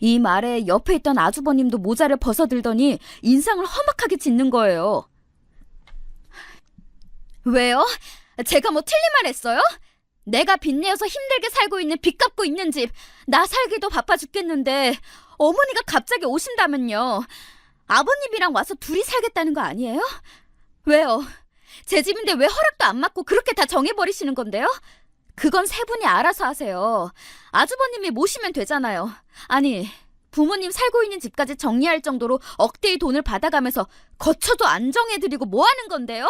이 말에 옆에 있던 아주버님도 모자를 벗어들더니 인상을 험악하게 짓는 거예요. 왜요? 제가 뭐 틀린 말 했어요? 내가 빚내어서 힘들게 살고 있는 빚 갚고 있는 집, 나 살기도 바빠 죽겠는데 어머니가 갑자기 오신다면요. 아버님이랑 와서 둘이 살겠다는 거 아니에요? 왜요? 제 집인데 왜 허락도 안 받고 그렇게 다 정해버리시는 건데요? 그건 세 분이 알아서 하세요. 아주버님이 모시면 되잖아요. 아니, 부모님 살고 있는 집까지 정리할 정도로 억대의 돈을 받아가면서 거처도 안 정해드리고 뭐 하는 건데요?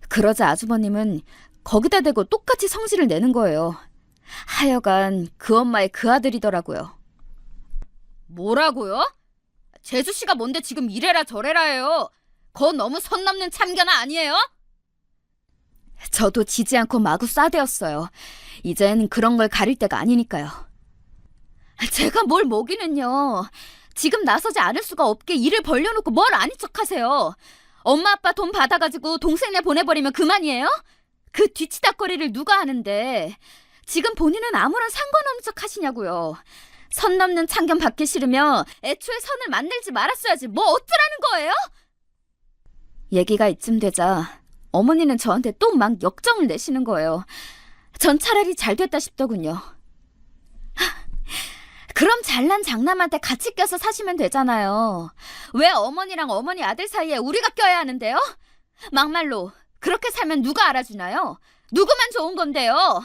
그러자 아주버님은 거기다 대고 똑같이 성질을 내는 거예요. 하여간 그 엄마의 그 아들이더라고요. 뭐라고요? 재수씨가 뭔데 지금 이래라 저래라 해요. 그거 너무 선 넘는 참견아 아니에요? 저도 지지 않고 마구 싸대었어요. 이젠 그런 걸 가릴 때가 아니니까요. 제가 뭘 먹이는요. 지금 나서지 않을 수가 없게 일을 벌려놓고 뭘 아닌 척하세요. 엄마 아빠 돈 받아가지고 동생네 보내버리면 그만이에요? 그 뒤치다거리를 누가 하는데 지금 본인은 아무런 상관없는 척 하시냐고요. 선 넘는 참견 받기 싫으면 애초에 선을 만들지 말았어야지 뭐 어쩌라는 거예요? 얘기가 이쯤 되자 어머니는 저한테 또 막 역정을 내시는 거예요. 전 차라리 잘 됐다 싶더군요. 그럼 잘난 장남한테 같이 껴서 사시면 되잖아요. 왜 어머니랑 어머니 아들 사이에 우리가 껴야 하는데요? 막말로 그렇게 살면 누가 알아주나요? 누구만 좋은 건데요?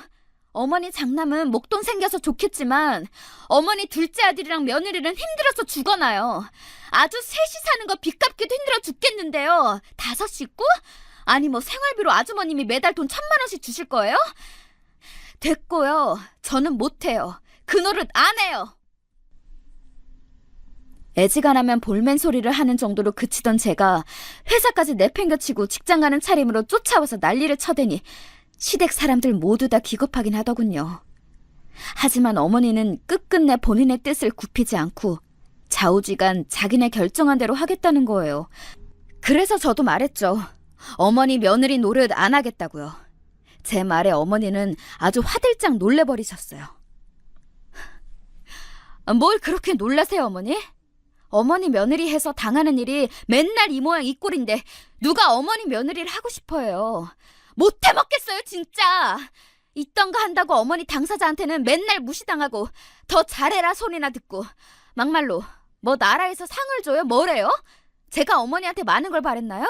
어머니 장남은 목돈 생겨서 좋겠지만 어머니 둘째 아들이랑 며느리는 힘들어서 죽어나요. 아주 셋이 사는 거 빚 갚기도 힘들어 죽겠는데요. 5 식구? 아니 뭐 생활비로 아주머님이 매달 돈 1,000만 원씩 주실 거예요? 됐고요. 저는 못해요. 그 노릇 안 해요. 애지간하면 볼멘 소리를 하는 정도로 그치던 제가 회사까지 내팽겨치고 직장 가는 차림으로 쫓아와서 난리를 쳐대니 시댁 사람들 모두 다 기겁하긴 하더군요. 하지만 어머니는 끝끝내 본인의 뜻을 굽히지 않고 좌우지간 자기네 결정한 대로 하겠다는 거예요. 그래서 저도 말했죠. 어머니 며느리 노릇 안 하겠다고요. 제 말에 어머니는 아주 화들짝 놀래버리셨어요. 뭘 그렇게 놀라세요, 어머니? 어머니 며느리 해서 당하는 일이 맨날 이 모양 이 꼴인데 누가 어머니 며느리를 하고 싶어요. 못해 먹겠어요, 진짜. 있던 거 한다고 어머니 당사자한테는 맨날 무시당하고 더 잘해라 소리나 듣고 막말로 뭐 나라에서 상을 줘요? 뭐래요? 제가 어머니한테 많은 걸 바랬나요?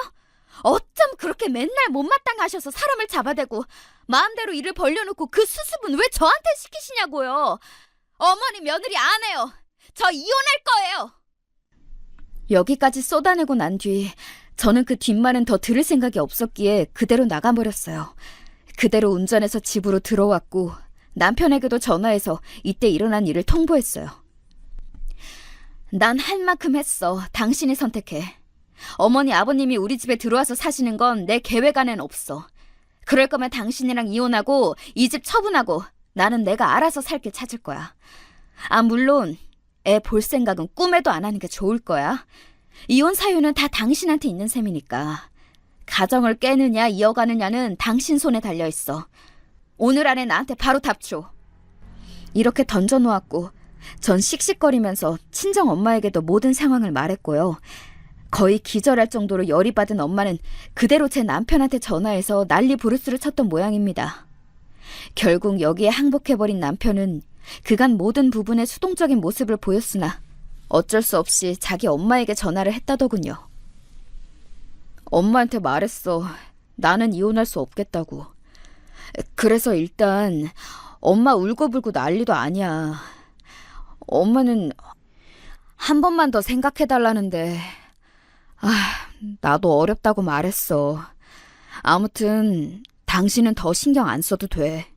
어쩜 그렇게 맨날 못마땅하셔서 사람을 잡아대고 마음대로 일을 벌려놓고 그 수습은 왜 저한테 시키시냐고요. 어머니 며느리 안 해요. 저 이혼할 거예요. 여기까지 쏟아내고 난 뒤 저는 그 뒷말은 더 들을 생각이 없었기에 그대로 나가버렸어요. 그대로 운전해서 집으로 들어왔고 남편에게도 전화해서 이때 일어난 일을 통보했어요. 난 할 만큼 했어. 당신이 선택해. 어머니 아버님이 우리 집에 들어와서 사시는 건 내 계획 안엔 없어. 그럴 거면 당신이랑 이혼하고 이 집 처분하고 나는 내가 알아서 살 길 찾을 거야. 아 물론 애 볼 생각은 꿈에도 안 하는 게 좋을 거야. 이혼 사유는 다 당신한테 있는 셈이니까. 가정을 깨느냐 이어가느냐는 당신 손에 달려있어. 오늘 안에 나한테 바로 답 줘. 이렇게 던져놓았고 전 씩씩거리면서 친정 엄마에게도 모든 상황을 말했고요. 거의 기절할 정도로 열이 받은 엄마는 그대로 제 남편한테 전화해서 난리 부르스를 쳤던 모양입니다. 결국 여기에 항복해버린 남편은 그간 모든 부분에 수동적인 모습을 보였으나 어쩔 수 없이 자기 엄마에게 전화를 했다더군요. 엄마한테 말했어. 나는 이혼할 수 없겠다고. 그래서 일단 엄마 울고불고 난리도 아니야. 엄마는 한 번만 더 생각해달라는데 나도 어렵다고 말했어. 아무튼 당신은 더 신경 안 써도 돼.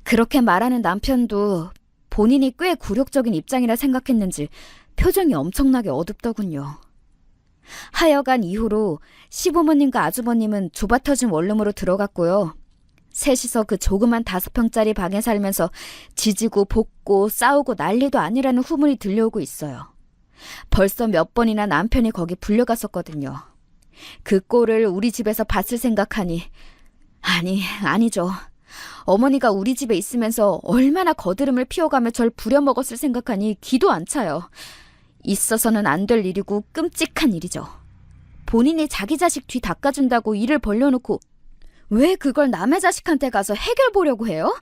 그렇게 말하는 남편도 본인이 꽤 굴욕적인 입장이라 생각했는지 표정이 엄청나게 어둡더군요. 하여간 이후로 시부모님과 아주버님은 좁아터진 원룸으로 들어갔고요. 셋이서 그 조그만 5평짜리 방에 살면서 지지고 볶고 싸우고 난리도 아니라는 후문이 들려오고 있어요. 벌써 몇 번이나 남편이 거기 불려갔었거든요. 그 꼴을 우리 집에서 봤을 생각하니 아니죠. 어머니가 우리 집에 있으면서 얼마나 거드름을 피워가며 절 부려먹었을 생각하니 기도 안 차요. 있어서는 안 될 일이고 끔찍한 일이죠. 본인이 자기 자식 뒤 닦아준다고 일을 벌려놓고 왜 그걸 남의 자식한테 가서 해결 보려고 해요?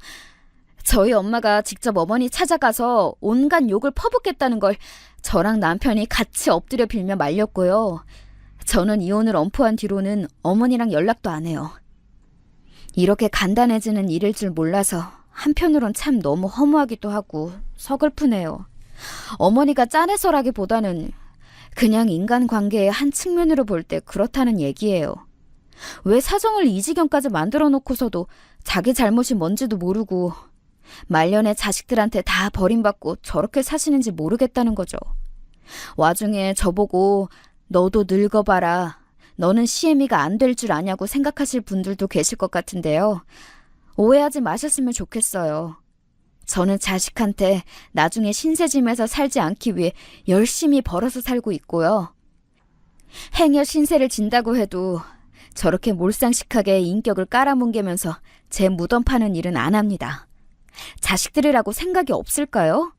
저희 엄마가 직접 어머니 찾아가서 온갖 욕을 퍼붓겠다는 걸 저랑 남편이 같이 엎드려 빌며 말렸고요. 저는 이혼을 엄포한 뒤로는 어머니랑 연락도 안 해요. 이렇게 간단해지는 일일 줄 몰라서 한편으론 참 너무 허무하기도 하고 서글프네요. 어머니가 짠해서라기보다는 그냥 인간관계의 한 측면으로 볼 때 그렇다는 얘기예요. 왜 사정을 이 지경까지 만들어 놓고서도 자기 잘못이 뭔지도 모르고 말년에 자식들한테 다 버림받고 저렇게 사시는지 모르겠다는 거죠. 와중에 저보고 너도 늙어봐라. 너는 시애미가 안 될 줄 아냐고 생각하실 분들도 계실 것 같은데요. 오해하지 마셨으면 좋겠어요. 저는 자식한테 나중에 신세짐에서 살지 않기 위해 열심히 벌어서 살고 있고요. 행여 신세를 진다고 해도 저렇게 몰상식하게 인격을 깔아뭉개면서 제 무덤 파는 일은 안 합니다. 자식들이라고 생각이 없을까요?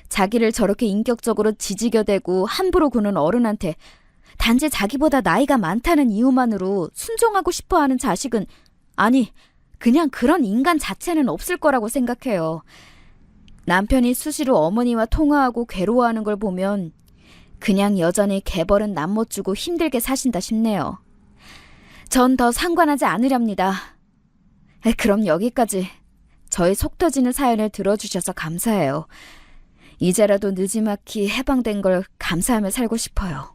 자기를 저렇게 인격적으로 지지겨대고 함부로 구는 어른한테 단지 자기보다 나이가 많다는 이유만으로 순종하고 싶어 하는 자식은, 아니, 그냥 그런 인간 자체는 없을 거라고 생각해요. 남편이 수시로 어머니와 통화하고 괴로워하는 걸 보면 그냥 여전히 개벌은 남 못 주고 힘들게 사신다 싶네요. 전 더 상관하지 않으렵니다. 그럼 여기까지. 저의 속 터지는 사연을 들어주셔서 감사해요. 이제라도 느지막이 해방된 걸 감사하며 살고 싶어요.